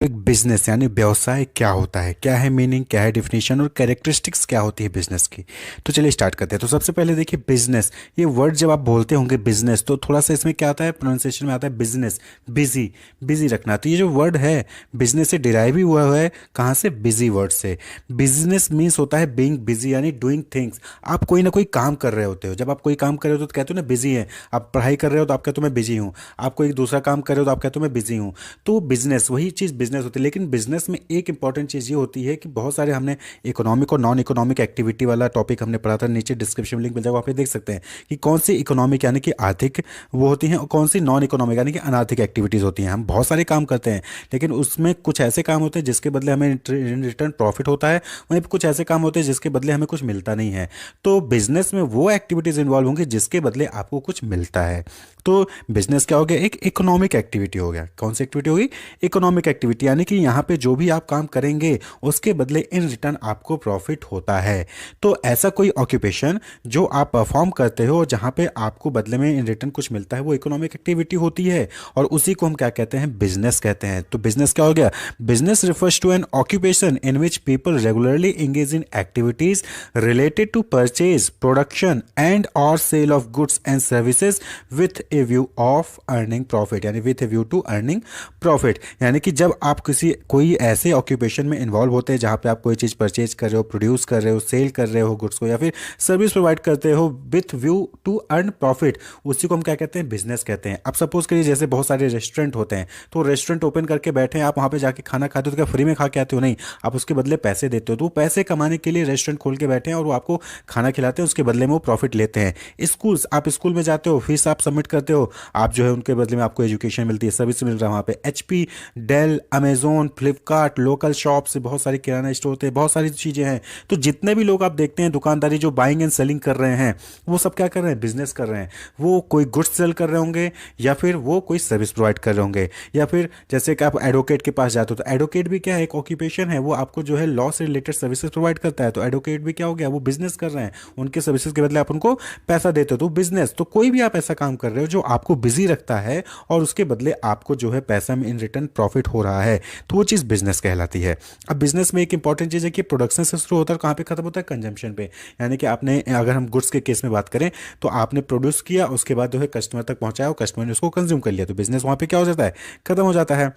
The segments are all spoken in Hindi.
एक बिजनेस यानी व्यवसाय क्या होता है, क्या है मीनिंग, क्या है डिफिनेशन और कैरेक्टरिस्टिक्स क्या होती है बिजनेस की। तो चलिए स्टार्ट करते हैं। तो सबसे पहले देखिए बिजनेस, ये वर्ड जब आप बोलते होंगे बिजनेस तो थोड़ा सा इसमें क्या आता है, प्रोनाउंसिएशन में आता है बिजनेस, बिजी, बिजी रखना। तो ये जो वर्ड है बिजनेस से डिराइव ही हुआ है, कहाँ से, बिजी वर्ड से। बिजनेस मीन्स होता है बीइंग बिजी यानी डूइंग थिंग्स। आप कोई ना कोई काम कर रहे होते हो, जब आप कोई काम कर रहे हो तो कहते हो ना बिजी है। आप पढ़ाई कर रहे हो तो आप कहते हो मैं बिजी हूँ। आप कोई दूसरा काम कर रहे हो तो आप कहते हो मैं बिजी हूँ। तो बिजनेस वही चीज़ बिजनेस होती है। लेकिन बिजनेस में एक इंपॉर्टेंट चीज़ ये होती है कि बहुत सारे हमने इकोनॉमिक और नॉन इकोनॉमिक एक्टिविटी वाला टॉपिक हमने पढ़ा था, नीचे डिस्क्रिप्शन में लिंक मिल जाएगा, वहाँ पे देख सकते हैं कि कौन सी इकोनॉमिक यानी कि आर्थिक वो होती हैं और कौन सी नॉन इकोनॉमिक यानी कि अनार्थिक एक्टिविटीज़ होती हैं। हम बहुत सारे काम करते हैं लेकिन उसमें कुछ ऐसे काम होते हैं जिसके बदले हमें इन रिटर्न प्रॉफिट होता है, वहीं पे कुछ ऐसे काम होते हैं जिसके बदले हमें कुछ मिलता नहीं है। तो बिजनेस में वो एक्टिविटीज़ इन्वॉल्व होंगी जिसके बदले आपको कुछ मिलता है। तो बिजनेस क्या हो गया, एक इकोनॉमिक एक्टिविटी हो गया। कौन सी एक्टिविटी होगी, इकोनॉमिक एक्टिविटी, यानी कि यहाँ पे जो भी आप काम करेंगे उसके बदले इन रिटर्न आपको प्रॉफिट होता है। तो ऐसा कोई ऑक्यूपेशन जो आप परफॉर्म करते हो जहाँ पे आपको बदले में इन रिटर्न कुछ मिलता है वो इकोनॉमिक एक्टिविटी होती है, और उसी को हम क्या कहते हैं, बिजनेस कहते हैं। तो बिजनेस क्या हो गया, business refers to an occupation in which people regularly engage in activities related to purchase, production and or sale of goods and services with a view of earning profit, यानी with a view to earning profit. यानी कि जब आप किसी कोई ऐसे ऑक्यूपेशन में इन्वॉल्व होते हैं जहाँ पे आप कोई चीज़ परचेज कर रहे हो, प्रोड्यूस कर रहे हो, सेल कर रहे हो गुड्स को, या फिर सर्विस प्रोवाइड करते हो with view to earn profit, उसी को हम क्या कहते हैं, बिजनेस कहते हैं। अब सपोज करिए जैसे बहुत सारे रेस्टोरेंट होते हैं, तो रेस्टोरेंट ओपन करके बैठे हैं, आप वहाँ पे जाके खाना खाते हो तो क्या फ्री में खा के आते हो, नहीं, आप उसके बदले पैसे देते हो। तो वो पैसे कमाने के लिए रेस्टोरेंट खोल के बैठे हैं और वो आपको खाना खिलाते हैं, उसके बदले में वो प्रॉफिट लेते हैं। स्कूल्स, आप स्कूल में जाते हो, फीस आप सबमिट करते हो, आप जो है उनके बदले में आपको एजुकेशन मिलती है, सर्विस मिल रहा है वहाँ पे। HP, Dell, Amazon, Flipkart, local shop से बहुत सारे किराना स्टोर होते हैं, बहुत सारी चीज़ें हैं। तो जितने भी लोग आप देखते हैं दुकानदारी जो बाइंग एंड सेलिंग कर रहे हैं, वो सब क्या कर रहे हैं, बिजनेस कर रहे हैं। वो कोई गुड्स सेल कर रहे होंगे, या फिर वो कोई सर्विस प्रोवाइड कर रहे होंगे, या फिर जैसे कि आप एडवोकेट के पास जाते हो तो एडवोकेट भी क्या है, एक ऑक्यूपेशन है, वो आपको जो है लॉ से रिलेटेड सर्विसेज प्रोवाइड करता है। तो एडवोकेट भी क्या हो गया, वो बिजनेस कर रहे हैं, उनके सर्विसेज के बदले आप उनको पैसा देते हो, तो बिजनेस। तो कोई भी आप ऐसा काम कर रहे हो जो आपको बिजी रखता है और उसके बदले आपको जो है पैसा में इन रिटर्न प्रॉफिट हो रहा है, तो वो चीज़ बिजनेस कहलाती है। अब बिजनेस में एक इंपॉर्टेंट चीज़ है कि प्रोडक्शन से शुरू होता है और कहाँ पे खत्म होता है, कंजम्पशन पे। यानी कि आपने, अगर हम गुड्स के केस में बात करें, तो आपने प्रोड्यूस किया, उसके बाद जो है कस्टमर तक पहुंचाया और कस्टमर ने उसको कंज्यूम कर लिया, तो बिजनेस वहाँ पे क्या हो जाता है, खत्म हो जाता है।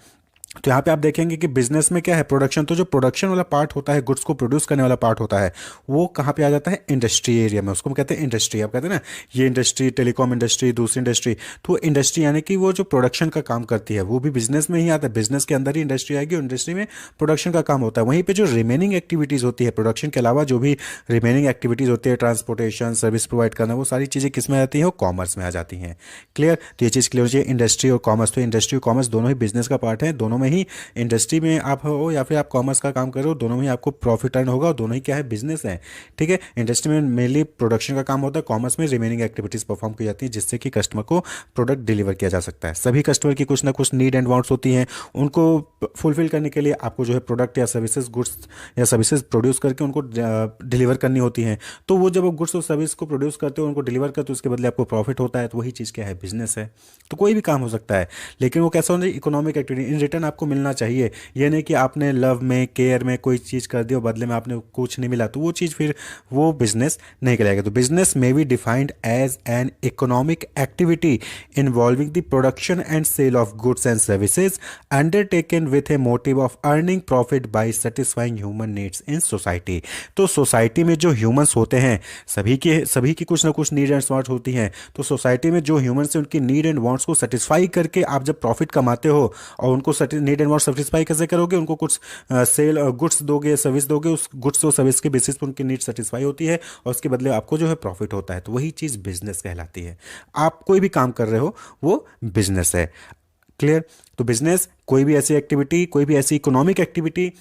तो यहाँ पे आप देखेंगे कि बिजनेस में क्या है, प्रोडक्शन। तो जो प्रोडक्शन वाला पार्ट होता है, गुड्स को प्रोड्यूस करने वाला पार्ट होता है, वो कहाँ पे आ जाता है, इंडस्ट्री एरिया में। उसको हम कहते हैं इंडस्ट्री। आप कहते हैं ना, ये इंडस्ट्री, टेलीकॉम इंडस्ट्री, दूसरी इंडस्ट्री। तो इंडस्ट्री यानी कि वो जो प्रोडक्शन का काम करती है वो भी बिजनेस में ही आता है। बिजनेस के अंदर ही इंडस्ट्री आएगी और इंडस्ट्री में प्रोडक्शन का काम होता है। वहीं पर जो रिमेनिंग एक्टिविटीज़ होती है प्रोडक्शन के अलावा, जो भी रिमेनिंग एक्टिविटीज़ होती है, ट्रांसपोर्टेशन, सर्विस प्रोवाइड करना, वो सारी चीज़ें किस में आती हैं, वो कॉमर्स में आ जाती हैं। क्लियर। तो ये चीज़ क्लियर हो चाहिए, इंडस्ट्री और कॉमर्स। तो इंडस्ट्री और कॉमर्स दोनों ही बिजनेस का पार्ट है, दोनों में ही, इंडस्ट्री में आप हो या फिर आप कॉमर्स का काम कर रहे हो, दोनों में ही आपको प्रॉफिट अर्न होगा और दोनों ही क्या है, बिजनेस है। ठीक है। इंडस्ट्री में मेनली प्रोडक्शन का काम होता है, कॉमर्स में रिमेनिंग एक्टिविटीज परफॉर्म की जाती है जिससे कि कस्टमर को प्रोडक्ट डिलीवर किया जा सकता है। सभी कस्टमर की कुछ ना कुछ नीड एंड वांट्स होती हैं, उनको फुलफिल करने के लिए आपको जो है प्रोडक्ट या सर्विसेज, गुड्स या सर्विसेज प्रोड्यूस करके उनको डिलीवर करनी होती हैं। तो वो जब वो गुड्स और सर्विस को प्रोड्यूस करते हो, उनको डिलीवर करते हो, उसके बदले आपको प्रॉफिट होता है, तो वही चीज़ क्या है, बिजनेस है। तो कोई भी काम हो सकता है, लेकिन वो कैसा होना चाहिए, इकोनॉमिक एक्टिविटी, इन रिटर्न आपको मिलना चाहिए। ये नहीं कि आपने लव में, केयर में कोई चीज़ कर दी और बदले में आपने कुछ नहीं मिला, तो वो चीज़ फिर वो बिजनेस नहीं कहलाएगा। तो business may be defined as an economic activity involving the production and sale of goods and services undertaken with a motive of earning profit by satisfying human needs in society. तो सोसाइटी में जो ह्यूमंस होते हैं, सभी की कुछ ना कुछ नीड एंड वांट्स होती हैं। तो सोसाइटी में जो ह्यूमंस हैं उनकी नीड एंड वांट्स को सेटिस्फाई करके आप जब प्रॉफिट कमाते हो, और उनको नीड एंड वांट्स सेटिस्फाई कैसे करोगे, उनको कुछ सेल गुड्स दोगे, सर्विस दोगे, उस गुड्स और सर्विस के बेसिस पर उनकी नीड सेटिस्फाई होती है और उसके बदले आपको जो है प्रॉफिट होता है, तो वही चीज़ बिजनेस कहलाती है। आप कोई भी काम कर रहे हो वो बिजनेस है। क्लियर। तो बिजनेस कोई भी ऐसी एक्टिविटी, कोई भी ऐसी इकोनॉमिक एक्टिविटी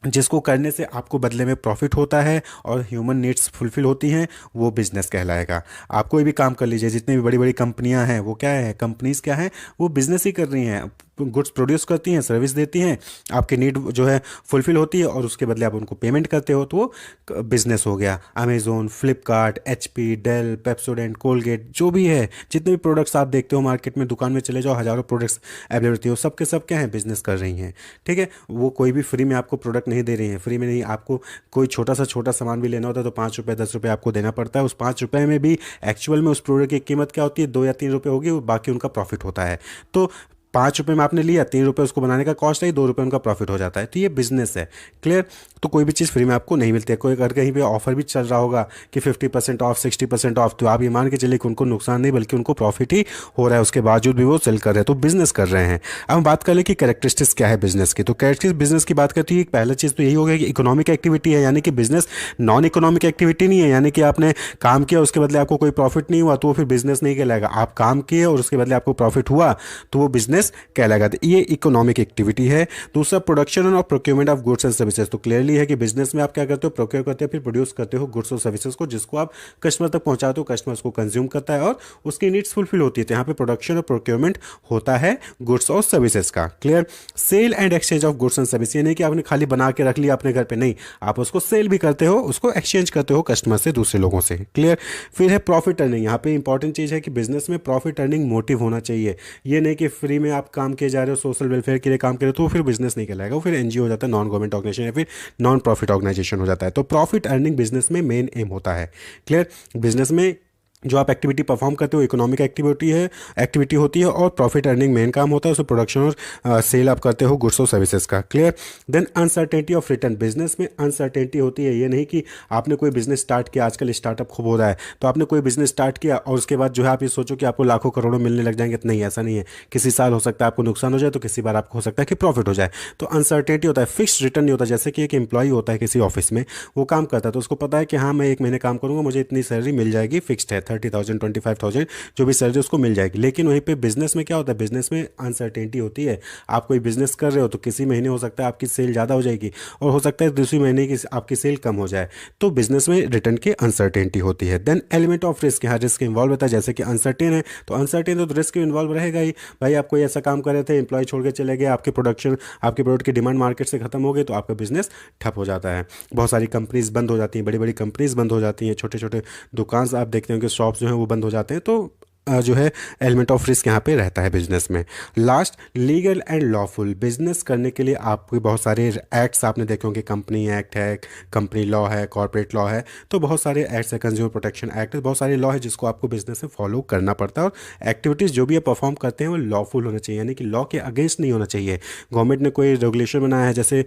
जिसको करने से आपको बदले में प्रॉफिट होता है और ह्यूमन नीड्स फुलफिल होती हैं, वो बिजनेस कहलाएगा। आप कोई भी काम कर लीजिए, जितनी भी बड़ी बड़ी कंपनियां हैं वो क्या है, कंपनीज क्या हैं, वो बिजनेस ही कर रही हैं। गुड्स प्रोड्यूस करती हैं, सर्विस देती हैं, आपकी नीड जो है फुलफिल होती है और उसके बदले आप उनको पेमेंट करते हो, तो वो बिजनेस हो गया। Amazon, Flipkart, HP, Dell, Pepsodent, Colgate, जो भी है, जितने भी प्रोडक्ट्स आप देखते हो मार्केट में, दुकान में चले जाओ, हज़ारों प्रोडक्ट्स अवेलेबल होती हो, सबके सब क्या है, बिजनेस कर रही हैं। ठीक है, वो कोई भी फ्री में आपको प्रोडक्ट नहीं दे रही हैं, फ्री में नहीं। आपको कोई छोटा सामान भी लेना होता है तो 5 रुपये 10 रुपये आपको देना पड़ता है। उस 5 रुपये में भी एक्चुअल में उस प्रोडक्ट की कीमत क्या होती है, 2 या 3 रुपये होगी, बाकी उनका प्रॉफिट होता है। तो 5 रुपये में आपने लिया, 3 रुपये उसको बनाने का कॉस्ट है, 2 रुपये उनका प्रॉफिट हो जाता है। तो ये बिजनेस है। क्लियर। तो कोई भी चीज़ फ्री में आपको नहीं मिलती है। कोई अगर कहीं पे ऑफर भी चल रहा होगा कि 50% ऑफ, 60% ऑफ, तो आप ये मान के चलिए कि उनको नुकसान नहीं बल्कि उनको प्रॉफिट ही हो रहा है, उसके बावजूद भी वो सेल कर रहे हैं, तो बिजनेस कर रहे हैं। अब हम बात कर ले कि कैरेक्टरिस्टिक्स क्या है बिजनेस की। तो कैरेक्टरिस्टिक्स बिजनेस की बात करती है, पहला चीज़ तो यही हो गया कि इकोनॉमिक एक्टिविटी है, यानी कि बिजनेस नॉन इकोनॉमिक एक्टिविटी नहीं है, यानी कि आपने काम किया उसके बदले आपको कोई प्रॉफिट नहीं हुआ तो वो फिर बिजनेस नहीं कहलाएगा। आप काम किए और उसके बदले आपको प्रॉफिट हुआ तो वो बिजनेस कहलाएगा। ये इकोनॉमिक एक्टिविटी है। दूसरा, प्रोडक्शन और procurement of goods and services. तो क्लियरली है कि बिजनेस में आप क्या करते हो, प्रोक्योर करते हो, फिर प्रोड्यूस करते हो गुड्स और सर्विसेज को, जिसको आप कस्टमर तक पहुंचाते हो, कस्टमर उसको कंज्यूम करता है और उसकी नीड्स फुलफिल होती है। तो यहाँ पे प्रोडक्शन और प्रोक्योरमेंट होता है गुड्स और सर्विसेज का। Clear. Sale and exchange of goods and service, ये नहीं कि आपने खाली बना के रख लिया अपने घर पे, नहीं, आप उसको सेल भी करते हो, उसको एक्सचेंज करते हो कस्टमर से, दूसरे लोगों से। क्लियर। फिर है प्रॉफिट अर्निंग। यहाँ पे इंपॉर्टेंट चीज़ है कि बिजनेस में प्रॉफिट अर्निंग मोटिव होना चाहिए। ये नहीं कि फ्री में आप काम किए जा रहे हो, सोशल वेलफेयर के लिए काम करे, तो वो फिर बिजनेस नहीं कहलाएगा, वो फिर एनजीओ हो जाता है, नॉन गवर्नमेंट ऑर्गेनाइजेशन या फिर नॉन प्रॉफिट ऑर्गेनाइजेशन हो जाता है। तो प्रॉफिट अर्निंग बिजनेस में मेन एम होता है। क्लियर। बिजनेस में जो आप एक्टिविटी परफॉर्म करते हो इकोनॉमिक एक्टिविटी होती है और प्रॉफिट अर्निंग मेन काम होता है। उसमें प्रोडक्शन और सेल आप करते हो गुड्स और सर्विसेज का। Clear. Then uncertainty of return. Business में अनसर्टेनिटी होती है। ये नहीं कि आपने कोई बिजनेस स्टार्ट किया, आजकल स्टार्टअप खूब हो रहा है, तो आपने कोई बिजनेस स्टार्ट किया और उसके बाद जो है आप ये सोचो कि आपको लाखों करोड़ों मिलने लग जाएंगे, तो नहीं, ऐसा नहीं है। किसी साल हो सकता है आपको नुकसान हो जाए, तो किसी बार आपको हो सकता है कि प्रॉफिट हो जाए। तो अनसर्टेनिटी होता है, फिक्स रिटर्न नहीं होता। जैसे कि एक एम्प्लॉय होता है किसी ऑफिस में, वो काम करता है तो उसको पता है कि हाँ मैं 1 महीने काम करूंगा, मुझे इतनी सैलरी मिल जाएगी, फिक्स्ड है, 30,000 25,000 जो भी सैलरी उसको मिल जाएगी। लेकिन वहीं पे बिजनेस में क्या होता है, बिजनेस में अनसर्टेनिटी होती है। आप कोई बिजनेस कर रहे हो तो किसी महीने हो सकता है आपकी सेल ज़्यादा हो जाएगी और हो सकता है दूसरी महीने की आपकी सेल कम हो जाए। तो बिजनेस में रिटर्न की अनसर्टेनिटी होती है। Then element of risk. यहाँ रिस्क इन्वॉल्व होता है, जैसे कि अनसर्टेन है तो अनसर्टेन तो रिस्क इन्वॉल्व रहेगा ही। भाई आप कोई ऐसा काम कर रहे थे, एम्प्लॉय छोड़ के चले गए, आपके प्रोडक्ट की डिमांड मार्केट से खत्म हो गई, तो आपका बिजनेस ठप हो जाता है। बहुत सारी कंपनीज बंद हो जाती हैं, बड़ी बड़ी कंपनीज बंद हो जाती हैं, छोटे छोटे दुकान आप देखते होंगे, शॉप्स जो हैं वो बंद हो जाते हैं। तो जो है एलिमेंट ऑफ रिस्क यहाँ पे रहता है बिजनेस में। Last, legal and lawful. Business करने के लिए आपको बहुत सारे एक्ट्स आपने देखे होंगे, कंपनी एक्ट है, कंपनी लॉ है, कॉर्पोरेट लॉ है, तो बहुत सारे एक्ट्स है, कंज्यूमर प्रोटेक्शन एक्ट है, बहुत सारे लॉ है जिसको आपको बिजनेस में फॉलो करना पड़ता है। और एक्टिविटीज़ जो भी आप परफॉर्म करते हैं वो लॉफुल होना चाहिए, यानी कि लॉ के अगेंस्ट नहीं होना चाहिए। गवर्नमेंट ने कोई रेगुलेशन बनाया है, जैसे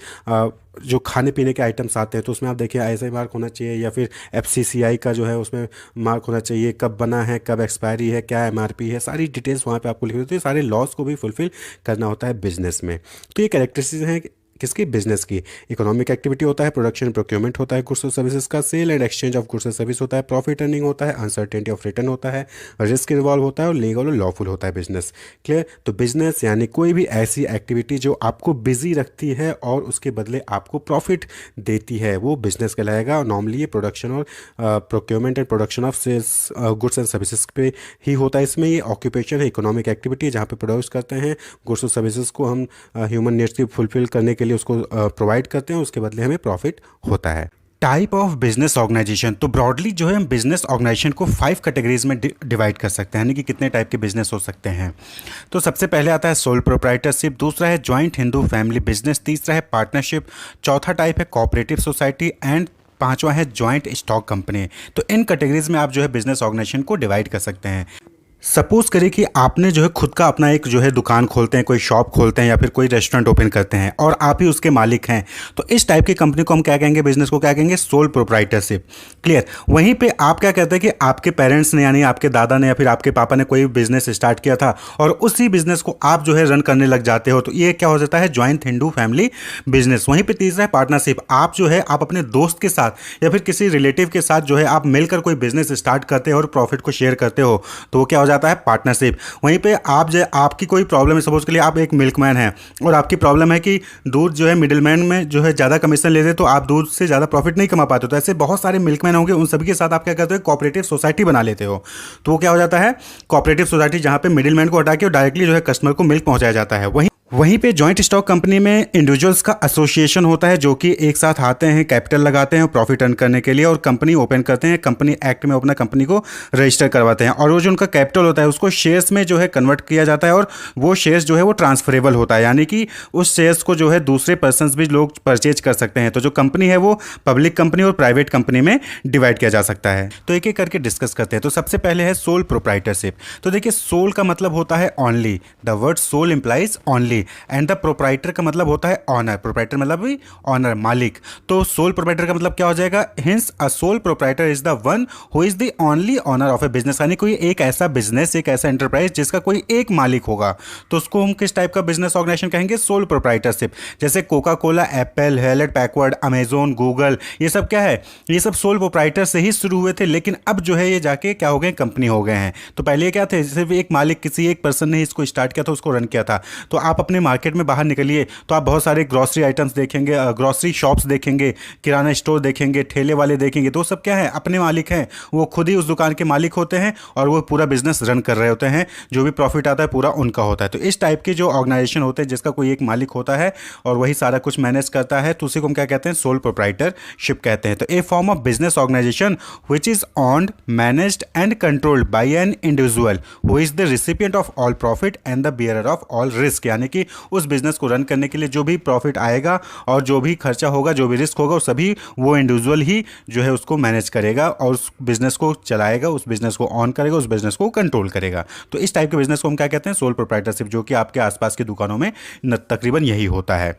जो खाने पीने के आइटम्स आते हैं तो उसमें आप देखिए ISI मार्क होना चाहिए, या फिर FCCI का जो है उसमें मार्क होना चाहिए, कब बना है, कब एक्सपायरी है, क्या MRP है, सारी डिटेल्स वहाँ पे आपको लिखी होती है। सारे लॉस को भी फुलफिल करना होता है बिजनेस में। तो ये कैरेक्टरिस्टिक्स हैं किसकी, बिजनेस की। इकोनॉमिक एक्टिविटी होता है, प्रोडक्शन प्रोक्योरमेंट होता है गुड्स और सर्विसेज का, sale and exchange of goods और सर्विस होता है, प्रॉफिट अर्निंग होता है, अनसर्टेनिटी ऑफ रिटर्न होता है, रिस्क इन्वॉल्व होता है और लीगल और लॉफुल होता है बिजनेस। क्लियर। तो बिजनेस यानी कोई भी ऐसी एक्टिविटी जो आपको बिजी रखती है और उसके बदले आपको प्रॉफिट देती है, वो बिजनेस कहलाएगा। और नॉर्मली ये प्रोडक्शन और procurement and production of sales goods and services पे ही होता है। इसमें ये ऑक्यूपेशन है, इकोनॉमिक एक्टिविटी, जहाँ पे प्रोड्यूस करते हैं गुड्स और सर्विसेज को हम ह्यूमन नीड्स की फुलफिल करने के लिए उसको प्रोवाइड करते हैं, उसके बदले हमें प्रॉफिट होता है। Type of business organisation. तो ब्रॉडली जो है हम बिजनेस ऑर्गेनाइजेशन को 5 कैटेगरीज में डिवाइड कर सकते हैं, यानी कि कितने टाइप के बिजनेस हो सकते हैं। तो सबसे पहले आता है सोल प्रोप्राइटरशिप, दूसरा है जॉइंट हिंदू फैमिली बिजनेस, तीसरा है पार्टनरशिप, चौथा टाइप है कोऑपरेटिव सोसाइटी एंड पांचवा है जॉइंट स्टॉक कंपनी। तो इन कैटेगरीज में आप जो है बिजनेस ऑर्गेनाइजेशन को डिवाइड कर सकते हैं। सपोज करिए कि आपने जो है खुद का अपना एक जो है दुकान खोलते हैं, कोई शॉप खोलते हैं या फिर कोई रेस्टोरेंट ओपन करते हैं और आप ही उसके मालिक हैं, तो इस टाइप की कंपनी को हम क्या कहेंगे, बिजनेस को क्या कहेंगे, सोल प्रोप्राइटरशिप। क्लियर। वहीं पे आप क्या कहते हैं कि आपके पेरेंट्स ने यानी आपके दादा ने या फिर आपके पापा ने कोई बिजनेस स्टार्ट किया था और उसी बिजनेस को आप जो है रन करने लग जाते हो, तो ये क्या हो जाता है, ज्वाइंट हिंदू फैमिली बिजनेस। वहीं पर तीसरा है पार्टनरशिप। आप जो है आप अपने दोस्त के साथ या फिर किसी रिलेटिव के साथ जो है आप मिलकर कोई बिजनेस स्टार्ट करते हो और प्रॉफिट को शेयर करते हो, तो वो क्या हो जाता है, पार्टनरशिप। वहीं पे आप जो आपकी कोई प्रॉब्लम है, सपोज के लिए आप एक मिल्कमैन हैं और आपकी प्रॉब्लम है कि दूध जो है मिडिलमैन में जो है ज़्यादा कमीशन लेते, तो आप दूध से ज़्यादा प्रॉफिट नहीं कमा पाते, तो ऐसे बहुत सारे मिल्कमैन होंगे, उन सभी के साथ आप क्या करते हो, कोऑपरेटिव सोसाइटी बना लेते हो। तो वो क्या हो जाता है, कोऑपरेटिव सोसाइटी, जहाँ पे मिडिलमैन को हटा के डायरेक्टली जो है कस्टमर को मिल्क पहुँचाया जाता है। वहीं पे जॉइंट स्टॉक कंपनी में इंडिविजुअल्स का एसोसिएशन होता है जो कि एक साथ आते हैं, कैपिटल लगाते हैं प्रॉफिट अर्न करने के लिए और कंपनी ओपन करते हैं, कंपनी एक्ट में अपना कंपनी को रजिस्टर करवाते हैं और वो जो उनका कैपिटल होता है उसको शेयर्स में जो है कन्वर्ट किया जाता है और वो शेयर्स जो है वो ट्रांसफरेबल होता है, यानी कि उस शेयर्स को जो है दूसरे पर्सनस भी लोग परचेज कर सकते हैं। तो जो कंपनी है वो पब्लिक कंपनी और प्राइवेट कंपनी में डिवाइड किया जा सकता है। तो एक एक करके डिस्कस करते हैं। तो सबसे पहले है सोल प्रोप्राइटरशिप। तो देखिए सोल का मतलब होता है only, the word sole implies only, and the proprietor का मतलब होता है ऑनर। प्रोप्राइटर मतलब भी ऑनर, मालिक। तो सोल प्रोप्राइटर का मतलब क्या हो जाएगा? Hence a sole proprietor is the one who is the only owner of a business, यानी कोई एक ऐसा बिजनेस, एक ऐसा एंटरप्राइज जिसका कोई एक मालिक होगा। तो उसको हम किस टाइप का बिजनेस ऑर्गेनाइजेशन कहेंगे? Sole proprietorship. जैसे Coca Cola, Apple, Hewlett Packard, Amazon, Google, ये सब क्या है? ये सब सोल प्रोप्राइटर से ही शुरू हुए थे, लेकिन अब जो है ये जाके क्या हो गए? कंपनी हो गए हैं। तो पहले ये क्या थे? सिर्फ एक मालिक, किसी एक पर्सन ने इसको स्टार्ट किया था, उसको रन किया था। तो आप अपने मार्केट में बाहर निकलिए तो आप बहुत सारे ग्रॉसरी आइटम्स देखेंगे, ग्रॉसरी शॉप्स देखेंगे, किराना स्टोर देखेंगे, ठेले वाले देखेंगे, तो सब क्या है? अपने मालिक हैं, वो खुद ही उस दुकान के मालिक होते हैं और वो पूरा बिजनेस रन कर रहे होते हैं, जो भी प्रॉफिट आता है पूरा उनका होता है। तो इस टाइप के जो ऑर्गेनाइजेशन होते हैं जिसका कोई एक मालिक होता है और वही सारा कुछ मैनेज करता है, तो उसी को हम क्या कहते हैं? सोल प्रोप्राइटरशिप कहते हैं। तो a form of business organisation which is owned, managed and controlled by an individual who is the recipient of all profit and the bearer of all risk, यानी कि उस बिजनेस को रन करने के लिए जो भी प्रॉफिट आएगा और जो भी खर्चा होगा, जो भी रिस्क होगा, सभी वो इंडिविजुअल ही जो है उसको मैनेज करेगा और उस बिजनेस को चलाएगा, उस बिजनेस को ऑन करेगा, उस बिजनेस को कंट्रोल करेगा। तो इस टाइप के बिजनेस को हम क्या कहते हैं? सोल प्रोप्राइटरशिप, जो कि आपके आसपास की दुकानों में तकरीबन यही होता है।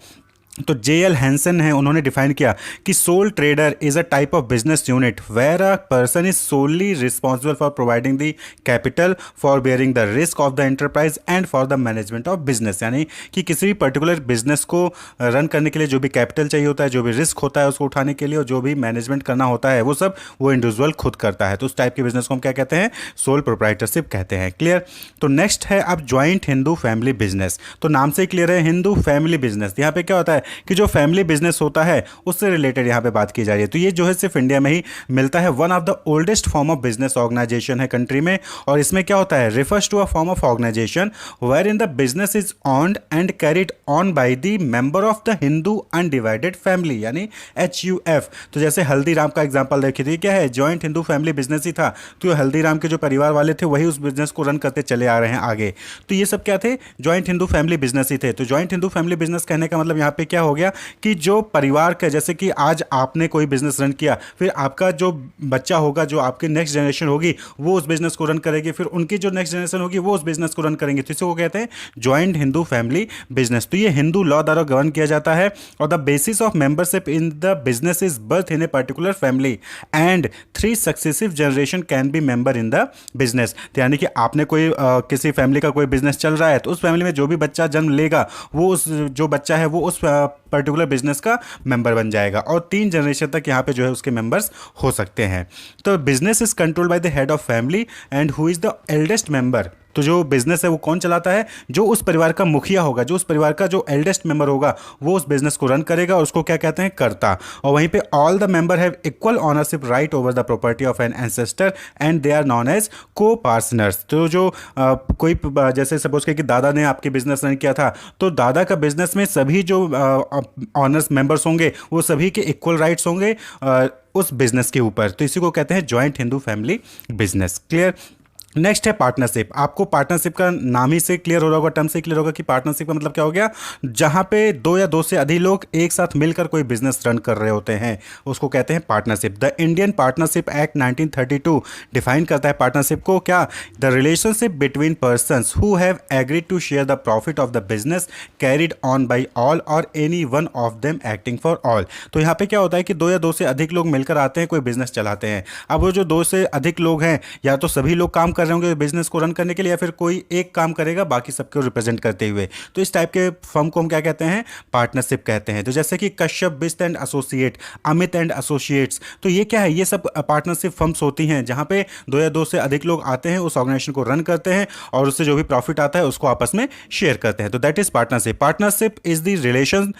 तो जे.एल. हैंसन है, उन्होंने डिफाइन किया कि sole trader is a type of business unit where a person is solely responsible for providing the capital, for bearing the risk of the enterprise and for the management of business, यानी कि किसी भी पर्टिकुलर बिजनेस को रन करने के लिए जो भी कैपिटल चाहिए होता है, जो भी रिस्क होता है उसको उठाने के लिए और जो भी मैनेजमेंट करना होता है वो सब वो इंडिविजुअल खुद करता है। तो उस टाइप के बिजनेस को हम क्या कहते हैं? सोल प्रोप्राइटरशिप कहते हैं। क्लियर? तो नेक्स्ट है अब ज्वाइंट हिंदू फैमिली बिजनेस। तो नाम से क्लियर है, हिंदू फैमिली बिजनेस। यहाँ पे क्या होता है कि जो फैमिली बिजनेस होता है उससे रिलेटेड यहाँ पे बात की जा रही है। तो ये जो है सिर्फ इंडिया में ही मिलता है। One of the oldest form of business organisation है कंट्री में। और इसमें क्या होता है? Refers to a form of organisation where in the business is owned and carried on by the member of the Hindu undivided family, यानी HUF। तो जैसे हल्दीराम का एग्जाम्पल देखिए, तो ये क्या है? जॉइंट हिंदू फैमिली बिजनेस ही था। तो हल्दीराम के जो परिवार वाले थे वही उस बिजनेस को रन करते चले आ रहे हैं आगे। तो ये सब क्या थे? जॉइंट हिंदू फैमिली बिजनेस ही थे। तो जॉइंट हिंदू फैमिली बिजनेस कहने का मतलब यहाँ पे क्या हो गया कि जो परिवार का, जैसे कि आज आपने कोई बिजनेस रन किया, फिर आपका जो बच्चा होगा, जो आपकी नेक्स्ट जनरेशन होगी, वो उस बिजनेस को रन करेगी, फिर उनकी जो नेक्स्ट जनरेशन होगी वो उस बिजनेस को रन करेंगे। तो इसे वो कहते हैं जॉइंट हिंदू फैमिली बिजनेस। तो ये हिंदू लॉ द्वारा गवर्न किया जाता है और the basis of membership in the business is birth in a particular family and 3 successive generation can be member in the business. तो यानी कि आपने कोई किसी फैमिली का कोई बिजनेस चल रहा है, तो उस फैमिली में जो भी बच्चा जन्म लेगा वो उस जो बच्चा है वो उस पर्टिकुलर बिजनेस का मेंबर बन जाएगा और 3 जनरेशन तक यहाँ पे जो है उसके मेंबर्स हो सकते हैं। तो business is controlled by the head of family and who is the eldest member. तो जो बिजनेस है वो कौन चलाता है? जो उस परिवार का मुखिया होगा, जो उस परिवार का जो एल्डेस्ट मेंबर होगा वो उस बिजनेस को रन करेगा और उसको क्या कहते हैं? कर्ता। और वहीं पे all the member have equal ownership right over the property of an ancestor and they are known as co partners. तो जो कोई जैसे सपोज कि दादा ने आपके बिजनेस रन किया था, तो दादा का बिजनेस में सभी जो ऑनर्स मेंबर्स होंगे वो सभी के इक्वल राइट्स होंगे उस बिजनेस के ऊपर। तो इसी को कहते हैं joint Hindu family business. Clear? Next है पार्टनरशिप। आपको पार्टनरशिप का नाम ही से क्लियर हो रहा होगा, टर्म से क्लियर होगा कि पार्टनरशिप का मतलब क्या हो गया? जहां पे 2 या 2 से अधिक लोग एक साथ मिलकर कोई बिजनेस रन कर रहे होते हैं उसको कहते हैं partnership. The Indian partnership act 1932 define करता है पार्टनरशिप को क्या? The relationship between persons who have agreed to share the profit of the business carried on by all or any one of them acting for all. तो यहाँ पे क्या होता है कि 2 या 2 से अधिक लोग मिलकर आते हैं, कोई बिजनेस चलाते हैं। अब वो जो 2 से अधिक लोग हैं, या तो सभी लोग काम कर रहे होंगे बिजनेस को रन करने के लिए, या फिर कोई एक काम करेगा बाकी सबको रिप्रेजेंट करते हुए। तो इस टाइप के फर्म को हम क्या कहते हैं? पार्टनरशिप कहते हैं। तो जैसे कि Kashyap Bisht and associate, Amit and associates, तो ये क्या है? ये सब पार्टनरशिप फर्म्स होती हैं जहां पे 2 या 2 से अधिक लोग आते हैं, उस ऑर्गेनाइजेशन को रन करते हैं और उससे जो भी प्रॉफिट आता है उसको आपस में शेयर करते हैं। तो that is partnership. Partnership is the relation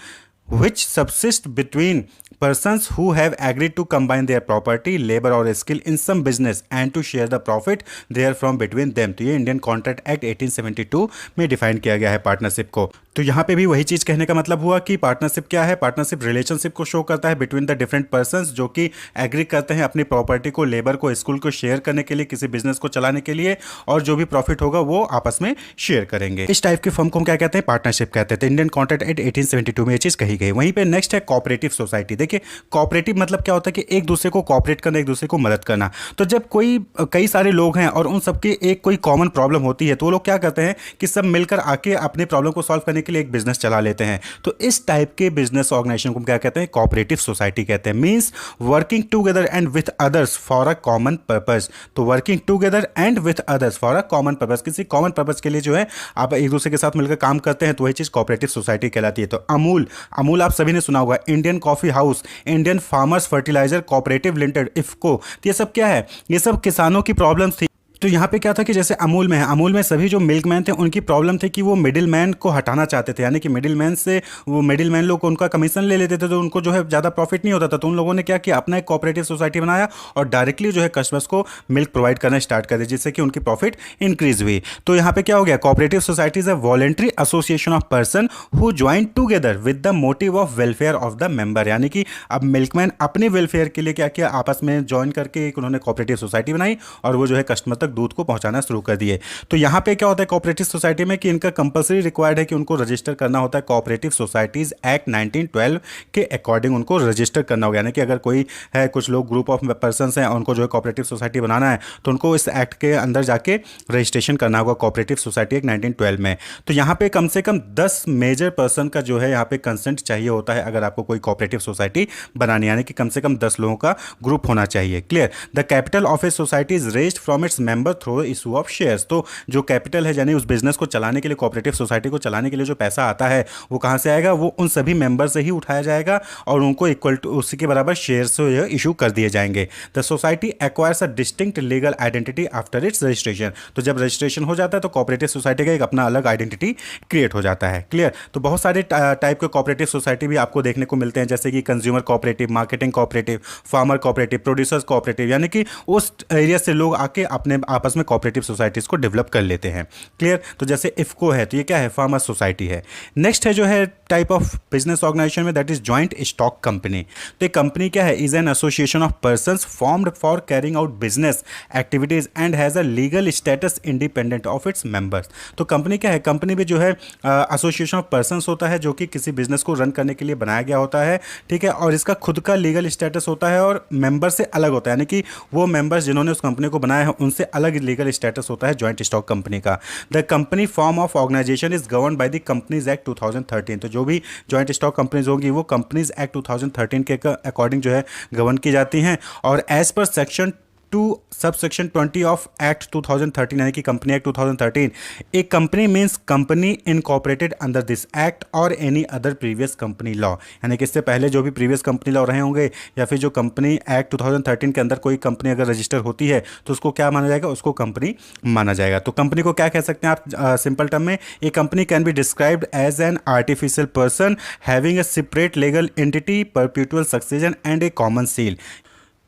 which subsist between persons who have agreed to combine their property, labor or skill in some business and to share the profit therefrom between them। तो ये इंडियन कॉन्ट्रैक्ट एक्ट 1872 में डिफाइन किया गया है पार्टनरशिप को। तो यहाँ पे भी वही चीज़ कहने का मतलब हुआ कि पार्टनरशिप क्या है, पार्टनरशिप रिलेशनशिप को शो करता है बिटवीन द डिफरेंट पर्संस जो कि एग्री करते हैं अपनी प्रॉपर्टी को, लेबर को, स्कूल को शेयर करने के लिए, किसी बिजनेस को चलाने के लिए, और जो भी प्रॉफिट होगा वो आपस में शेयर करेंगे। इस टाइप के फर्म को हम क्या कहते हैं, पार्टनरशिप कहते हैं। तो इंडियन कॉन्ट्रैक्ट एक्ट 1872 में ये चीज़ कही गई। वहीं पर नेक्स्ट है कोऑपरेटिव सोसाइटी। देखिए कोऑपरेटिव मतलब क्या होता है कि एक दूसरे को कोऑपरेट करना, एक दूसरे को मदद करना। तो जब कोई कई सारे लोग हैं और उन सबकी एक कोई कॉमन प्रॉब्लम होती है तो वो लोग क्या करते हैं कि सब मिलकर आके अपने प्रॉब्लम को सॉल्व करने के लिए एक बिजनेस चला लेते हैं। तो इस टाइप के बिजनेस ऑर्गेनाइजेशन को क्या कहते हैं, कोऑपरेटिव सोसाइटी कहते हैं। Means working together and with others for a common purpose. तो working together and with others for a common purpose, किसी कॉमन पर्पस के लिए जो है आप एक दूसरे के साथ मिलकर काम करते हैं, तो वही चीज कोऑपरेटिव सोसाइटी कहलाती है। तो अमूल, अमूल आप सभी ने सुना होगा, Indian coffee house, Indian farmers fertiliser cooperative limited, IFFCO. तो ये सब क्या है, ये सब किसानों की प्रॉब्लम्स थी। तो यहाँ पे क्या था कि जैसे अमूल में है, अमूल में सभी जो मिल्कमैन थे उनकी प्रॉब्लम थी कि वो मिडिल मैन को हटाना चाहते थे, यानी कि मिडिल मैन से वो मिडिल मैन लोग उनका कमीशन ले लेते थे, तो उनको जो है ज़्यादा प्रॉफिट नहीं होता था। तो उन लोगों ने क्या किया, अपना एक कोऑपरेटिव सोसाइटी बनाया और डायरेक्टली जो है कस्टमर्स को मिल्क प्रोवाइड करना स्टार्ट कर दिया, जिससे कि उनकी प्रॉफिट इंक्रीज हुई। तो यहाँ पे क्या हो गया, cooperative society is a voluntary association of person who join together with the motive of welfare of the member. यानी कि अब मिल्कमैन अपने वेलफेयर के लिए क्या किया, आपस में ज्वाइन करके एक उन्होंने कोऑपरेटिव सोसाइटी बनाई और वो जो है कस्टमर तक दूध को पहुंचाना शुरू कर दिए। तो यहाँ पे क्या होता है कोऑपरेटिव सोसाइटी में कि इनका कंपलसरी रिक्वायर्ड है कि उनको रजिस्टर करना होता है कोऑपरेटिव सोसाइटीज एक्ट 1912 के अकॉर्डिंग उनको रजिस्टर करना होगा। यानी कि अगर कोई है, कुछ लोग ग्रुप ऑफ पर्सन्स हैं, उनको जो है कोऑपरेटिव सोसाइटी बनाना है तो उनको इस एक्ट के अंदर जाके रजिस्ट्रेशन करना होगा कोऑपरेटिव सोसाइटी एक्ट 1912 में। तो यहाँ पे कम से कम 10 मेजर पर्सन का जो है यहाँ पे कंसेंट चाहिए होता है अगर आपको कोई कोऑपरेटिव सोसाइटी बनानी, यानी कि कम से कम 10 लोगों का ग्रुप होना चाहिए। Clear. The capital of a society is raised from its member through issue of shares. तो जो कैपिटल है, यानी उस बिजनेस को चलाने के लिए, कोऑपरेटिव सोसाइटी को चलाने के लिए जो पैसा आता है वो कहां से आएगा, वो उन सभी मेंबर से ही उठाया जाएगा और उनको इक्वल टू उसी के बराबर शेयर्स इशू कर दिए जाएंगे। The society acquires a distinct legal identity after it's registration. तो जब रजिस्ट्रेशन हो जाता है तो कोऑपरेटिव सोसाइटी का एक अपना अलग आइडेंटिटी क्रिएट हो जाता है। क्लियर। तो बहुत सारे टाइप के कोऑपरेटिव सोसाइटी भी आपको देखने को मिलते हैं, जैसे कि consumer cooperative, marketing cooperative, farmer cooperative, producers cooperative, यानी कि उस एरिया से लोग आके अपने आपस में कोऑपरेटिव सोसाइटीज को डेवलप कर लेते हैं। क्लियर। तो जैसे इफको है तो ये क्या है, फार्मर सोसाइटी है। नेक्स्ट है जो है टाइप ऑफ बिजनेस ऑर्गेनाइजेशन में, that is joint stock company. तो एक कंपनी क्या है, is an association of persons formed for carrying out business activities and has a legal status independent of its members. तो कंपनी क्या है, कंपनी में जो है एसोसिएशन ऑफ पर्संस होता है जो कि किसी बिजनेस को रन करने के लिए बनाया गया होता है। ठीक है। और इसका खुद का लीगल स्टेटस होता है और मेंबर से अलग होता है, यानी कि वो मेंबर्स जिन्होंने उस कंपनी को बनाया है उनसे अलग लीगल स्टेटस होता है जॉइंट स्टॉक कंपनी का। The company form of organisation is govern by the companies act 2013। तो जो भी जॉइंट स्टॉक कंपनीज होगी वो कंपनीज एक्ट 2013 के अकॉर्डिंग जो है गवर्न की जाती हैं। और as per section 2 subsection 20 of act 2013, यानी कि कंपनी एक्ट 2013, एक company means company incorporated under this act or any other previous company law. यानी कि इससे पहले जो भी प्रीवियस कंपनी लॉ रहे होंगे या फिर जो कंपनी एक्ट 2013 के अंदर कोई कंपनी अगर रजिस्टर होती है तो उसको क्या माना जाएगा, उसको कंपनी माना जाएगा। तो कंपनी को क्या कह सकते हैं आप सिंपल टर्म में, a company can be described as an artificial person having a separate legal entity, perpetual succession and a common seal.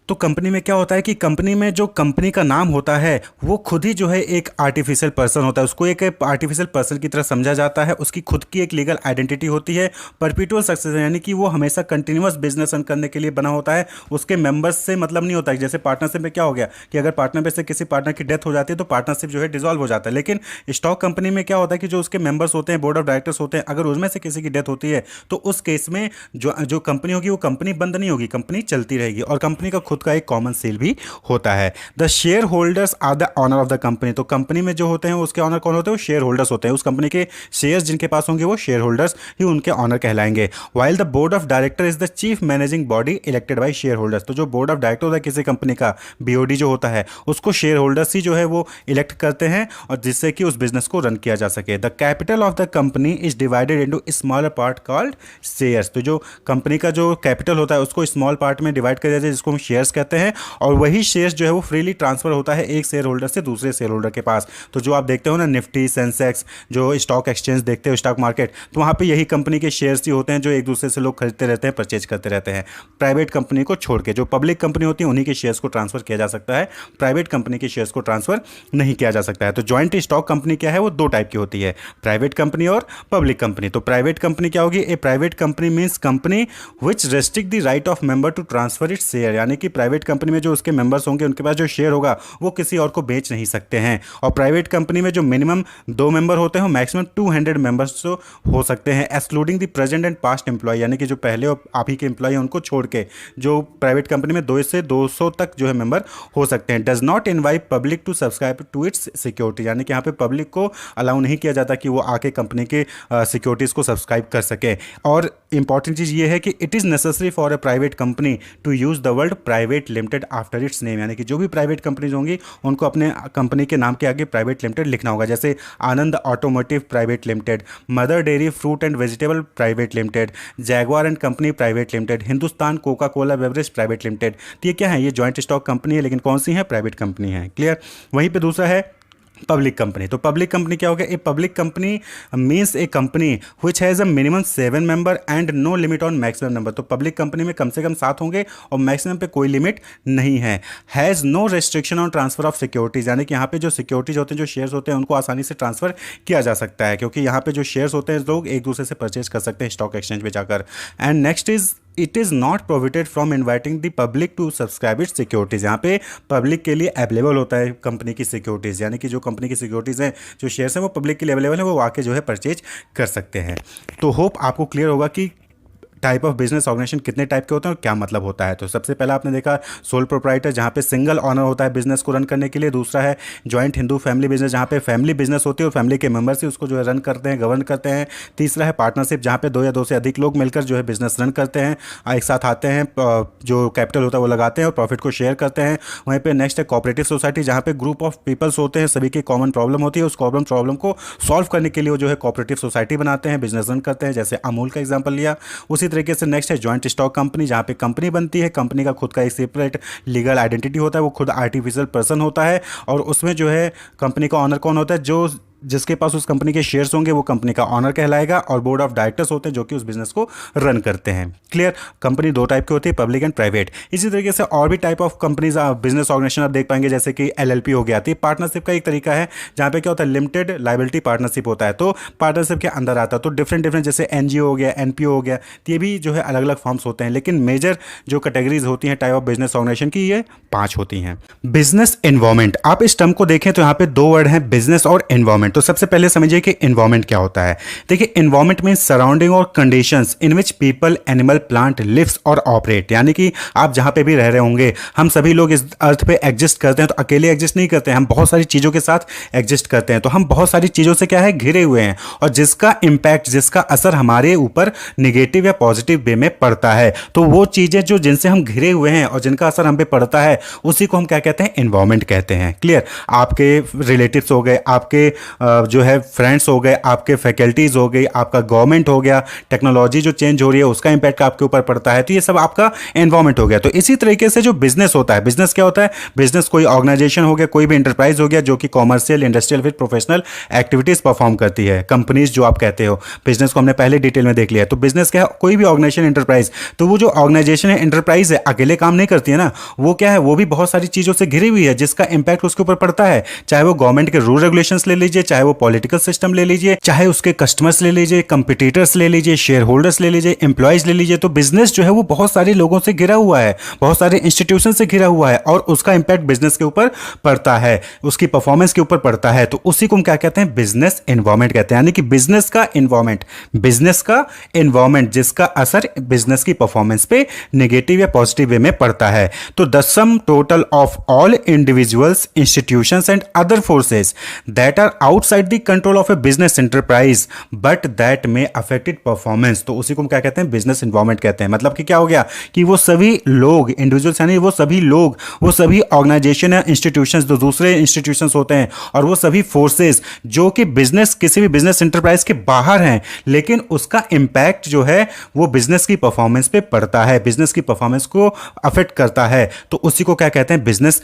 तो कंपनी में क्या होता है कि कंपनी में जो कंपनी का नाम होता है वो खुद ही जो है एक आर्टिफिशियल पर्सन होता है, उसको एक आर्टिफिशियल पर्सन की तरह समझा जाता है। उसकी खुद की एक लीगल आइडेंटिटी होती है। परपेचुअल सक्सेशन, यानी कि वो हमेशा कंटिन्यूअस बिजनेस रन करने के लिए बना होता है, उसके मेंबर्स से मतलब नहीं होता है। जैसे पार्टनरशिप में क्या हो गया कि अगर पार्टनर में से किसी पार्टनर की डेथ हो जाती है तो पार्टनरशिप जो है डिसॉल्व हो जाता है। लेकिन स्टॉक कंपनी में क्या होता है कि जो उसके मेंबर्स होते हैं, बोर्ड ऑफ डायरेक्टर्स होते हैं, अगर उसमें से किसी की डेथ होती है तो उस केस में जो कंपनी होगी वो कंपनी बंद नहीं होगी, कंपनी चलती रहेगी और कंपनी का खुद का एक कॉमन सील भी होता है। The shareholders are the owner of the company. तो कंपनी में जो होते हैं उसके ऑनर कौन होते हैं, वो शेयर होल्डर्स होते हैं। उस कंपनी के शेयर्स जिनके पास होंगे वो शेयर होल्डर्स ही उनके ऑनर कहलाएंगे। While the board of director is the chief managing body elected by shareholders. तो जो बोर्ड ऑफ डायरेक्टर होता है किसी कंपनी का, बीओडी जो होता है, उसको शेयर होल्डर्स ही जो है वो इलेक्ट करते हैं और जिससे कि उस बिजनेस को रन किया जा सके। The capital of the company is divided into smaller part called shares. तो जो कंपनी का जो कैपिटल होता है उसको स्मॉल पार्ट में डिवाइड किया जाता है जिसको हम शेयर्स शेयर्स कहते हैं, और वही शेयर्स जो है वो फ्रीली ट्रांसफर होता है एक शेयर होल्डर से दूसरे शेयर होल्डर के पास। तो जो आप देखते हो ना निफ्टी, सेंसेक्स, जो स्टॉक एक्सचेंज देखते हो, स्टॉक मार्केट, तो वहाँ पे यही कंपनी के शेयर्स ही होते हैं जो एक दूसरे से लोग खरीदते रहते हैं, परचेज करते रहते हैं। प्राइवेट कंपनी को छोड़ के जो पब्लिक कंपनी होती है उन्हीं के शेयर्स को ट्रांसफर किया जा सकता है, प्राइवेट कंपनी के शेयर्स को ट्रांसफर नहीं किया जा सकता है। तो ज्वाइंट स्टॉक कंपनी क्या है, वो दो टाइप की होती है, प्राइवेट कंपनी और पब्लिक कंपनी। तो प्राइवेट कंपनी क्या होगी, a private company means company which restrict the right of member to transfer its share, यानी कि प्राइवेट कंपनी में जो उसके मेंबर्स होंगे उनके पास जो शेयर होगा वो किसी और को बेच नहीं सकते हैं। और प्राइवेट कंपनी में जो मिनिमम 2 मेंबर होते हैं, मैक्सिमम 200 मेंबर्स जो हो सकते हैं, excluding the present and past employee, यानी कि जो पहले और आप ही के एम्प्लॉय हैं उनको छोड़ के जो प्राइवेट कंपनी में 2 से 200 तक जो है मेंबर हो सकते हैं। Does not invite public to subscribe to its security, यानी कि यहाँ पे पब्लिक को अलाउ नहीं किया जाता कि वो आके कंपनी के सिक्योरिटीज़ को सब्सक्राइब कर सके। और इंपॉर्टेंट चीज़ ये है कि it is necessary for a private company to use the word private limited after its name, यानी कि जो भी प्राइवेट कंपनीज होंगी उनको अपने कंपनी के नाम के आगे प्राइवेट लिमिटेड लिखना होगा। जैसे Anand automotive private limited, Mother Dairy fruit and vegetable private limited, Jaguar and company private limited, Hindustan Coca Cola beverage private limited. तो ये क्या है, ये जॉइंट स्टॉक कंपनी है, लेकिन कौन सी है, प्राइवेट कंपनी है। क्लियर। वहीं पे दूसरा है पब्लिक कंपनी। तो पब्लिक कंपनी क्या हो गया, a public company means a company which has a minimum 7 member and no limit on maximum number. तो पब्लिक कंपनी में कम से कम 7 होंगे और मैक्सिमम पे कोई लिमिट नहीं है। Has no restriction on transfer of securities, यानी कि यहाँ पे जो सिक्योरिटीज होते हैं, जो शेयर्स होते हैं, उनको आसानी से ट्रांसफर किया जा सकता है, क्योंकि यहाँ पे जो शेयर्स होते हैं लोग एक दूसरे से परचेज कर सकते हैं स्टॉक एक्सचेंज पे जाकर। And next is it is not prohibited from inviting the public to subscribe its securities. यहाँ पे पब्लिक के लिए अवेलेबल होता है कंपनी की सिक्योरिटीज़, यानी कि जो कंपनी की सिक्योरिटीज़ हैं, जो शेयर्स हैं, वो पब्लिक के लिए अवेलेबल है, वो आके जो है परचेज कर सकते हैं। तो होप आपको क्लियर होगा कि टाइप ऑफ बिजनेस ऑर्गेनाइजेशन कितने टाइप के होते हैं और क्या मतलब होता है। तो सबसे पहला आपने देखा सोल प्रोप्राइटर, जहाँ पे सिंगल ऑनर होता है बिजनेस को रन करने के लिए। दूसरा है जॉइंट हिंदू फैमिली बिजनेस, जहाँ पे फैमिली बिजनेस होती है और फैमिली के मेंबर्स ही उसको जो है रन करते हैं, गवर्न करते हैं। तीसरा है पार्टनरशिप, जहाँ पे 2 या 2 से अधिक लोग मिलकर जो है बिजनेस रन करते हैं, एक साथ आते हैं, जो कैपिटल होता है वो लगाते हैं और प्रॉफिट को शेयर करते हैं। वहीं पे नेक्स्ट है कोऑपरेटिव सोसाइटी, जहाँ पे ग्रुप ऑफ पीपल्स होते हैं, सभी की कॉमन प्रॉब्लम होती है, उस कॉमन प्रॉब्लम को सॉल्व करने के लिए वो जो है कोऑपरेटिव सोसाइटी बनाते हैं, बिजनेस रन करते हैं, जैसे अमूल का एग्जाम्पल लिया। उसी तरीके से नेक्स्ट है जॉइंट स्टॉक कंपनी, जहां पे कंपनी बनती है, कंपनी का खुद का एक सेपरेट लीगल आइडेंटिटी होता है, वो खुद आर्टिफिशियल पर्सन होता है, और उसमें जो है कंपनी का ऑनर कौन होता है, जो जिसके पास उस कंपनी के शेयर्स होंगे वो कंपनी का ऑनर कहलाएगा, और बोर्ड ऑफ डायरेक्टर्स होते हैं जो कि उस बिजनेस को रन करते हैं। क्लियर। कंपनी 2 टाइप की होती है, पब्लिक एंड प्राइवेट। इसी तरीके से और भी type of companies business organisation आप देख पाएंगे, जैसे कि एलएलपी हो गया। तो पार्टनरशिप का एक तरीका है जहाँ पे क्या होता है, लिमिटेड लाइबिलिटी पार्टनरशिप होता है, तो पार्टनरशिप के अंदर आता है। तो डिफरेंट जैसे एनजीओ हो गया, एनपीओ हो गया, तो ये भी जो है अलग अलग फॉर्म्स होते हैं, लेकिन मेजर जो कैटेगरीज होती हैं टाइप ऑफ बिजनेस ऑर्गेनाइजेशन की, ये 5 होती हैं। बिजनेस एनवायरमेंट, आप इस टर्म को देखें तो यहाँ पे 2 वर्ड हैं, बिजनेस और एनवायरमेंट। तो सबसे पहले समझिए कि एनवायरमेंट क्या होता है। देखिए एनवायरमेंट मींस सराउंडिंग और conditions in which people, animal, plant lives और ऑपरेट, यानी कि आप जहां पे भी रह रहे होंगे, हम सभी लोग इस अर्थ पे एग्जिस्ट करते हैं, तो अकेले एग्जिस्ट नहीं करते हैं, हम बहुत सारी चीजों के साथ एग्जिस्ट करते हैं। तो हम बहुत सारी चीजों से क्या है, घिरे हुए हैं, और जिसका इंपैक्ट, जिसका असर हमारे ऊपर नेगेटिव या पॉजिटिव वे में पड़ता है, तो वो चीजें जो जिनसे हम घिरे हुए हैं और जिनका असर हम पे पड़ता है, उसी को हम क्या कहते हैं, एनवायरमेंट कहते हैं। क्लियर। आपके रिलेटिव्स हो गए, आपके जो है फ्रेंड्स हो गए, आपके फैकल्टीज हो गई, आपका गवर्नमेंट हो गया, टेक्नोलॉजी जो चेंज हो रही है उसका इंपैक्ट आपके ऊपर पड़ता है, तो ये सब आपका एनवायरमेंट हो गया। तो इसी तरीके से जो बिजनेस होता है, बिजनेस क्या होता है, बिजनेस कोई ऑर्गेनाइजेशन हो गया, कोई भी इंटरप्राइज हो गया जो कि commercial, industrial with professional activities perform करती है। कंपनीज जो आप कहते हो, बिजनेस को हमने पहले डिटेल में देख लिया। तो बिजनेस क्या है, कोई भी ऑर्गेनाइजेशन, इंटरप्राइज, तो वो जो ऑर्गेनाइजेशन है, इंटरप्राइज है, अकेले काम नहीं करती है ना, वो क्या है, वो भी बहुत सारी चीजों से घिरी हुई है जिसका इंपैक्ट उसके ऊपर पड़ता है, चाहे वो गवर्नमेंट के रूल रेगुलेशंस ले लीजिए, चाहे वो पॉलिटिकल सिस्टम ले लीजिए, चाहे उसके कस्टमर्स ले लीजिए, कंपटीटर्स ले लीजिए, शेयर होल्डर्स ले लीजिए, एम्प्लॉयज ले लीजिए। तो बिजनेस जो है वो बहुत सारे लोगों से घिरा हुआ है, बहुत सारे इंस्टीट्यूशन से घिरा हुआ है, और उसका इंपैक्ट बिजनेस के ऊपर पड़ता है, उसकी परफॉर्मेंस के ऊपर पड़ता है। तो उसी को हम क्या कहते हैं, बिजनेस एनवायरमेंट कहते हैं, यानी कि बिजनेस का एनवायरमेंट, बिजनेस का एनवायरमेंट जिसका असर बिजनेस की परफॉर्मेंस पे नेगेटिव या पॉजिटिव वे में पड़ता है। तो the sum total of all individuals, institutions and other forces that are out outside the control of a business enterprise but that may affected performance, तो उसी को हम क्या कहते हैं, बिजनेस एनवायरनमेंट कहते हैं। मतलब कि क्या हो गया कि वो सभी लोग, इंडिविजुअल्स यानी वो सभी लोग, वो सभी ऑर्गेनाइजेशन या इंस्टीट्यूशंस जो दूसरे इंस्टीट्यूशंस होते हैं, और वो सभी फोर्सेस जो कि बिजनेस, किसी भी बिजनेस एंटरप्राइज के बाहर हैं, लेकिन उसका इंपैक्ट जो है वो बिजनेस की परफॉर्मेंस पे पड़ता है, बिजनेस की परफॉर्मेंस को अफेक्ट करता है, तो उसी को क्या कहते हैं, बिजनेस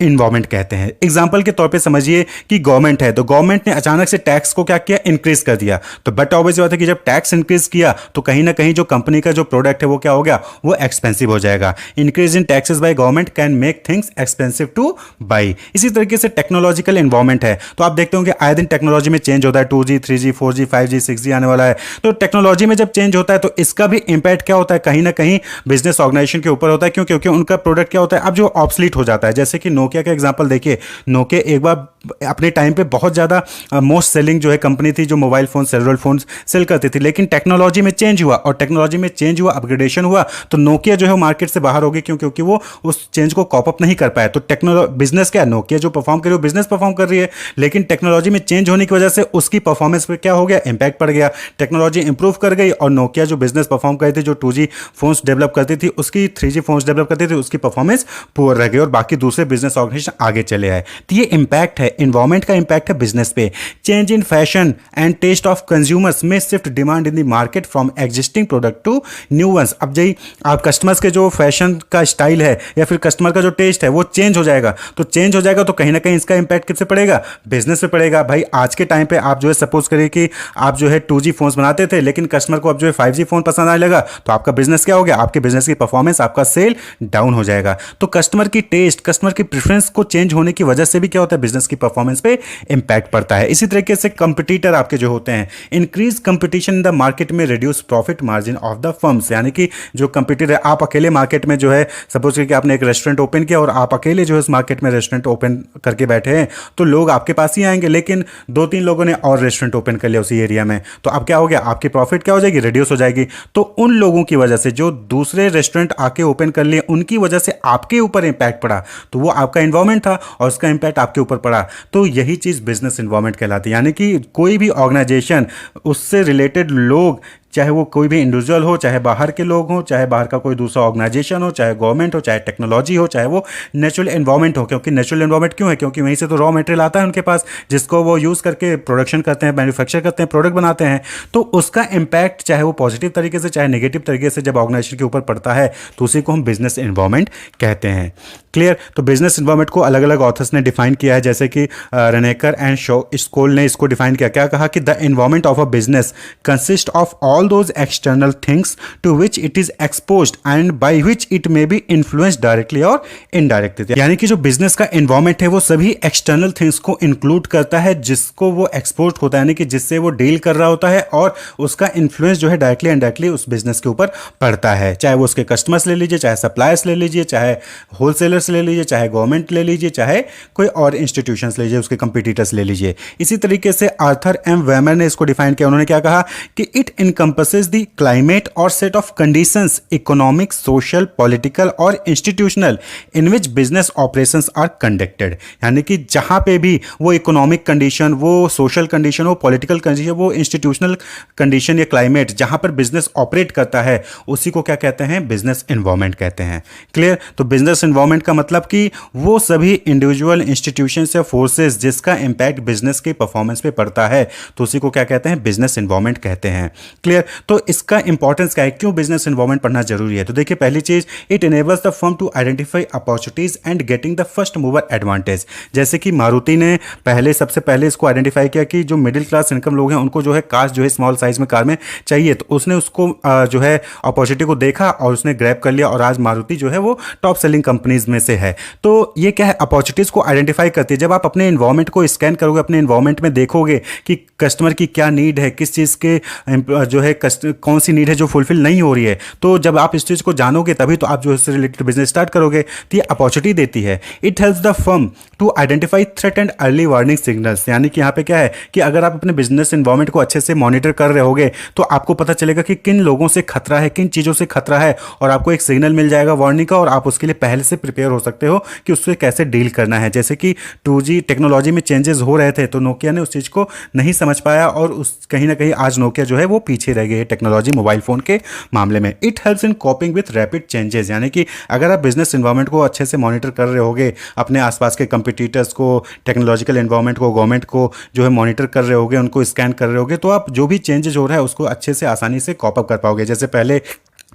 इन्वॉल्वमेंट कहते हैं। एग्जाम्पल के तौर पे समझिए कि गवर्नमेंट है, तो गवर्नमेंट ने अचानक से टैक्स को क्या किया, इंक्रीज कर दिया। तो बट ऑब्वियस बात है कि जब टैक्स इंक्रीज किया तो कहीं ना कहीं जो कंपनी का जो प्रोडक्ट है वो क्या हो गया, वो एक्सपेंसिव हो जाएगा। Increase in taxes by government can make things expensive two by. इसी तरीके से टेक्नोलॉजिकल इन्वॉल्वमेंट है, तो आप देखते होंगे आए दिन टेक्नोलॉजी में चेंज होता है, 2G 3G 4G 5G 6G आने वाला है। तो टेक्नोलॉजी में जब चेंज होता है तो इसका भी इंपैक्ट क्या होता है, कहीं ना कहीं बिजनेस ऑर्गेनाइजेशन के ऊपर होता है। क्यों? क्योंकि उनका प्रोडक्ट क्या होता है, अब जो ऑब्सलीट हो जाता है। जैसे कि नोकिया का एग्जांपल देखिए, नोकिया एक बार अपने टाइम पे बहुत ज़्यादा मोस्ट सेलिंग जो है कंपनी थी, जो mobile phone, cellular phone sell करती थी, लेकिन टेक्नोलॉजी में चेंज हुआ, और टेक्नोलॉजी में चेंज हुआ, अपग्रेडेशन हुआ, तो नोकिया जो है मार्केट से बाहर हो गई। क्यों? क्योंकि वो उस चेंज को कॉप अप नहीं कर पाया। तो बिजनेस क्या है, नोकिया जो परफॉर्म कर रही है, बिजनेस परफॉर्म कर रही है, लेकिन टेक्नोलॉजी में चेंज होने की वजह से उसकी परफॉर्मेंस पे क्या हो गया, इंपैक्ट पड़ गया। टेक्नोलॉजी इंप्रूव कर गई, और नोकिया जो बिजनेस परफॉर्म कर रही थी, जो 2G फोन्स डेवलप करती थी, उसकी 3G फोन्स डेवलप करती थी, उसकी परफॉर्मेंस पुअर रह गई, और बाकी दूसरे बिजनेस ऑर्गेनाइजेशन आगे चले आए। तो ये इंपैक्ट है, इन्वायरमेंट का इंपैक्ट है बिजनेस पे। Change in fashion and taste of consumers में shift demand in the market from existing product to new ones. अब जय आप कस्टमर्स के जो फैशन का स्टाइल है या फिर कस्टमर का जो टेस्ट है वो चेंज हो जाएगा, तो चेंज हो जाएगा तो कहीं ना कहीं इसका इंपैक्ट किससे पड़ेगा, बिजनेस पे पड़ेगा। भाई आज के टाइम पे आप जो है सपोज करिए कि आप जो है 2G फोन्स बनाते थे, लेकिन कस्टमर को अब जो है 5G फोन पसंद आने लगा, तो आपका बिजनेस क्या हो गया, आपके बिजनेस की परफॉर्मेंस, आपका सेल डाउन हो जाएगा। तो कस्टमर की टेस्ट, कस्टमर की प्रेफरेंस को चेंज होने की वजह से भी क्या होता है, बिजनेस की परफॉर्मेंस पे इंपैक्ट पड़ता है। इसी तरीके से कंपटीटर आपके जो होते हैं, increase competition in the market में reduce profit margin of the firms, यानी कि जो कंपटीटर है, आप अकेले मार्केट में जो है सपोज करिए कि आपने एक रेस्टोरेंट ओपन किया और आप अकेले जो है इस मार्केट में रेस्टोरेंट ओपन करके बैठे हैं, तो लोग आपके पास ही आएंगे, लेकिन 2-3 लोगों ने और रेस्टोरेंट ओपन कर लिया उसी एरिया में, तो अब क्या हो गया, आपकी प्रॉफिट क्या हो जाएगी, रिड्यूस हो जाएगी। तो उन लोगों की वजह से जो दूसरे रेस्टोरेंट आके ओपन कर लिए, उनकी वजह से आपके ऊपर इंपैक्ट पड़ा, तो वो आपका एनवायरमेंट था और उसका इंपैक्ट आपके ऊपर पड़ा। तो यही चीज बिजनेस एनवायरमेंट कहलाती है, यानी कि कोई भी ऑर्गेनाइजेशन, उससे रिलेटेड लोग, चाहे वो कोई भी इंडिविजुअल हो, चाहे बाहर के लोग हो, चाहे बाहर का कोई दूसरा ऑर्गेनाइजेशन हो, चाहे गवर्नमेंट हो, चाहे टेक्नोलॉजी हो, चाहे वो नेचुरल एनवायरनमेंट हो। क्योंकि नेचुरल एनवायरनमेंट क्यों है, क्योंकि वहीं से तो रॉ मटेरियल आता है उनके पास, जिसको वो यूज़ करके प्रोडक्शन करते हैं, मैन्युफैक्चर करते हैं, प्रोडक्ट बनाते हैं। तो उसका इंपैक्ट चाहे वो पॉजिटिव तरीके से चाहे नेगेटिव तरीके से जब ऑर्गेनाइजेशन के ऊपर पड़ता है, तो उसी को हम बिजनेस एनवायरनमेंट कहते हैं। क्लियर? तो बिजनेस एनवायरनमेंट को अलग अलग ऑथर्स ने डिफाइन किया है, जैसे कि रनेकर एंड स्कोल ने इसको डिफाइन किया। क्या कहा कि the environment of a business consist of all those external things to which it is exposed and by which it may be influenced directly और इनडायरेक्टली। यानी कि जो बिजनेस का एनवायरनमेंट है वो सभी एक्सटर्नल थिंग्स को इंक्लूड करता है, जिसको वो एक्सपोज होता है, यानी कि जिससे वो डील कर रहा होता है, और उसका इन्फ्लुएंस जो है डायरेक्टली इनडायरेक्टली उस बिजनेस के ऊपर पड़ता है। चाहे वो उसके कस्टमर्स ले लीजिए, चाहे सप्लायर्स ले लीजिए, चाहे होलसेलर्स ले लीजिए, चाहे गवर्नमेंट ले लीजिए, चाहे कोई और इंस्टीट्यूशंस ले लीजिए, उसके कंपटीटर्स ले लीजिए। इसी तरीके से आर्थर एम वेमर ने इसको डिफाइन किया। उन्होंने क्या कहा कि इट इनकम्पसेस द क्लाइमेट और set of conditions, economic, social, political और institutional in which business operations are conducted. यानी कि जहां पे भी वो इकोनॉमिक कंडीशन, वो सोशल कंडीशन, वो पॉलिटिकल कंडीशन, वो इंस्टीट्यूशनल कंडीशन या क्लाइमेट जहां पर बिजनेस ऑपरेट करता है, उसी को क्या कहते हैं, बिजनेस एनवायरनमेंट कहते हैं। क्लियर? तो बिजनेस एनवायरनमेंट का मतलब कि वो सभी इंडिविजुअल इंस्टीट्यूशंस या फोर्सेस जिसका इंपैक्ट बिजनेस के परफॉर्मेंस पे पड़ता है, तो उसी को क्या कहते हैं, बिजनेस एनवायरनमेंट कहते हैं। क्लियर? तो इसका इंपॉर्टेंस क्या है, क्यों बिजनेस एनवायरनमेंट पढ़ना जरूरी है? तो देखिए, पहली चीज, it enables the firm to identify opportunities and getting the first mover advantage. जैसे कि मारुति ने सबसे पहले इसको आइडेंटिफाई किया कि जो मिडिल क्लास इनकम लोग हैं उनको जो है कार जो है स्मॉल साइज में कार में चाहिए, तो उसने उसको जो है अपॉर्चुनिटी को देखा और उसने ग्रैब कर लिया, और आज मारुति जो है वो टॉप सेलिंग कंपनीज में से है। तो ये क्या है, अपॉर्चुनिटीज को आइडेंटिफाई करती है। जब आप अपने एनवायरनमेंट को स्कैन करोगे, अपने एनवायरनमेंट में देखोगे कि कस्टमर की क्या नीड है, किस चीज़ के जो है कौन सी नीड है जो फुलफिल नहीं हो रही है। तो जब आप इस चीज़ को जानोगे तभी तो आप जो है इससे रिलेटेड बिजनेस स्टार्ट करोगे। तो ये अपॉर्चुनिटी देती है। It helps the firm to identify threat and early warning signals, यानी कि यहाँ पे क्या है कि अगर आप अपने बिजनेस इन्वायरमेंट को अच्छे से मॉनिटर कर रहे होगे तो आपको पता चलेगा कि किन लोगों से खतरा है, किन चीज़ों से खतरा है, और आपको एक सिग्नल मिल जाएगा वार्निंग का, और आप उसके लिए पहले से प्रिपेयर हो सकते हो कि उससे कैसे डील करना है। जैसे कि 2G टेक्नोलॉजी में चेंजेस हो रहे थे तो नोकिया ने उस चीज़ को नहीं समझ पाया, और उस कहीं ना कहीं आज नोकिया जो है वो पीछे रह गई है टेक्नोलॉजी मोबाइल फ़ोन के मामले में। It helps in कॉपिंग with rapid changes, यानी कि अगर आप बिजनेस इन्वायरमेंट को अच्छे से मॉनिटर कर रहे होगे, अपने आसपास के कंपिटिटर्स को, टेक्नोलॉजिकल एनवायरनमेंट को, गवर्नमेंट को जो है मॉनिटर कर रहे होगे, उनको स्कैन कर रहे होगे, तो आप जो भी चेंजेस हो रहा है उसको अच्छे से आसानी से कॉप अप कर पाओगे। जैसे पहले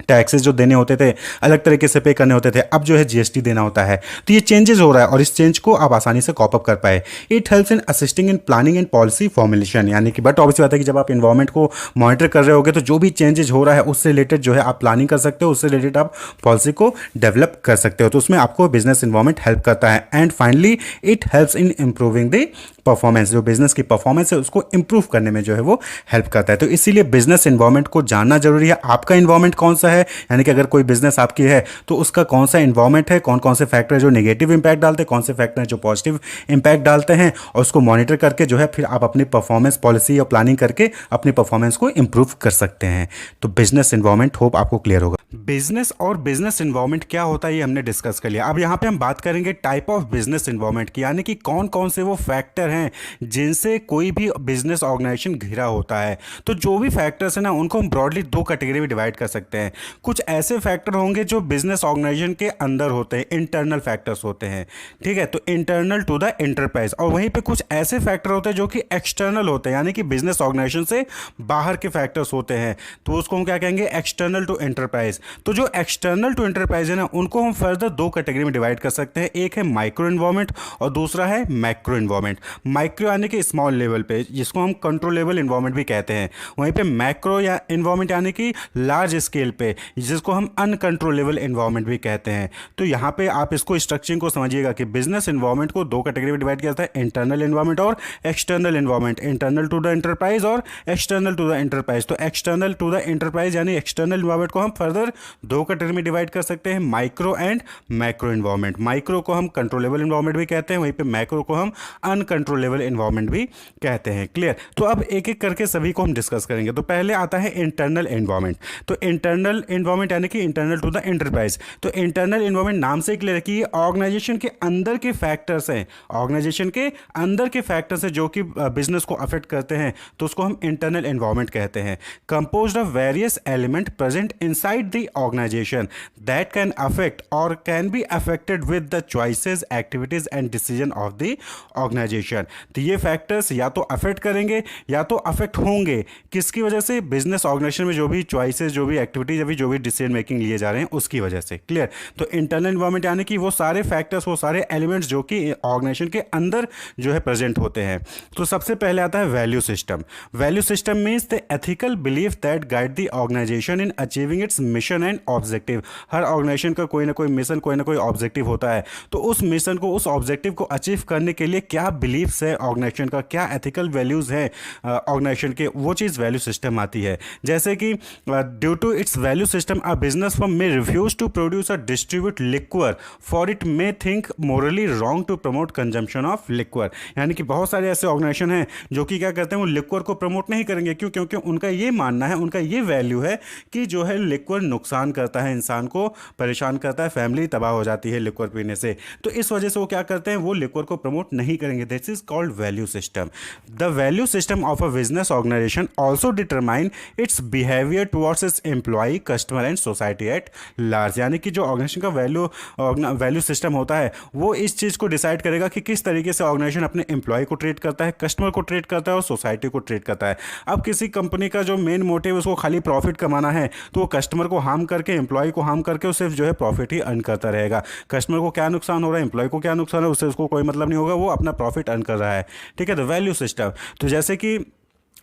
टैक्सेस जो देने होते थे अलग तरीके से पे करने होते थे, अब जो है जीएसटी देना होता है। तो ये चेंजेस हो रहा है और इस चेंज को आप आसानी से कॉप अप कर पाए। It helps in assisting in planning and policy formulation, यानी कि बट ऑब्वियस बात है कि जब आप इन्वायरमेंट को मॉनिटर कर रहे होगे तो जो भी चेंजेस हो रहा है उससे रिलेटेड जो है आप प्लानिंग कर सकते हो, उससे रिलेटेड आप पॉलिसी को डेवलप कर सकते हो। तो उसमें आपको बिजनेस इन्वायरमेंट हेल्प करता है। And finally it helps in improving the performance, जो बिजनेस की परफॉर्मेंस है उसको इंप्रूव करने में जो है वो हेल्प करता है। तो इसीलिए बिजनेस इन्वायरमेंट को जानना जरूरी है। आपका इन्वायरमेंट कौन सा है, यानी कि अगर कोई बिजनेस आपकी है तो उसका कौन सा इन्वायरमेंट है, कौन कौन से फैक्टर है जो नेगेटिव इंपैक्ट डालते हैं, कौन से फैक्टर हैं जो पॉजिटिव इंपैक्ट डालते हैं, और उसको मॉनिटर करके जो है फिर आप अपनी परफॉर्मेंस पॉलिसी और प्लानिंग करके अपनी परफॉर्मेंस को इंप्रूव कर सकते हैं। तो बिजनेस इन्वायरमेंट होप आपको क्लियर होगा। बिजनेस और बिजनेस इन्वायरमेंट क्या होता है ये हमने डिस्कस कर लिया। अब यहाँ पे हम बात करेंगे टाइप ऑफ बिजनेस इन्वायरमेंट की, यानी कि कौन कौन से वो फैक्टर हैं जिनसे कोई भी बिजनेस ऑर्गेनाइजेशन घिरा होता है। तो जो भी फैक्टर्स हैं ना उनको हम ब्रॉडली दो कैटेगरी में डिवाइड कर सकते हैं। कुछ ऐसे फैक्टर होंगे जो बिजनेस ऑर्गेनाइजेशन के अंदर होते हैं, इंटरनल फैक्टर्स होते हैं, ठीक है, तो इंटरनल टू द एंटरप्राइज। और वहीं पे कुछ ऐसे फैक्टर होते हैं जो कि एक्सटर्नल होते हैं, यानी कि बिजनेस ऑर्गेनाइजेशन से बाहर के फैक्टर्स होते हैं, तो उसको हम क्या कहेंगे, एक्सटर्नल टू एंटरप्राइज। तो जो एक्सटर्नल टू एंटरप्राइज है ना उनको हम फर्दर दो कैटेगरी में डिवाइड कर सकते हैं। एक है माइक्रो एनवायरनमेंट और दूसरा है मैक्रो एनवायरनमेंट। माइक्रो यानी कि स्मॉल लेवल पे, जिसको हम कंट्रोलेबल एनवायरनमेंट भी कहते हैं। वहीं पे मैक्रो या एनवायरनमेंट यानी कि लार्ज स्केल पे, जिसको हम अनकंट्रोलेबल एनवायरनमेंट भी कहते हैं। तो यहाँ पे आप इसको स्ट्रक्चरिंग को समझिएगा कि बिजनेस एनवायरनमेंट को दो कैटेगरी में डिवाइड किया जाता है, इंटरनल एनवायरनमेंट और external environment. Internal to the enterprise और एक्सटर्नल टू द एंटरप्राइज। तो एक्सटर्नल टू द एंटरप्राइज यानी एक्सटर्नल एनवायरनमेंट को हम फर्दर दो कैटेगरी में डिवाइड कर सकते हैं, micro and macro environment. Micro को हम कंट्रोलेबल एनवायरनमेंट भी कहते हैं, वहीं पे मैक्रो को हम अनकंट्रोलेबल एनवायरनमेंट भी कहते हैं। क्लियर? तो अब एक एक करके सभी को हम डिस्कस करेंगे। तो पहले आता है इंटरनल एनवायरनमेंट। तो इंटरनल एनवायरनमेंट यानी कि इंटरनल टू द एंटरप्राइज। तो इंटरनल एनवायरनमेंट नाम से क्लियर है कि ये ऑर्गेनाइजेशन के अंदर के फैक्टर्स हैं, ऑर्गेनाइजेशन के अंदर के फैक्टर्स हैं जो कि बिजनेस को अफेक्ट करते हैं, तो उसको हम इंटरनल एनवायरनमेंट कहते हैं। Composed of various element present inside the organisation that can affect और can be affected with the choices, activities and decision of the organisation. तो ये फैक्टर्स या तो अफेक्ट करेंगे या तो अफेक्ट होंगे, किसकी वजह से, बिजनेस ऑर्गेनाइजेशन में जो भी चॉइसेस, जो भी एक्टिविटीज, अभी जो भी डिसीजन मेकिंग लिए जा रहे हैं उसकी वजह से। क्लियर? तो इंटरनल एनवायरनमेंट यानी कि वो सारे फैक्टर्स, वो सारे एलिमेंट्स जो कि ऑर्गेनाइजेशन के अंदर जो है प्रेजेंट होते हैं। तो सबसे पहले आता है value system. Value system means the ethical belief that guide the organisation in achieving its mission and objective. हर ऑर्गेनाइजेशन का कोई ना कोई मिशन, कोई ना कोई ऑब्जेक्टिव होता है। तो उस मिशन को, उस ऑब्जेक्टिव को अचीव करने के लिए क्या बिलीफ्स है ऑर्गेनाइजेशन का, क्या एथिकल वैल्यूज है ऑर्गेनाइजेशन के, वो चीज़ वैल्यू सिस्टम आती है। जैसे कि due to its value system a business firm may refuse to produce और distribute liquor for it may think morally wrong to promote consumption of liquor. यानी कि बहुत सारे ऐसे ऑर्गेनाइजेशन हैं जो कि क्या करते हैं, वो लिक्वर को प्रमोट नहीं करेंगे। क्यों? क्योंकि उनका ये मानना है, उनका ये वैल्यू है कि जो है लिक्वर नुकसान करता है, इंसान को परेशान करता है, फैमिली तबाह हो जाती है लिक्वर पीने से। तो इस वजह से वो क्या करते हैं, वो लिक्वर को प्रमोट नहीं करेंगे। This is called value system. The value system of a business organisation also determine its behaviour towards its employee, customer and society at large. यानी कि जो ऑर्गेनाइजेशन का वैल्यू सिस्टम होता है वो इस चीज़ को डिसाइड करेगा कि किस तरीके से ऑर्गेनाइजेशन अपने एम्प्लॉय को ट्रीट करता है, कस्टमर को ट्रीट करता है और सोसाइटी को ट्रीट करता है। अब किसी कंपनी का जो मेन मोटिव उसको खाली प्रॉफिट कमाना है, तो वो कस्टमर को हार्म करके, एम्प्लॉय को हार्म करके वो सिर्फ जो है प्रॉफिट ही अर्न करता रहेगा। कस्टमर को क्या नुकसान हो रहा है, एम्प्लॉय को क्या नुकसान है, उससे उसको कोई मतलब नहीं होगा, वो अपना प्रॉफिट अर्न कर रहा है। ठीक है? तो वैल्यू सिस्टम, तो जैसे कि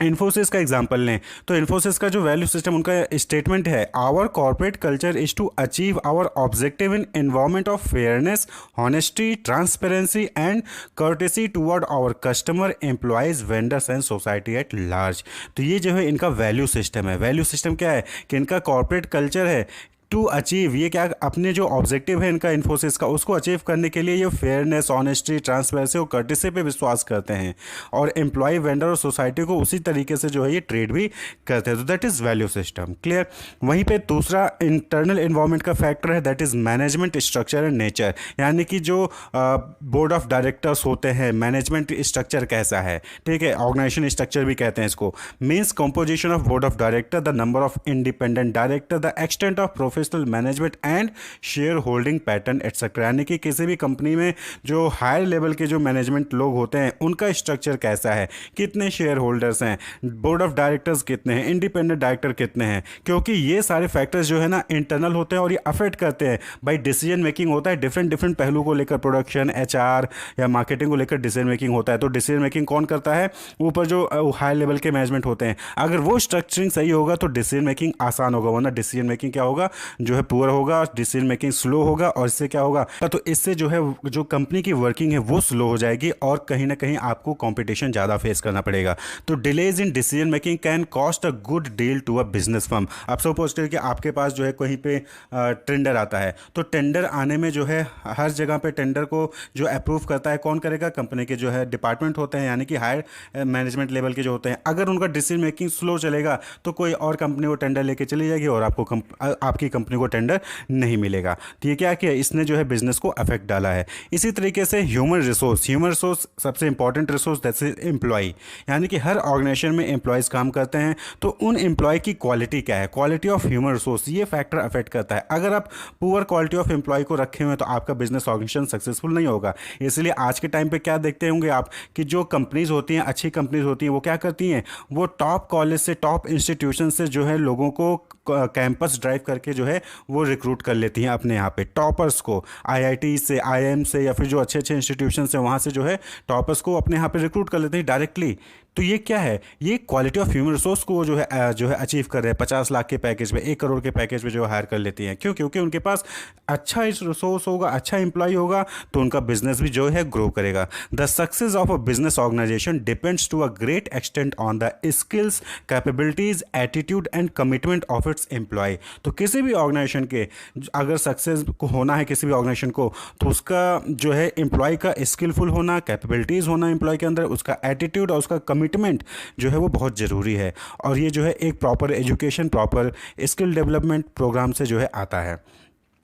इन्फोसिस का एग्जांपल लें तो इन्फोसिस का जो वैल्यू सिस्टम उनका स्टेटमेंट है, our corporate culture is to achieve our objective in environment of fairness, honesty, transparency and courtesy toward our customer, employees, vendors and society at large. तो ये जो है इनका वैल्यू सिस्टम है। वैल्यू सिस्टम क्या है कि इनका कॉर्पोरेट कल्चर है टू अचीव, ये क्या अपने जो ऑब्जेक्टिव है इनका इन्फोसिस का, उसको अचीव करने के लिए ये फेयरनेस, ऑनेस्टी, ट्रांसपेरेंसी और कर्टेसी पे विश्वास करते हैं, और एम्प्लॉय, वेंडर और सोसाइटी को उसी तरीके से जो है ये ट्रेड भी करते हैं। तो that is value system. Clear. वहीं पे दूसरा इंटरनल इन्वायरमेंट का फैक्टर है, that is management structure and nature, यानी कि जो बोर्ड ऑफ डायरेक्टर्स होते हैं, मैनेजमेंट स्ट्रक्चर कैसा है, ठीक है, ऑर्गेनाइजेशन स्ट्रक्चर भी कहते हैं इसको। Means composition of board of director, the number of independent director, the extent of professional management and share holding pattern etcetera, यानी कि किसी भी कंपनी में जो हायर लेवल के जो मैनेजमेंट लोग होते हैं उनका स्ट्रक्चर कैसा है, कितने शेयर होल्डर्स हैं, बोर्ड ऑफ डायरेक्टर्स कितने हैं, इंडिपेंडेंट डायरेक्टर कितने हैं, क्योंकि ये सारे फैक्टर्स जो है ना इंटरनल होते हैं और ये अफेक्ट करते हैं भाई डिसीजन मेकिंग होता है डिफरेंट डिफरेंट पहलू को लेकर, प्रोडक्शन, एचआर या मार्केटिंग को लेकर डिसीजन मेकिंग होता है। तो डिसीजन मेकिंग कौन करता है, ऊपर जो हाई लेवल के मैनेजमेंट होते हैं। अगर वो स्ट्रक्चरिंग सही होगा तो डिसीजन मेकिंग आसान होगा, वरना डिसीजन मेकिंग क्या होगा, जो है पुअर होगा, डिसीजन मेकिंग स्लो होगा, और इससे क्या होगा, तो इससे जो है जो कंपनी की वर्किंग है वो स्लो हो जाएगी और कहीं ना कहीं आपको कंपटीशन ज़्यादा फेस करना पड़ेगा। तो delays in decision making can cost a good deal to a business firm. आप सपोज करिए कि आपके पास जो है कहीं पे टेंडर आता है, तो टेंडर आने में जो है हर जगह पे टेंडर को जो अप्रूव करता है कौन करेगा, कंपनी के जो है डिपार्टमेंट होते हैं, यानी कि हायर मैनेजमेंट लेवल के जो होते हैं। अगर उनका डिसीजन मेकिंग स्लो चलेगा तो कोई और कंपनी वो टेंडर लेके चली जाएगी और आपकी कंपनी को टेंडर नहीं मिलेगा। तो ये क्या किया, इसने जो है बिजनेस को अफेक्ट डाला है। इसी तरीके से ह्यूमन रिसोर्स सबसे इंपॉर्टेंट रिसोर्स, दैट्स एम्प्लॉय, यानी कि हर ऑर्गेनाइजेशन में एम्प्लॉयज़ काम करते हैं, तो उन एम्प्लॉय की क्वालिटी क्या है, क्वालिटी ऑफ ह्यूमन रिसोर्स, ये फैक्टर अफेक्ट करता है। अगर आप पुअर क्वालिटी ऑफ एम्प्लॉय को रखे हुए हैं तो आपका बिजनेस ऑर्गेनाइजेशन सक्सेसफुल नहीं होगा। इसलिए आज के टाइम पे क्या देखते होंगे आप कि जो कंपनीज होती हैं, अच्छी कंपनीज होती हैं, वो क्या करती हैं, वो टॉप कॉलेज से, टॉप इंस्टीट्यूशन से जो है लोगों को कैंपस ड्राइव करके जो है वो रिक्रूट कर लेती हैं अपने यहाँ पे टॉपर्स को, आईआईटी से, आईआईएम से, या फिर जो अच्छे अच्छे इंस्टीट्यूशन से, वहाँ से जो है टॉपर्स को अपने यहाँ पे रिक्रूट कर लेते हैं डायरेक्टली। तो ये क्या है, ये क्वालिटी ऑफ ह्यूमन रिसोर्स को जो है अचीव कर रहे हैं। 50 लाख के पैकेज में, 1 करोड़ के पैकेज में जो हायर कर लेती हैं। क्यों? क्योंकि उनके पास अच्छा रिसोर्स होगा, अच्छा एम्प्लॉय होगा, तो उनका बिजनेस भी जो है ग्रो करेगा। The success of a business organisation depends to a great extent on the skills, capabilities, attitude and commitment of its employee. तो किसी भी ऑर्गेनाइजेशन के अगर सक्सेस को होना है किसी भी ऑर्गेनाइजेशन को, तो उसका जो है एम्प्लॉय का स्किलफुल होना, कैपेबिलिटीज़ होना एम्प्लॉय के अंदर, उसका एटीट्यूड और उसका कमिटमेंट जो है वो बहुत ज़रूरी है। और ये जो है एक proper education, proper skill development programme से जो है आता है।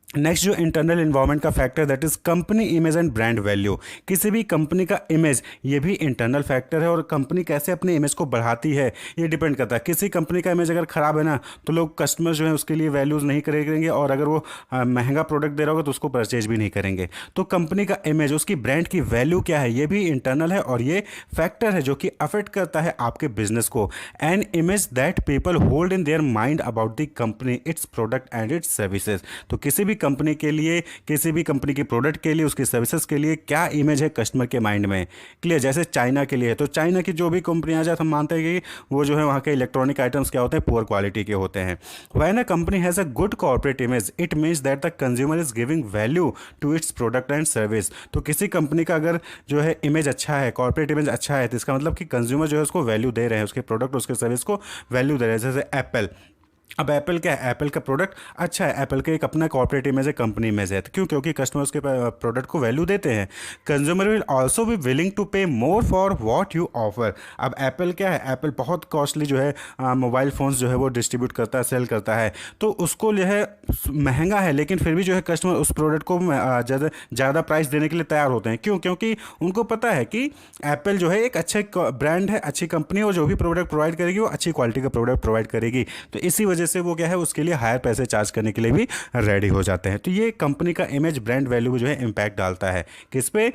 नेक्स्ट जो इंटरनल इन्वायरमेंट का factor, that is company image and brand value. किसी भी कंपनी का इमेज, ये भी इंटरनल फैक्टर है, और कंपनी कैसे अपने इमेज को बढ़ाती है ये डिपेंड करता है। किसी कंपनी का इमेज अगर ख़राब है ना, तो लोग कस्टमर्स जो है उसके लिए वैल्यूज़ नहीं करेंगे, और अगर वो महंगा प्रोडक्ट दे रहा होगा तो उसको परचेज भी नहीं करेंगे। तो कंपनी का इमेज, उसकी ब्रांड की वैल्यू क्या है, ये भी इंटरनल है, और ये फैक्टर है जो कि अफेक्ट करता है आपके बिजनेस को। An image that people hold in their mind about the company, it's product and it's services. तो किसी भी कंपनी के लिए, किसी भी कंपनी के प्रोडक्ट के लिए, उसकी सर्विसेज के लिए क्या इमेज है कस्टमर के माइंड में। क्लियर। जैसे चाइना के लिए है, तो चाइना की जो भी कंपनियां आ जाए, हम मानते हैं कि वो जो है वहाँ के इलेक्ट्रॉनिक आइटम्स क्या होते हैं, पुअर क्वालिटी के होते हैं। When a company has a good corporate image, it means that the consumer is giving value to its product and service. तो किसी कंपनी का अगर जो है इमेज अच्छा है, कॉर्पोरेट इमेज अच्छा है, तो इसका मतलब कि कंज्यूमर जो है उसको वैल्यू दे रहे हैं, उसके प्रोडक्ट, उसके सर्विस को वैल्यू दे रहे हैं। जैसे एप्पल, अब एप्पल क्या है, एप्पल का प्रोडक्ट अच्छा है, एप्पल का एक अपना कॉर्पोरेट इमेज है, कंपनी इमेज है। तो क्यों? क्योंकि कस्टमर्स के प्रोडक्ट को वैल्यू देते हैं। Consumer will also be willing to pay more for what you offer. अब एप्पल क्या है, एप्पल बहुत कॉस्टली जो है मोबाइल फ़ोन्स जो है वो डिस्ट्रीब्यूट करता है, सेल करता है, तो उसको जो है महंगा है, लेकिन फिर भी जो है कस्टमर उस प्रोडक्ट को ज़्यादा प्राइस देने के लिए तैयार होते हैं। क्यों? क्योंकि उनको पता है कि एप्पल जो है एक अच्छे ब्रांड है, अच्छी कंपनी है, और जो भी प्रोडक्ट प्रोवाइड करेगी वो अच्छी क्वालिटी का प्रोडक्ट प्रोवाइड करेगी। तो इसी वजह से वो क्या है, उसके लिए हायर पैसे चार्ज करने के लिए भी रेडी हो जाते हैं। तो ये कंपनी का इमेज, ब्रांड वैल्यू जो है इम्पैक्ट डालता है किस पे,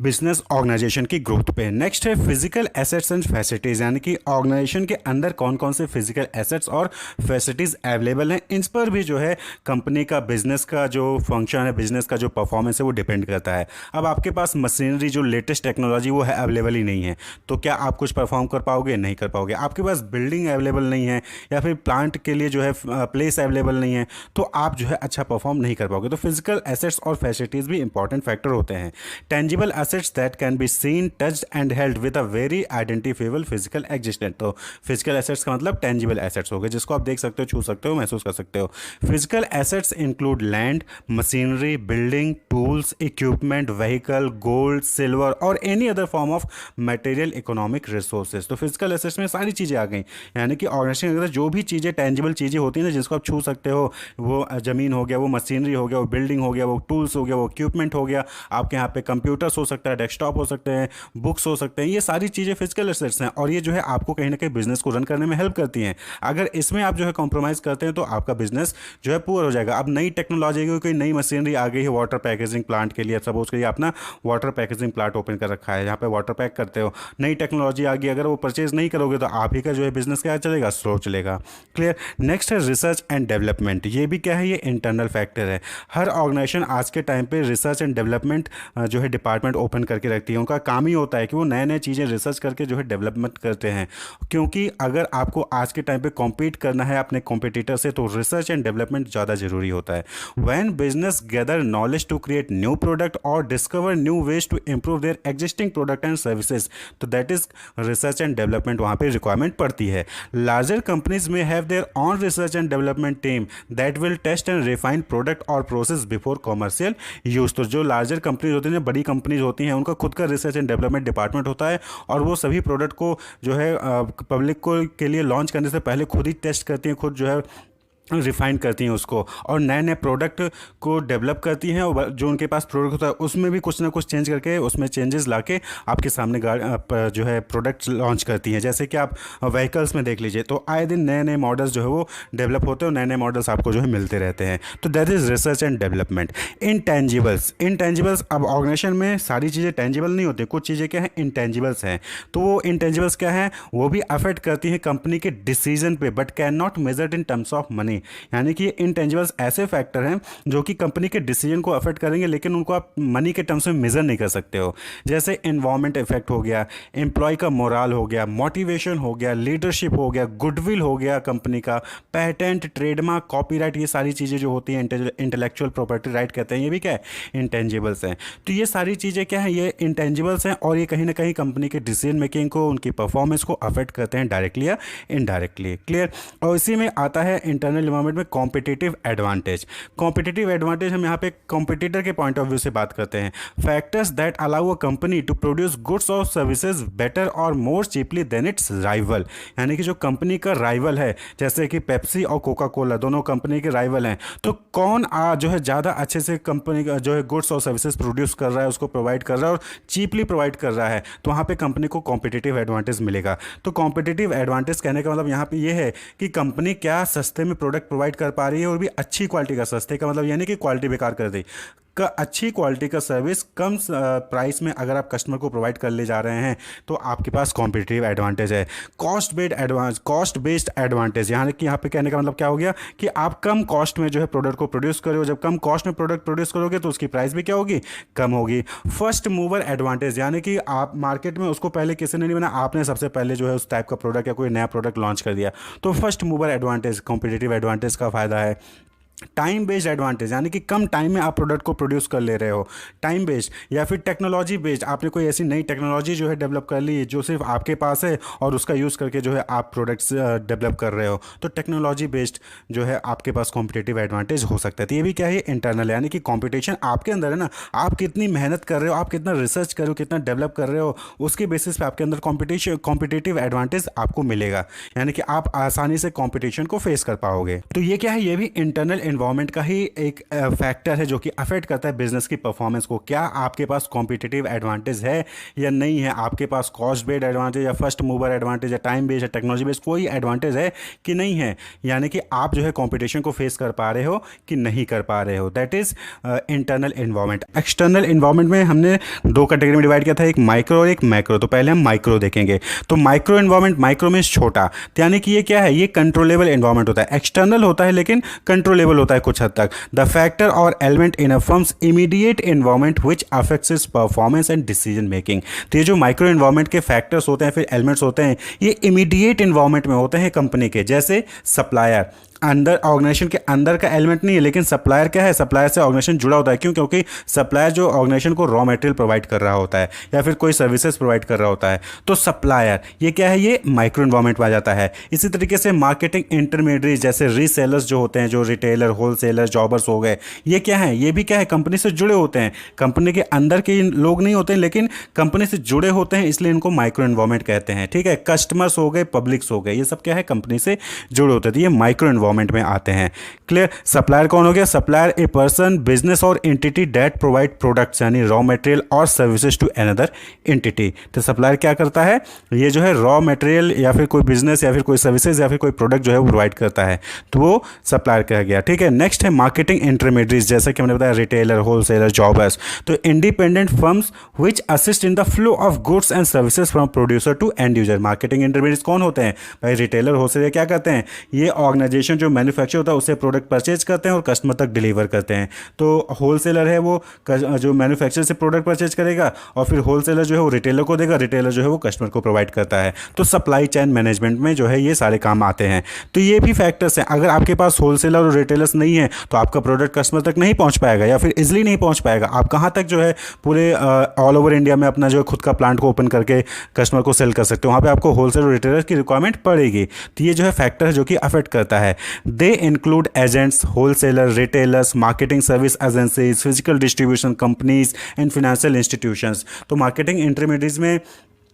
बिजनेस ऑर्गेनाइजेशन की ग्रोथ पे। नेक्स्ट है फिजिकल एसेट्स एंड फैसिलिटीज़, यानी कि ऑर्गेनाइजेशन के अंदर कौन कौन से फिजिकल एसेट्स और फैसिलिटीज़ अवेलेबल हैं, इन पर भी जो है कंपनी का बिजनेस का जो फंक्शन है, बिजनेस का जो परफॉर्मेंस है वो डिपेंड करता है। अब आपके पास मशीनरी जो लेटेस्ट टेक्नोलॉजी वो है अवेलेबल ही नहीं है, तो क्या आप कुछ परफॉर्म कर पाओगे? नहीं कर पाओगे। आपके पास बिल्डिंग अवेलेबल नहीं है या फिर प्लांट के लिए जो है प्लेस अवेलेबल नहीं है, तो आप जो है अच्छा परफॉर्म नहीं कर पाओगे। तो फिजिकल एसेट्स और फैसिलिटीज़ भी इंपॉर्टेंट फैक्टर होते हैं। Tangible assets that can be seen, touched and held with a very identifiable physical existence। तो फिजिकल एसेट्स का मतलब टेंजिबल एसेट्स हो गए, जिसको आप देख सकते हो, छू सकते हो, महसूस कर सकते हो। Physical assets include land, machinery, building, tools, equipment, vehicle, gold, silver और any other form of material economic resources. तो फिजिकल एसेट्स में सारी चीज़ें आ गई, यानी कि ऑर्गेनाइजेशन के अंदर जो भी चीज़ें टेंजिबल चीज़ें होती हैं ना, जिसको आप छू सकते हो, वो ज़मीन हो गया, वो मशीनरी हो गया, वो बिल्डिंग हो गया, वो टूल्स हो गया, वो इक्विपमेंट हो गया, आपके यहाँ पे कंप्यूटर्स हो सकता है, डेस्कटॉप हो सकते हैं, बुक्स हो सकते हैं, ये सारी चीज़ें फिजिकल एसेट्स हैं और ये जो है आपको कहीं ना कहीं बिजनेस को रन करने में हेल्प करती हैं। अगर इसमें आप जो है कॉम्प्रोमाइज़ करते हैं तो आपका बिजनेस जो है पुअर हो जाएगा। अब नई टेक्नोलॉजी की कोई नई मशीनरी आ गई है वाटर पैकेजिंग प्लांट के लिए, सपोज करिए अपना वाटर पैकेजिंग प्लांट ओपन कर रखा है, यहाँ पे वाटर पैक करते हो, नई टेक्नोलॉजी आ गई, अगर वो परचेज नहीं करोगे तो आप ही का जो है बिजनेस क्या चलेगा? स्लो चलेगा। क्लियर। नेक्स्ट है रिसर्च एंड डेवलपमेंट। ये भी क्या है? ये इंटरनल फैक्टर है। हर ऑर्गेनाइजेशन आज के टाइम पे रिसर्च एंड डेवलपमेंट जो है डिपार्टमेंट ओपन करके रखती है। उनका काम ही होता है कि वो नए नए चीज़ें रिसर्च करके जो है डेवलपमेंट करते हैं, क्योंकि अगर आपको आज के टाइम पे कॉम्पीट करना है अपने कॉम्पिटिटर से तो रिसर्च एंड डेवलपमेंट ज़्यादा जरूरी होता है। When business gather knowledge to create new product और discover new ways to improve their existing product and services, तो that is research and development वहाँ पे रिक्वायरमेंट पड़ती है। लार्जर कंपनीज में have their own research and development team that will test and refine product और प्रोसेस बिफोर कॉमर्शियल यूज। तो जो लार्जर कंपनीज होती हैं, बड़ी कंपनीज होती हैं, उनका खुद का रिसर्च एंड डेवलपमेंट डिपार्टमेंट होता है और वो सभी प्रोडक्ट को जो है पब्लिक को के लिए लॉन्च करने से पहले खुद ही टेस्ट करती हैं, खुद जो है रिफाइन करती हैं उसको और नए नए प्रोडक्ट को डेवलप करती हैं और जो उनके पास प्रोडक्ट होता है उसमें भी कुछ ना कुछ चेंज करके उसमें चेंजेस लाके आपके सामने जो है प्रोडक्ट लॉन्च करती हैं। जैसे कि आप व्हीकल्स में देख लीजिए, तो आए दिन नए नए मॉडल्स जो है वो डेवलप होते हैं और नए नए मॉडल्स आपको जो है मिलते रहते हैं। तो that is research and development. Intangibles, अब ऑर्गेनाइजेशन में सारी चीज़ें टेंजिबल नहीं होती, कुछ चीज़ें क्या हैं? इंटेंजिबल्स हैं। तो वो इंटेंजिबल्स क्या हैं? वो भी अफेक्ट करती हैं कंपनी के डिसीजन पे, but can not measured in terms of money. यानी कि इनटेंजिबल्स ऐसे फैक्टर हैं जो कि कंपनी के डिसीजन को अफेक्ट करेंगे, लेकिन उनको आप मनी के टर्म्स में मेजर नहीं कर सकते हो। जैसे एनवायरमेंट इफेक्ट हो गया, एम्प्लॉय का मोराल हो गया, मोटिवेशन हो गया, लीडरशिप हो गया, गुडविल हो गया कंपनी का, पेटेंट, ट्रेडमार्क, कॉपीराइट, ये सारी चीज़ें जो होती हैं इंटेलेक्चुअल प्रॉपर्टी राइट कहते हैं, ये भी क्या है? इंटेंजिबल्स हैं। तो ये सारी चीज़ें क्या है? ये इंटेंजिबल्स हैं और ये कहीं ना कहीं कंपनी के डिसीजन मेकिंग को, उनकी परफॉर्मेंस को अफेक्ट करते हैं डायरेक्टली या इनडायरेक्टली। क्लियर। और इसी में आता है इंटरनल इन्वायरमेंट में कॉम्पिटिटिव एडवांटेज। कॉम्पिटिटिव एडवांटेज हम यहाँ पे कॉम्पिटिटर के पॉइंट ऑफ व्यू से बात करते हैं। Factors that allow a company to produce goods और सर्विसेज बेटर और more cheaply than its rival. यानी कि जो कंपनी का राइवल है, जैसे कि पेप्सी और कोका कोला, दोनों कंपनी के राइवल हैं, तो कौन जो है ज़्यादा अच्छे से कंपनी का जो है गुड्स और सर्विसेज प्रोड्यूस कर रहा है, उसको प्रोवाइड कर रहा है और चीपली प्रोवाइड कर रहा है, तो वहाँ पे कंपनी को कॉम्पिटिटिव एडवांटेज मिलेगा। तो कॉम्पिटिटिव एडवांटेज कहने का मतलब यहाँ पे ये है कि कंपनी क्या सस्ते में प्रोडक्ट प्रोवाइड कर पा रही है और भी अच्छी क्वालिटी का। सस्ते का मतलब यानी कि क्वालिटी बेकार कर दी, का अच्छी क्वालिटी का सर्विस कम प्राइस में अगर आप कस्टमर को प्रोवाइड कर ले जा रहे हैं तो आपके पास कॉम्पिटिटिव एडवांटेज है। कॉस्ट बेस्ड एडवांटेज, यहाँ पे कहने का मतलब क्या हो गया कि आप कम कॉस्ट में जो है प्रोडक्ट को प्रोड्यूस करो। जब कम कॉस्ट में प्रोडक्ट प्रोड्यूस करोगे तो उसकी प्राइस भी क्या होगी? कम होगी। फर्स्ट मूवर एडवांटेज, यानी कि आप मार्केट में उसको पहले किसी ने नहीं बना, आपने सबसे पहले जो है उस टाइप का प्रोडक्ट या कोई नया प्रोडक्ट लॉन्च कर दिया, तो first mover advantage, competitive advantage का फायदा है। टाइम बेस्ड एडवांटेज, यानी कि कम टाइम में आप प्रोडक्ट को प्रोड्यूस कर ले रहे हो, टाइम बेस्ड। या फिर टेक्नोलॉजी बेस्ड, आपने कोई ऐसी नई टेक्नोलॉजी जो है डेवलप कर ली जो सिर्फ आपके पास है और उसका यूज़ करके जो है आप प्रोडक्ट्स डेवलप कर रहे हो, तो टेक्नोलॉजी बेस्ड जो है आपके पास कॉम्पिटिटिव एडवांटेज हो सकता है। तो ये भी क्या है? इंटरनल, यानी कि कॉम्पिटिशन आपके अंदर है ना, आप कितनी मेहनत कर रहे हो, आप कितना रिसर्च कर रहे हो, कितना डेवलप कर रहे हो, उसके बेसिस पे आपके अंदर कॉम्पिटिटिव एडवांटेज आपको मिलेगा, यानी कि आप आसानी से कॉम्पिटिशन को फेस कर पाओगे। तो ये क्या है? ये भी इंटरनल इन्वायरमेंट का ही एक फैक्टर है जो कि अफेक्ट करता है बिजनेस की परफॉर्मेंस को। क्या आपके पास कॉम्पिटिटिव एडवांटेज है या नहीं है, आपके पास कॉस्ट बेस्ड एडवांटेज या फर्स्ट मूवर एडवांटेज या टाइम बेस्ड या टेक्नोलॉजी बेस्ड कोई एडवांटेज है कि नहीं है, यानी कि आप जो है कॉम्पिटिशन को फेस कर पा रहे हो कि नहीं कर पा रहे हो। That is internal environment. External environment में हमने दो कैटेगरी में डिवाइड किया था, एक माइक्रो और एक मैक्रो। तो पहले हम माइक्रो देखेंगे। तो माइक्रो इन्वायरमेंट, माइक्रो में छोटा, यानी कि ये क्या है, ये कंट्रोलेबल इन्वायरमेंट होता है। एक्सटर्नल होता है लेकिन कंट्रोलेबल होता है कुछ हद तक। द फैक्टर और element in a firms immediate environment which affects it's performance and decision making. तो ये जो माइक्रो इन्वायरमेंट के फैक्टर्स होते हैं, फिर एलिमेंट्स होते हैं, ये इमीडिएट इन्वायरमेंट में होते हैं कंपनी के। जैसे सप्लायर, अंदर ऑर्गेनाइजेशन के अंदर का एलिमेंट नहीं है, लेकिन सप्लायर क्या है, सप्लायर से ऑर्गेनाइजेशन जुड़ा होता है। क्यों? क्योंकि सप्लायर जो ऑर्गेनाइजेशन को रॉ मटेरियल प्रोवाइड कर रहा होता है या फिर कोई सर्विसेज प्रोवाइड कर रहा होता है। तो सप्लायर ये क्या है, ये माइक्रो इन्वायरमेंट में आ जाता है। इसी तरीके से मार्केटिंग इंटरमीडिएट जैसे रीसेलर्स जो होते हैं, जो रिटेलर, होलसेलर, जॉबर्स हो गए, ये क्या है, ये भी क्या है, कंपनी से जुड़े होते हैं। कंपनी के अंदर के लोग नहीं होते हैं लेकिन कंपनी से जुड़े होते हैं, इसलिए इनको माइक्रो इन्वायरमेंट कहते हैं। ठीक है, कस्टमर्स हो गए, पब्लिक्स हो गए, ये सब क्या है, कंपनी से जुड़े होते हैं, तो ये माइक्रो इन्वायरमेंट में आते हैं। क्लियर? सप्लायर कौन हो गया? सप्लायर ए पर्सन, बिजनेस और एंटिटी दैट प्रोवाइड प्रोडक्ट्स यानी रॉ मटेरियल और सर्विसेज टू अनदर एंटिटी। तो सप्लायर क्या करता है, ये जो है रॉ मटेरियल या फिर कोई बिजनेस या फिर कोई सर्विसेज या फिर कोई प्रोडक्ट जो है वो प्रोवाइड करता है, तो वो सप्लायर कहा गया। ठीक है, नेक्स्ट है मार्केटिंग इंटरमीडिएट्स, जैसा कि हमने बताया रिटेलर, होलसेलर, जॉबर्स। तो independent firms which assist in the flow of goods and services from producer to end user. Marketing intermediates कौन होते हैं भाई? रिटेलर, होलसेलर क्या करते हैं, ये ऑर्गेनाइजेशन जो मैन्युफैक्चर होता है उससे प्रोडक्ट परचेज करते हैं और कस्टमर तक डिलीवर करते हैं। तो होलसेलर है वो जो मैन्युफैक्चर से प्रोडक्ट परचेज करेगा और फिर होलसेलर जो है वो रिटेलर को देगा, रिटेलर जो है वो कस्टमर को प्रोवाइड करता है। तो सप्लाई चेन मैनेजमेंट में जो है ये सारे काम आते हैं। तो ये भी फैक्टर्स हैं। अगर आपके पास होलसेलर और रिटेलर्स नहीं है तो आपका प्रोडक्ट कस्टमर तक नहीं पहुंच पाएगा या फिर इजिली नहीं पहुंच पाएगा। आप कहाँ तक जो है पूरे ऑल ओवर इंडिया में अपना जो है खुद का प्लांट को ओपन करके कस्टमर को सेल कर सकते हो, वहाँ पे आपको होलसेलर और रिटेलर की रिक्वायरमेंट पड़ेगी। तो ये जो है फैक्टर है जो कि अफेक्ट करता है। They include agents, wholesaler, retailers, marketing service agencies, physical distribution companies and financial institutions. तो मार्केटिंग इंटरमीडिएट्स में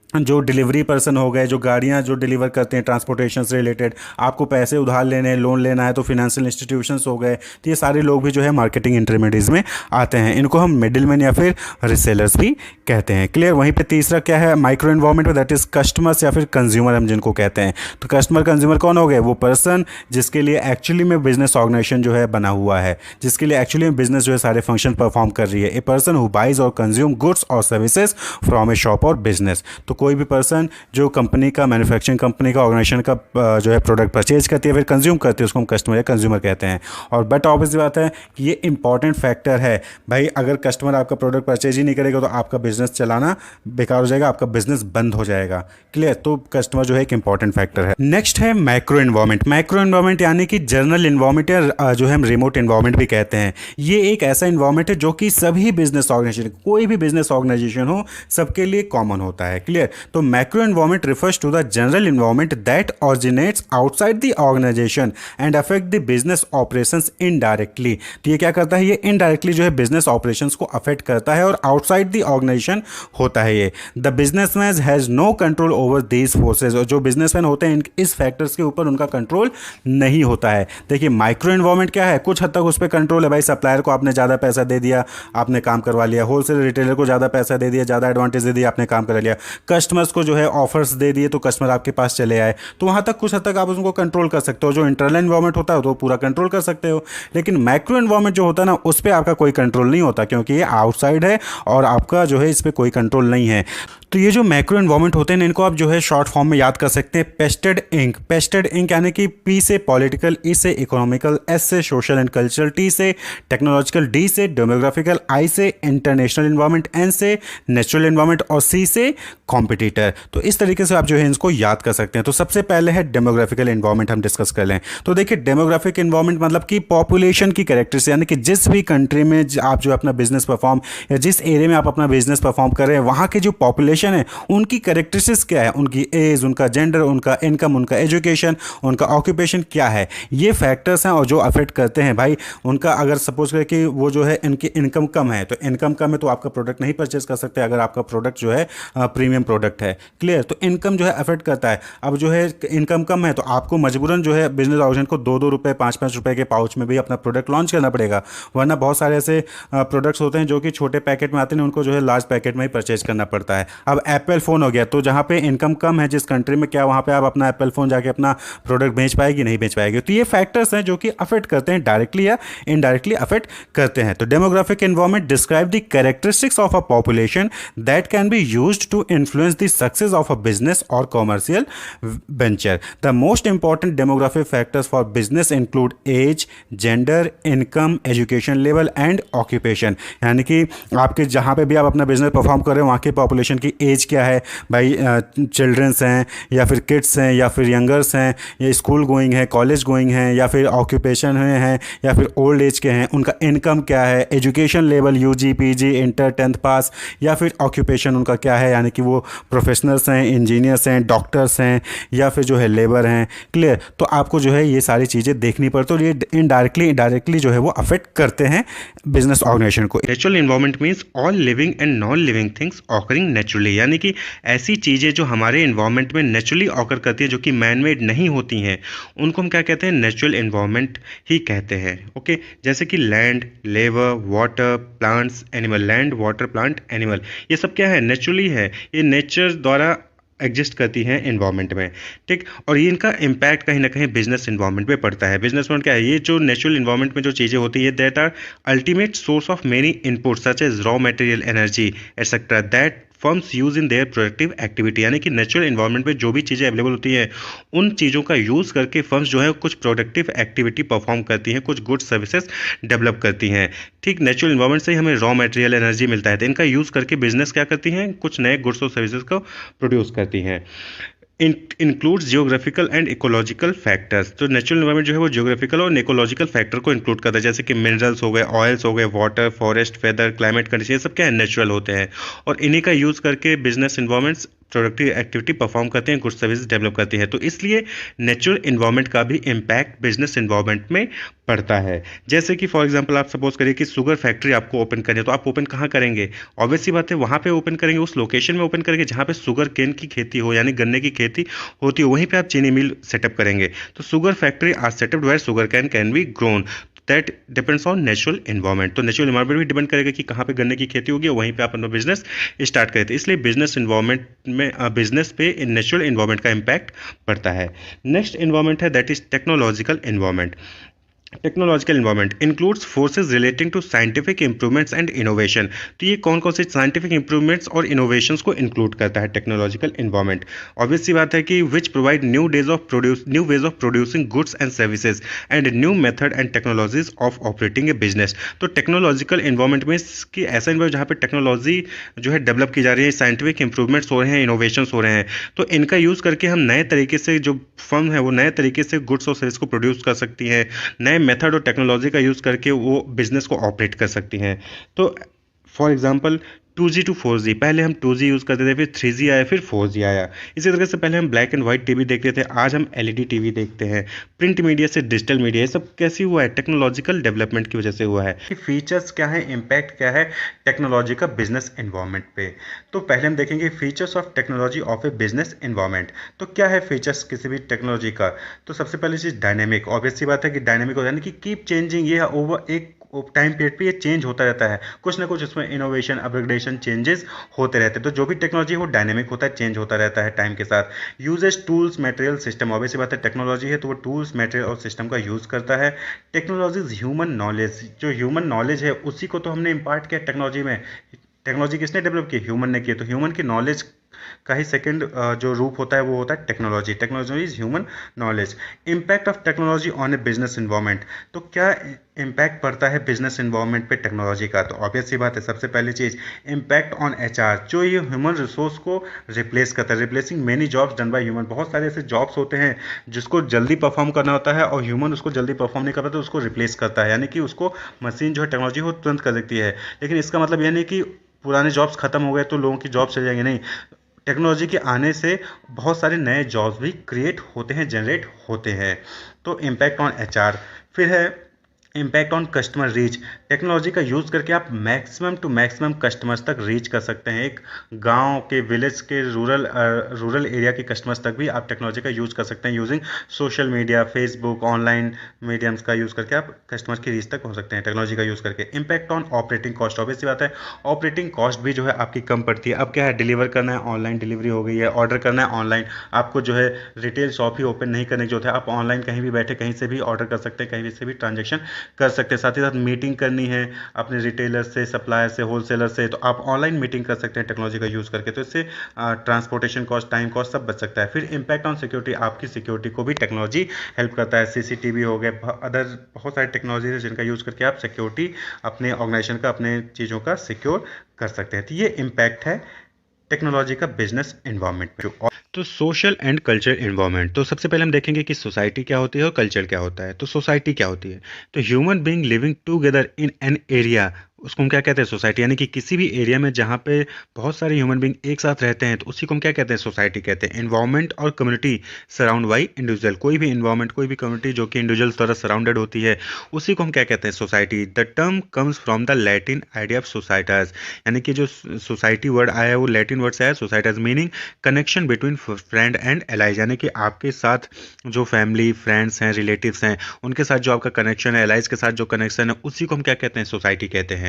जो डिलीवरी पर्सन हो गए, जो गाड़ियां जो डिलीवर करते हैं ट्रांसपोर्टेशन से रिलेटेड, आपको पैसे उधार लेने हैं, लोन लेना है, तो फिनेंशियल इंस्टीट्यूशंस हो गए। तो ये सारे लोग भी जो है मार्केटिंग इंटरमीडिएट्स में आते हैं। इनको हम मिडिलमैन या फिर रिसेलर्स भी कहते हैं। क्लियर? वहीं पे तीसरा क्या है माइक्रो इन्वायरमेंट में, दैट इज कस्टमर्स या फिर कंज्यूमर हम जिनको कहते हैं। तो कस्टमर, कंज्यूमर कौन हो गए? वो पर्सन जिसके लिए एक्चुअली में बिजनेस ऑर्गेनाइजेशन जो है बना हुआ है, जिसके लिए एक्चुअली में बिजनेस जो है सारे फंक्शन परफॉर्म कर रही है। ए पर्सन हु बाइज और कंज्यूम गुड्स और सर्विसेज फ्रॉम ए शॉप और बिजनेस। तो कोई भी पर्सन जो कंपनी का, मैन्युफैक्चरिंग कंपनी का, ऑर्गेनाइजेशन का जो है प्रोडक्ट परचेज करती है फिर कंज्यूम करती है, उसको हम कस्टमर या कंज्यूमर कहते हैं। और बट ऑब्वियस बात है कि ये इंपॉर्टेंट फैक्टर है भाई। अगर कस्टमर आपका प्रोडक्ट परचेज ही नहीं करेगा तो आपका बिजनेस चलाना बेकार हो जाएगा, आपका बिजनेस बंद हो जाएगा। क्लियर? तो कस्टमर जो है एक इंपॉर्टेंट फैक्टर है। नेक्स्ट है मैक्रो इन्वायरमेंट। मैक्रो इन्वायरमेंट यानी कि जनरल इन्वायरमेंट या जो है हम रिमोट इन्वायरमेंट भी कहते हैं। ये एक ऐसा इन्वायरमेंट है जो कि सभी बिजनेस ऑर्गेनाइजेशन, कोई भी बिजनेस ऑर्गेनाइजेशन हो, सबके लिए कॉमन होता है। क्लियर? तो macro environment refers to the general environment that originates outside the organisation and affect the business operations indirectly. तो ये क्या करता है, ये इनडायरेक्टली जो है बिजनेस ऑपरेशंस को अफेक्ट करता है और आउटसाइड द ऑर्गेनाइजेशन होता है ये। The businessman has no control over these forces. और जो बिजनेसमैन होते हैं इस फैक्टर्स के ऊपर उनका कंट्रोल नहीं होता है। देखिए माइक्रो इन्वायरमेंट क्या है, कुछ हद तक उस पर कंट्रोल है भाई। सप्लायर को आपने ज़्यादा पैसा दे दिया, आपने काम करवा लिया। होलसेलर, रिटेलर को ज़्यादा पैसा दे दिया, ज़्यादा एडवांटेज दे दिया, आपने काम करा लिया। कस्टमर्स को जो है ऑफर्स दे दिए तो कस्टमर आपके पास चले आए, तो वहाँ तक कुछ हद तक आप उनको कंट्रोल कर सकते हो। जो इंटरनल इन्वायरमेंट होता है तो पूरा कंट्रोल कर सकते हो। लेकिन मैक्रो इन्वायरमेंट जो होता है ना, उस पर आपका कोई कंट्रोल नहीं होता क्योंकि ये आउटसाइड है और आपका जो है इस पर कोई कंट्रोल नहीं है। तो ये जो मैक्रो इन्वायरमेंट होते हैं इनको आप जो है शॉर्ट फॉर्म में याद कर सकते हैं पेस्टेड इंक। पेस्टेड इंक यानी कि पी से पॉलिटिकल, ई से इकोनॉमिकल, एस से सोशल एंड कल्चरल, टी से टेक्नोलॉजिकल, डी से डेमोग्राफिकल, आई से इंटरनेशनल इन्वायरमेंट, एन से नेचुरल इन्वायरमेंट और सी से कॉम्पिटिटर। तो इस तरीके से आप जो है इसको याद कर सकते हैं। तो सबसे पहले है डेमोग्राफिकल इन्वायरमेंट, हम डिस्कस कर लें। तो देखिए डेमोग्राफिक इन्वायरमेंट मतलब कि पॉपुलेशन की कैरेक्टरिस्टिक्स, यानी कि जिस भी कंट्री में आप जो अपना बिजनेस परफॉर्म या जिस एरिया में आप अपना बिजनेस परफॉर्म कर रहे हैं वहाँ की जो पॉपुलेशन है उनकी कैरेक्टरिस्टिक्स क्या है, उनकी एज, उनका जेंडर, उनका इनकम, उनका एजुकेशन, उनका ऑक्यूपेशन क्या है, ये फैक्टर्स हैं और जो अफेक्ट करते हैं भाई उनका। अगर सपोज करें कि वो जो है इनकी इनकम कम है तो इनकम कम है तो आपका प्रोडक्ट नहीं परचेज कर सकते अगर आपका प्रोडक्ट जो है प्रीमियम प्रोडक्ट प्रोडक्ट है। क्लियर? तो इनकम जो है अफेक्ट करता है। अब जो है इनकम कम है तो आपको मजबूरन जो है बिजनेस ऑर्गेनाइजेशन को 2-2 रुपये 5-5 रुपये के पाउच में भी अपना प्रोडक्ट लॉन्च करना पड़ेगा, वरना बहुत सारे ऐसे प्रोडक्ट्स होते हैं जो कि छोटे पैकेट में आते हैं, उनको जो है लार्ज पैकेट में ही परचेज करना पड़ता है। अब एप्पल फ़ोन हो गया, तो जहाँ पे इनकम कम है जिस कंट्री में, क्या वहाँ पे आप अपना एप्पल फ़ोन जाके अपना प्रोडक्ट बेच पाएगी? नहीं बेच पाएगी। तो ये फैक्टर्स हैं जो कि अफेक्ट करते हैं, डायरेक्टली या इनडायरेक्टली अफेक्ट करते हैं। तो demographic environment describe the characteristics of a population that can be used to influence the success of a business और commercial venture. The most important demographic factors for business include age, gender, income, education level and occupation. यानी कि आपके जहाँ पे भी आप अपना बिजनेस परफॉर्म कर रहे हो वहाँ की पॉपुलेशन की एज क्या है भाई, चिल्ड्रंस हैं या फिर किड्स हैं या फिर यंगर्स हैं या स्कूल गोइंग है, कॉलेज गोइंग है या फिर ऑक्यूपेशन हैं या फिर ओल्ड एज के हैं, उनका इनकम क्या है, education level UG PG inter 10th pass, या फिर ऑक्यूपेशन उनका क्या है, यानी कि वो प्रोफेशनल्स हैं, इंजीनियर्स हैं, डॉक्टर्स हैं या फिर जो है लेबर हैं। क्लियर? तो आपको जो है ये सारी चीज़ें देखनी पड़ती है और ये इनडायरेक्टली जो है वो अफेक्ट करते हैं बिजनेस ऑर्गेनाइजेशन को। Natural environment means all living and non living things occurring naturally, यानी कि ऐसी चीज़ें जो हमारे इन्वायरमेंट में नेचुरली ऑकर करती हैं, जो कि मैन मेड नहीं होती हैं, उनको हम क्या कहते हैं? नेचुरल इन्वायरमेंट ही कहते हैं। ओके, जैसे कि land, labour, water, plants, animal. Land, water, plant, animal, ये सब क्या है? नेचुरली है, ये नेचर द्वारा एग्जिस्ट करती हैं इन्वायरमेंट में। ठीक, और ये इनका इम्पैक्ट कहीं ना कहीं बिजनेस इन्वायरमेंट पे पड़ता है। बिजनेस में क्या है? ये जो नेचुरल इन्वायरमेंट में जो चीज़ें होती है, that are ultimate source of many input such as raw material, energy et cetera that firms use in their productive activity. यानी कि नेचुरल इन्वायरमेंट में जो भी चीज़ें अवेलेबल होती हैं, उन चीज़ों का यूज़ करके फर्म्स जो है कुछ प्रोडक्टिव एक्टिविटी परफॉर्म करती हैं, कुछ गुड्स सर्विसेज डेवलप करती हैं। ठीक, नेचुरल इन्वायरमेंट से ही हमें रॉ मटेरियल, एनर्जी मिलता है, तो इनका यूज़ करके बिजनेस क्या करती हैं? कुछ नए गुड्स और सर्विसेज को प्रोड्यूस करती हैं। Includes geographical and ecological factors. तो नेचुरल इन्वायरमेंट जो है वो जियोग्राफिकल और इकोलॉजिकल फैक्टर को इंक्लूड करता है, जैसे कि मिनरल्स हो गए, ऑयल्स हो गए, water, forest, weather, climate condition, ये सब क्या है? नेचुरल होते हैं। और इन्हीं का यूज़ करके business environments productive activity perform करते हैं, गुड सर्विस डेवलप करती हैं। तो इसलिए नेचुरल इन्वायरमेंट का भी इम्पैक्ट बिजनेस इन्वायरमेंट में पड़ता है। जैसे कि फॉर एग्जांपल आप सपोज करिए कि शुगर फैक्ट्री आपको ओपन करनी है, तो आप ओपन कहाँ करेंगे? ऑब्वियस सी बात है, वहाँ पे ओपन करेंगे, उस लोकेशन में ओपन करेंगे जहाँ पे शुगर केन की खेती हो, यानी गन्ने की खेती होती हो, वहीं पे आप चीनी मिल सेटअप करेंगे। तो sugar factory are set up where sugar can be grown, that depends on natural environment. तो नेचुरल इन्वायरमेंट भी डिपेंड करेगा कि कहाँ पे गन्ने की खेती होगी और वहीं पे आप अपना बिजनेस स्टार्ट करें। तो इसलिए बिजनेस इन्वायरमेंट में बिजनेस पे नेचुरल इन्वायरमेंट का इम्पैक्ट पड़ता है। नेक्स्ट इन्वायरमेंट है that is technological environment. Technological environment includes forces relating to scientific improvements and innovation. तो ये कौन कौन से साइंटिफिक इंप्रूवमेंट्स और इनोवेशंस को इंक्लूड करता है टेक्नोलॉजिकल इन्वायरमेंट? ऑब्वियस सी बात है कि which provide new ways of producing goods and services and new method and technologies of operating a business. तो टेक्नोलॉजिकल इन्वायरमेंट में कि ऐसा इन्वायरमेंट जहाँ पे टेक्नोलॉजी जो है डेवलप की जा रही है, साइंटिफिक इंप्रूवमेंट्स हो रहे हैं, इनोवेशंस हो रहे हैं, तो इनका यूज़ करके हम नए तरीके से, जो फर्म है वो नए तरीके से गुड्स और सर्विस को प्रोड्यूस कर सकती है, नए मेथड और टेक्नोलॉजी का यूज़ करके वो बिजनेस को ऑपरेट कर सकती हैं। तो for example 2G to 4G, पहले हम 2G यूज़ करते थे, फिर 3G आया, फिर 4G आया। इसी तरह से पहले हम ब्लैक एंड वाइट टीवी देखते थे, आज हम LED टीवी देखते हैं। प्रिंट मीडिया से डिजिटल मीडिया, ये सब कैसे हुआ है? टेक्नोलॉजिकल डेवलपमेंट की वजह से हुआ है। फीचर्स क्या है, इम्पैक्ट क्या है टेक्नोलॉजी का बिजनेस एनवायरनमेंट पे? तो पहले हम देखेंगे features of technology of a business environment. तो क्या है फीचर्स किसी भी टेक्नोलॉजी का? तो सबसे पहली चीज़ डायनेमिक। ऑब्वियस सी बात है कि डायनेमिक हो, यानी कि कीप चेंजिंग, ये ओवर एक टाइम पीरियड पे ये चेंज होता रहता है, कुछ ना कुछ उसमें इनोवेशन, अपग्रेडेशन, चेंजेस होते रहते हैं। तो जो भी टेक्नोलॉजी है वो डायनेमिक होता है, चेंज होता रहता है टाइम के साथ। Uses tools, material, system. Obvious बात है टेक्नोलॉजी है तो वो टूल्स, मटेरियल और सिस्टम का यूज़ करता है। टेक्नोलॉजीज ह्यूमन नॉलेज, जो ह्यूमन नॉलेज है उसी को तो हमने इम्पार्ट किया टेक्नोलॉजी में। टेक्नोलॉजी किसने डेवलप की? ह्यूमन ने की। तो ह्यूमन की नॉलेज का ही सेकंड जो रूप होता है वो होता है technology. Technology is human knowledge. Impact of technology on A business environment. तो क्या इम्पैक्ट पड़ता है बिजनेस इन्वायरमेंट पे टेक्नोलॉजी का? तो ऑब्वियस सी बात है, सबसे पहली चीज़ इम्पैक्ट ऑन HR, जो ये ह्यूमन रिसोर्स को रिप्लेस करता है। Replacing many jobs done by human. बहुत सारे ऐसे जॉब्स होते हैं जिसको जल्दी परफॉर्म करना होता है और ह्यूमन उसको जल्दी परफॉर्म नहीं कर पाता, तो उसको रिप्लेस करता है, यानी कि उसको मशीन जो है टेक्नोलॉजी वो तुरंत कर देती है। लेकिन इसका मतलब यह नहीं कि पुराने जॉब्स खत्म हो गए तो लोगों की जॉब चले जाएंगे, नहीं। टेक्नोलॉजी के आने से बहुत सारे नए जॉब्स भी क्रिएट होते हैं, जनरेट होते हैं। तो इम्पैक्ट ऑन HR। फिर है impact on customer reach, technology का यूज़ करके आप मैक्सिमम टू मैक्सिमम कस्टमर्स तक रीच कर सकते हैं। एक गांव के, विलेज के, रूरल एरिया के कस्टमर्स तक भी आप टेक्नोलॉजी का यूज़ कर सकते हैं using social media, Facebook, online mediums का यूज़ करके आप कस्टमर्स की रीच तक हो सकते हैं टेक्नोलॉजी का यूज़ करके। Impact on operating cost, obvious सी बात है ऑपरेटिंग कॉस्ट भी जो है आपकी कम पड़ती है। अब क्या है, डिलीवर करना है, ऑनलाइन डिलीवरी हो गई है, ऑर्डर करना है ऑनलाइन, आपको जो है रिटेल शॉप ही ओपन नहीं करने की जरूरत है, आप ऑनलाइन कहीं भी बैठे कहीं से भी ऑर्डर कर सकते हैं, कहीं भी से भी ट्रांजेक्शन कर सकते हैं। साथ ही साथ मीटिंग करनी है अपने रिटेलर से, सप्लायर से, होलसेलर से, तो आप ऑनलाइन मीटिंग कर सकते हैं टेक्नोलॉजी का यूज़ करके। तो इससे ट्रांसपोर्टेशन कॉस्ट, टाइम कॉस्ट सब बच सकता है। फिर इम्पैक्ट ऑन सिक्योरिटी, आपकी सिक्योरिटी को भी टेक्नोलॉजी हेल्प करता है। सीसीटीवी हो गए, अदर बहुत सारी टेक्नोलॉजी है जिनका यूज़ करके आप सिक्योरिटी अपने ऑर्गेनाइजेशन का, अपने चीज़ों का सिक्योर कर सकते हैं। तो ये इम्पैक्ट है टेक्नोलॉजी का बिजनेस एनवायरनमेंट में। तो सोशल एंड कल्चर एनवायरनमेंट, तो सबसे पहले हम देखेंगे कि सोसाइटी क्या होती है और कल्चर क्या होता है। तो सोसाइटी क्या होती है, तो human being living together in an area, उसको हम क्या कहते हैं, सोसाइटी। यानी कि किसी भी एरिया में जहाँ पे बहुत सारे ह्यूमन बीइंग एक साथ रहते हैं, तो उसी को हम क्या कहते हैं, सोसाइटी कहते हैं। एनवायरनमेंट और कम्युनिटी सराउंड बाई इंडिविजुअल, कोई भी एनवायरनमेंट, कोई भी कम्युनिटी जो कि इंडिविजुअल द्वारा सराउंडेड होती है, उसी को हम क्या कहते हैं, society. The term comes from the Latin idea of societas, यानी कि जो सोसाइटी वर्ड आया है वो लैटिन वर्ड से आया, societas meaning connection between friend and allies, यानी कि आपके साथ जो फैमिली, फ्रेंड्स हैं, रिलेटिव्स हैं, उनके साथ जो आपका कनेक्शन है, एलाइज के साथ जो कनेक्शन है, उसी को हम क्या कहते हैं, सोसाइटी कहते हैं।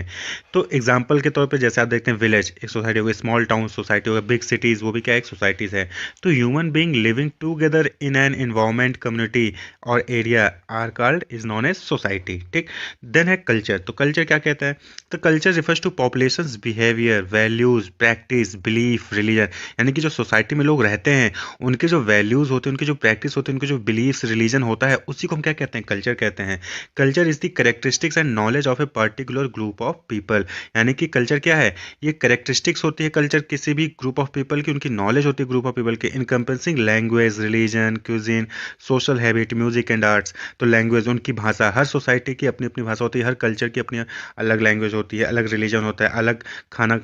तो एग्जाम्पल के तौर पे जैसे आप देखते हैं, विलेज एक सोसाइटी हो गई, स्मॉल टाउन सोसाइटी हो गई, बिग सिटीज़ वो भी क्या एक सोसाइटीज़ है। तो human being living together in an environment, community और area are called is known as society. ठीक, देन है कल्चर। तो कल्चर क्या कहता है, तो culture refers to populations behaviour, values, practice, belief, religion, यानी कि जो सोसाइटी में लोग रहते हैं उनके जो वैल्यूज़ होते हैं, उनकी जो प्रैक्टिस होती है, उनके जो बिलीफ्स, रिलीजन होता है, उसी को हम क्या कहते हैं, कल्चर कहते हैं। Culture is the characteristics and knowledge of a particular group of people, यानी कि कल्चर क्या है, ये कैरेक्टरिस्टिक्स होती है कल्चर किसी भी ग्रुप ऑफ पीपल की, उनकी नॉलेज होती है ग्रुप ऑफ पीपल की, encompassing language, religion, cuisine, social habit, music and arts. तो लैंग्वेज, उनकी भाषा, हर सोसाइटी की अपनी अपनी भाषा होती है, हर कल्चर की अपनी अलग लैंग्वेज होती है, अलग रिलीजन होता है, अलग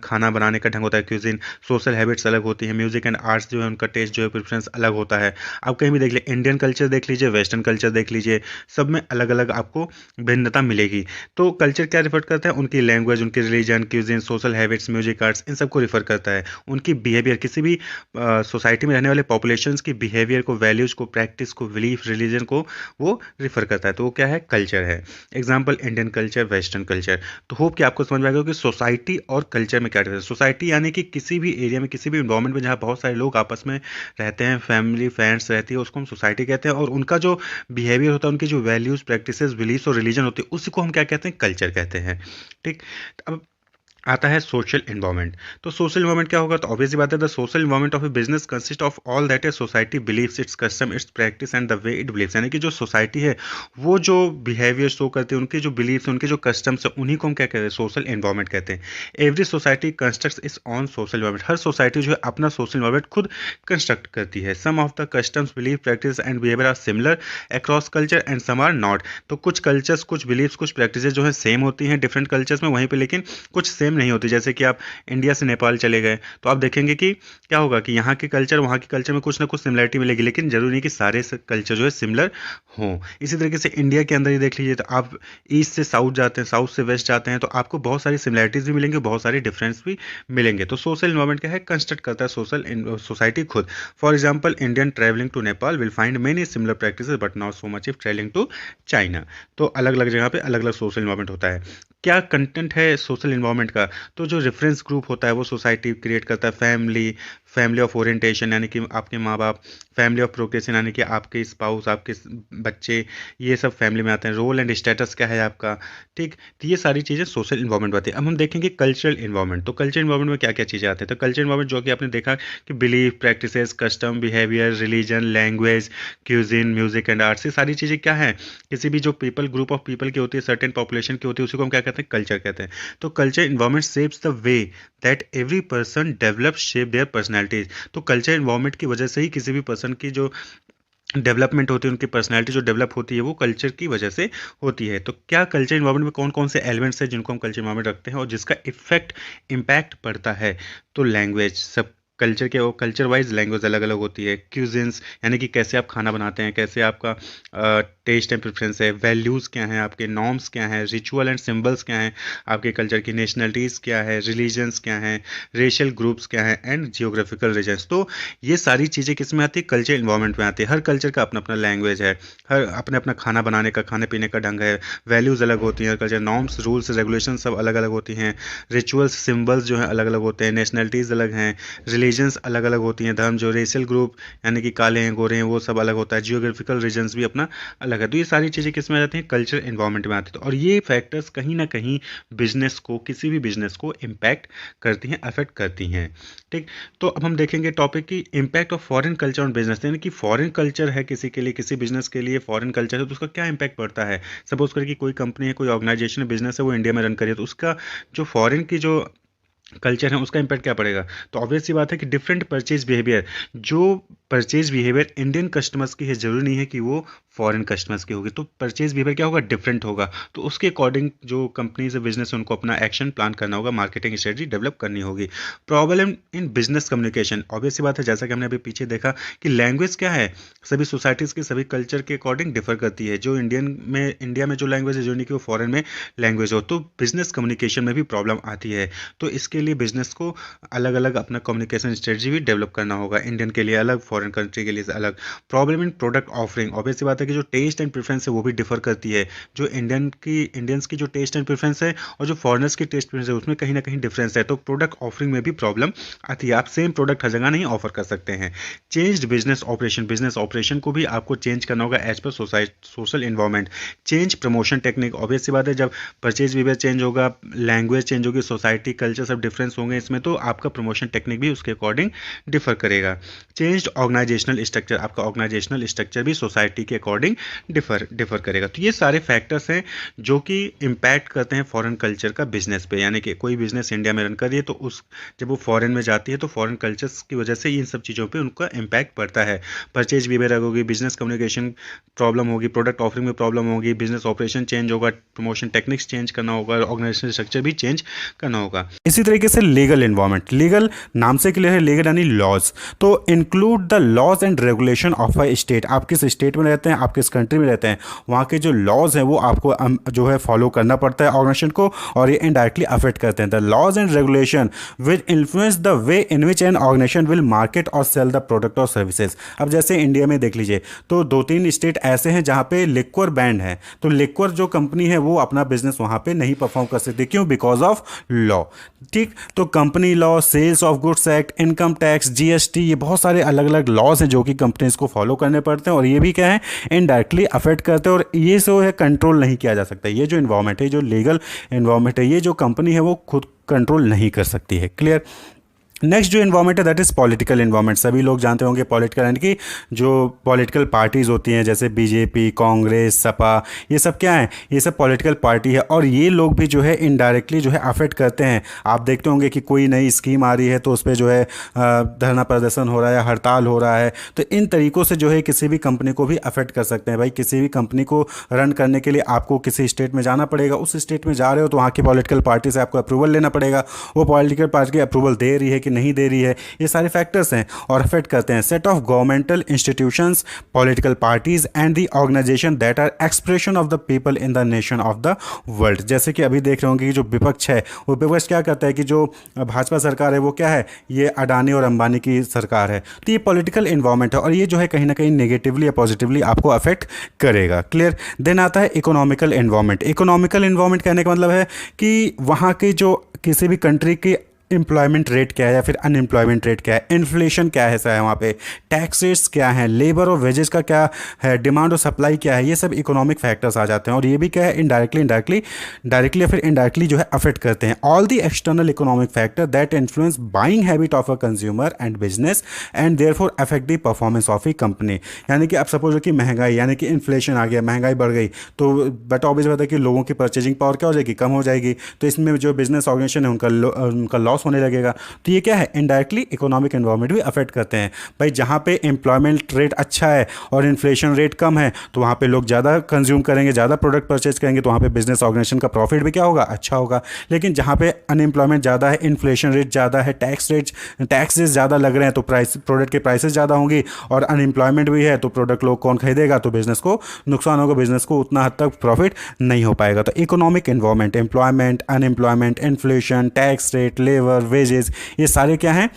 खाना बनाने का ढंग होता है, क्यूजिन, सोशल हैबिट्स अलग होती है, म्यूजिक एंड आर्ट्स जो है उनका टेस्ट जो है, प्रेफरेंस अलग होता है। आप कहीं भी देख लीजिए, इंडियन कल्चर देख लीजिए, वेस्टर्न कल्चर देख लीजिए, सब में अलग अलग आपको भिन्नता मिलेगी। तो कल्चर क्या रिफर करता है, उनकी लैंग्वेज, उनकी religion, cuisine, social habits, music, arts, इन सबको रिफर करता है। उनकी बिहेवियर, किसी भी सोसाइटी में रहने वाले पॉपुलेशंस की बिहेवियर को, वैल्यूज़ को, प्रैक्टिस को, बिलीफ, रिलीजन को वो रिफर करता है। तो वो क्या है, कल्चर है। Example Indian culture, western culture. तो होप कि आपको समझ में आएगा कि सोसाइटी और कल्चर में क्या डिफरेंस है। सोसाइटी यानी कि किसी भी एरिया में, किसी भी इन्वायरमेंट में जहाँ बहुत सारे लोग आपस में रहते हैं, फैमिली, फ्रेंड्स रहती है, उसको हम सोसाइटी कहते हैं। और उनका जो बिहेवियर होता है, उनकी जो वैल्यूज़, प्रैक्टिसेस, बिलीफ्स और रिलीजन होती है, उसी को हम क्या कहते हैं, कल्चर कहते हैं। ठीक, अब आता है सोशल इन्वायरमेंट। तो सोशल इन्वायरमेंट क्या होगा, तो ऑब्वियस बात है, the social environment of a business consist of all that a society believes, its custom, its practice and the way it believes, यानी कि जो सोसाइटी है वो जो बिहेवियर शो करती है, उनके जो बिलीव्स, उनके जो कस्टम्स है, उन्हीं को हम क्या कहते हैं, सोशल इन्वायरमेंट कहते हैं। Every society constructs its own social environment, हर सोसाइटी जो है अपना सोशल इन्वायरमेंट खुद कंस्ट्रक्ट करती है। Some of the customs, belief, practice and behaviour are similar across culture and some are not. तो कुछ कल्चर्स, कुछ बिलीव्स, कुछ प्रैक्टिसेस जो है सेम होती हैं डिफरेंट कल्चर्स में, वहीं पर लेकिन कुछ सेम नहीं होती। जैसे कि आप इंडिया से नेपाल चले गए तो आप देखेंगे कि क्या होगा कि यहाँ के कल्चर, वहाँ के कल्चर में कुछ ना कुछ सिमिलरिटी मिलेगी, लेकिन जरूरी नहीं कि सारे कल्चर जो है सिमिलर हों। इसी तरीके से इंडिया के अंदर ही देख लीजिए, तो आप ईस्ट से साउथ जाते हैं, साउथ से वेस्ट जाते हैं, तो आपको बहुत सारी सिमिलरिटीज भी मिलेंगे, बहुत सारी डिफरेंस भी मिलेंगे। तो सोशल इन्वायरमेंट क्या है, कंस्ट्रक्ट करता है सोशल सोसाइटी खुद। For example, Indian travelling to Nepal will find many similar practices but not so much if travelling to China. तो अलग अलग जगह पे अलग अलग सोशल इन्वायरमेंट होता है। क्या कंटेंट है सोशल इन्वायरमेंट का, तो जो रेफरेंस ग्रुप होता है वो सोसाइटी क्रिएट करता है। फैमिली, फैमिली ऑफ ओरिएंटेशन यानी कि आपके माँ बाप, फैमिली ऑफ प्रोग्रेशन यानी कि आपके स्पाउस, आपके बच्चे, ये सब फैमिली में आते हैं। रोल एंड स्टेटस क्या है आपका, ठीक, तो ये सारी चीज़ें सोशल इन्वायरमेंट आती है। अब हम देखेंगे कल्चरल इन्वायरमेंट। तो कल्चरल इन्वायरमेंट में क्या क्या चीज़ें आती हैं, तो कल्चरल इन्वायरमेंट जो कि आपने देखा कि belief, practices, custom, behaviour, religion, language, cuisine, music and arts, ये सारी चीज़ें क्या है, किसी भी जो पीपल, ग्रुप ऑफ पीपल की होती है, सर्टेन पॉपुलेशन की होती है, उसी को हम क्या कहते हैं, कल्चर कहते हैं। तो culture environment shapes the way that every person develop shape there personalities. तो कल्चर इन्वायरमेंट की वजह से ही किसी भी पर्सन की जो डेवलपमेंट होती है, उनकी पर्सनैलिटी जो डेवलप होती है वो कल्चर की वजह से होती है। तो क्या कल्चर इन्वायरमेंट में कौन कौन से एलिमेंट्स हैं जिनको हम कल्चर इन्वायरमेंट रखते हैं और जिसका इफेक्ट, इम्पैक्ट पड़ता है, तो लैंग्वेज, सब कल्चर के वो कल्चर वाइज लैंग्वेज अलग अलग होती है। क्यूजिन्स यानी कि कैसे आप खाना बनाते हैं, कैसे आपका टेस्ट एंड प्रेफरेंस है, वैल्यूज़ क्या हैं आपके, नॉर्म्स क्या हैं, रिचुअल एंड सिंबल्स क्या हैं आपके कल्चर की, नेशनलिटीज़ क्या है, रिलीजन्स क्या हैं, रेशियल ग्रुप्स क्या हैं एंड जियोग्राफिकल रीजन्स। तो ये सारी चीज़ें किस में आती है, कल्चर इन्वायरमेंट में आती है। हर कल्चर का अपना अपना लैंग्वेज है, हर अपने अपना खाना बनाने का, खाने पीने का ढंग है, वैल्यूज़ अलग होती हैं, कल्चर नॉर्म्स रूल्स रेगुलेशन सब अलग अलग होती हैं, रिचुअल्स सिंबल्स जो हैं अलग अलग होते हैं, नेशनलिटीज़ अलग हैं, रिलीजन्स अलग अलग होती हैं, धर्म जो रेशियल ग्रुप यानी कि काले हैं गोरे हैं वो सब अलग होता है, जियोग्राफिकल रीजन्स भी अपना अलग है। तो ये सारी चीज़ें किस में आ जाती हैं, कल्चर इन्वायरमेंट में आती है। और ये फैक्टर्स कहीं ना कहीं बिजनेस को, किसी भी बिजनेस को इम्पैक्ट करती हैं, अफेक्ट करती हैं। ठीक, तो अब हम देखेंगे टॉपिक की impact of foreign culture on business, यानी कि फॉरेन कल्चर है किसी के लिए, किसी बिजनेस के लिए फॉरेन कल्चर है तो उसका क्या इम्पैक्ट पड़ता है। सपोज करें कि कोई कंपनी है, कोई ऑर्गेनाइजेशन है, बिजनेस है, वो इंडिया में रन करिए, तो उसका जो फॉरेन की जो कल्चर है उसका इम्पैक्ट क्या पड़ेगा। तो ऑब्वियस सी बात है कि डिफरेंट परचेज बिहेवियर, जो परचेज बिहेवियर इंडियन कस्टमर्स की है ज़रूरी नहीं है कि वो फॉरेन कस्टमर्स की होगी। तो परचेज बिहेवियर क्या होगा, डिफरेंट होगा। तो उसके अकॉर्डिंग जो कंपनीज है, बिजनेस है, उनको अपना एक्शन प्लान करना होगा, मार्केटिंग स्ट्रेटजी डेवलप करनी होगी। Problem in business communication, obvious सी बात है जैसा कि हमने अभी पीछे देखा कि लैंग्वेज क्या है, सभी सोसाइटीज़ के सभी कल्चर के अकॉर्डिंग डिफर करती है। जो इंडिया में जो लैंग्वेज है, जो नहीं कि वो फॉरेन में लैंग्वेज हो, तो बिजनेस कम्युनिकेशन में भी प्रॉब्लम आती है। तो इसके लिए बिजनेस को अलग अलग अपना कम्युनिकेशन स्ट्रेटजी भी डेवलप करना होगा, इंडियन के लिए अलग, फॉरेन कंट्री के लिए अलग। Problem in product offering, obvious सी बात है कि जो टेस्ट एंड प्रेफरेंस है वो भी डिफर करती है। जो इंडियंस की जो टेस्ट एंड प्रेफरेंस है और जो फॉरेनर्स की टेस्ट प्रेफरेंस है उसमें कहीं ना कहीं डिफरेंस है। तो प्रोडक्ट ऑफरिंग में भी प्रॉब्लम आती है, आप सेम प्रोडक्ट हर जगह नहीं ऑफर कर सकते हैं। Changed business operation, business operation को भी आपको चेंज करना होगा as per social environment. Change promotion technique, obvious सी बात है जब परचेज बिहेवियर चेंज होगा, लैंग्वेज चेंज होगी, सोसाइटी कल्चर सब डिफरेंस होंगे इसमें, तो आपका प्रमोशन टेक्निक भी उसके अकॉर्डिंग डिफर करेगा। चेंज्ड ऑर्गेनाइजेशनल स्ट्रक्चर, आपका ऑर्गेनाइजेशनल स्ट्रक्चर भी सोसाइटी के अकॉर्डिंग डिफर करेगा। तो ये सारे फैक्टर्स हैं जो कि इम्पैक्ट करते हैं फॉरेन कल्चर का बिजनेस पे। यानी कि कोई बिजनेस इंडिया में रन करिए तो उस जब वो फॉरेन में जाती है तो फॉरेन कल्चर्स की वजह से इन सब चीज़ों पे उनका इम्पैक्ट पड़ता है। परचेज बिहेवियर होगी, बिजनेस कम्युनिकेशन प्रॉब्लम होगी, प्रोडक्ट ऑफरिंग में प्रॉब्लम होगी, बिजनेस ऑपरेशन चेंज होगा, प्रमोशन टेक्निक्स चेंज करना होगा, ऑर्गेनाइजेशनल स्ट्रक्चर भी चेंज करना होगा। इसी तरीके से लीगल इन्वायरमेंट, लीगल नाम से क्लियर है, लीगल यानी लॉज, तो include the laws and regulation of a state. आप किस स्टेट में रहते हैं, आप किस कंट्री में रहते हैं, वहाँ के जो लॉज हैं वो आपको जो है फॉलो करना पड़ता है ऑर्गेनाइजेशन को, और ये इनडायरेक्टली अफेक्ट करते हैं। The laws and regulation will influence the way in which an organisation will market और सेल द प्रोडक्ट और सर्विसेज। अब जैसे इंडिया में देख लीजिए तो 2-3 स्टेट ऐसे हैं जहाँ पे लिक्वर बैंड है, तो लिक्वर जो कंपनी है वो अपना बिजनेस वहाँ पे नहीं परफॉर्म कर सकती, क्यों, बिकॉज ऑफ लॉ। ठीक, तो company law, sales of goods act, income tax, GST, ये बहुत सारे अलग अलग लॉज हैं जो कि कंपनीज को फॉलो करने पड़ते हैं, और ये भी क्या है, इनडायरेक्टली अफेक्ट करते हैं, और ये जो है कंट्रोल नहीं किया जा सकता। ये जो इन्वायरमेंट है, जो लीगल इन्वायरमेंट है, ये जो कंपनी है वो खुद कंट्रोल नहीं कर सकती है। क्लियर। नेक्स्ट जो इन्वायरमेंट है दैट इज़ पॉलिटिकल इन्वायरमेंट। सभी लोग जानते होंगे पॉलिटिकल यानी कि जो पॉलिटिकल पार्टीज़ होती हैं जैसे बीजेपी, कांग्रेस, सपा, ये सब क्या है, ये सब पॉलिटिकल पार्टी है, और ये लोग भी जो है इनडायरेक्टली जो है अफेक्ट करते हैं। आप देखते होंगे कि कोई नई स्कीम आ रही है तो उस पर जो है धरना प्रदर्शन हो रहा है, हड़ताल हो रहा है, तो इन तरीक़ों से जो है किसी भी कंपनी को भी अफेक्ट कर सकते हैं। भाई किसी भी कंपनी को रन करने के लिए आपको किसी स्टेट में जाना पड़ेगा, उस स्टेट में जा रहे हो तो वहाँ की पॉलिटिकल पार्टी से आपको अप्रूवल लेना पड़ेगा, वो पॉलिटिकल पार्टी अप्रूवल दे रही है कि नहीं दे रही है, ये सारे फैक्टर्स हैं और अफेक्ट करते हैं। Set of governmental institutions, political parties and the organisation that are expression of the people in the nation of the world. जैसे कि अभी देख रहे होंगे कि जो विपक्ष है वो विपक्ष क्या करता है कि जो भाजपा सरकार है वो क्या है, ये अडानी और अंबानी की सरकार है। तो ये पॉलिटिकल इन्वायरमेंट है और ये जो है कहीं ना कहीं नेगेटिवली या पॉजिटिवली आपको अफेक्ट करेगा। क्लियर। देन आता है इकोनॉमिकल इन्वायरमेंट। इकोनॉमिकल इन्वायरमेंट कहने का मतलब है कि वहाँ की जो किसी भी कंट्री की एम्प्लॉयमेंट रेट क्या है या फिर अनएम्प्लॉयमेंट रेट क्या है, इन्फ्लेशन क्या है वहाँ पे, टैक्स रेट्स क्या है, लेबर और वेजेस का क्या है, डिमांड और सप्लाई क्या है, ये सब इकोनॉमिक फैक्टर्स आ जाते हैं और ये भी क्या है डायरेक्टली या फिर इनडायरेक्टली जो है अफेक्ट करते हैं। All the external economic factor that influence buying habit of a consumer and business and therefore affect the performance of A company. यानी कि आप सपोज कि महंगाई यानी कि इन्फ्लेशन आ गया, महंगाई बढ़ गई, तो बेटा ऑब्वियस बात है कि लोगों की परचेजिंग पावर क्या हो जाएगी, कम हो जाएगी। तो इसमें जो बिजनेस ऑर्गेनाइजेशन है उनका लॉस लॉस होने लगेगा। तो ये क्या है, इनडायरेक्टली इकोनॉमिक एनवायरनमेंट भी अफेक्ट करते हैं। भाई जहाँ पे एम्प्लॉयमेंट रेट अच्छा है और इन्फ्लेशन रेट कम है तो वहाँ पे लोग ज़्यादा कंज्यूम करेंगे, ज़्यादा प्रोडक्ट परचेज करेंगे, तो वहाँ पे बिजनेस ऑर्गेनाइजेशन का प्रॉफिट भी क्या होगा, अच्छा होगा। लेकिन जहाँ पे अनएम्प्लॉयमेंट ज़्यादा है, इन्फ्लेशन रेट ज़्यादा है, टैक्सेस ज़्यादा लग रहे हैं, तो प्राइस प्रोडक्ट के प्राइसेस ज़्यादा होंगी, और अनएम्प्लॉयमेंट भी है तो प्रोडक्ट लोग कौन खरीदेगा, तो बिजनेस को नुकसान होगा, बिजनेस को उतना हद तक प्रॉफिट नहीं हो पाएगा। तो economic environment, employment, unemployment, inflation, tax rate, labour, wages, ये सारे क्या हैं,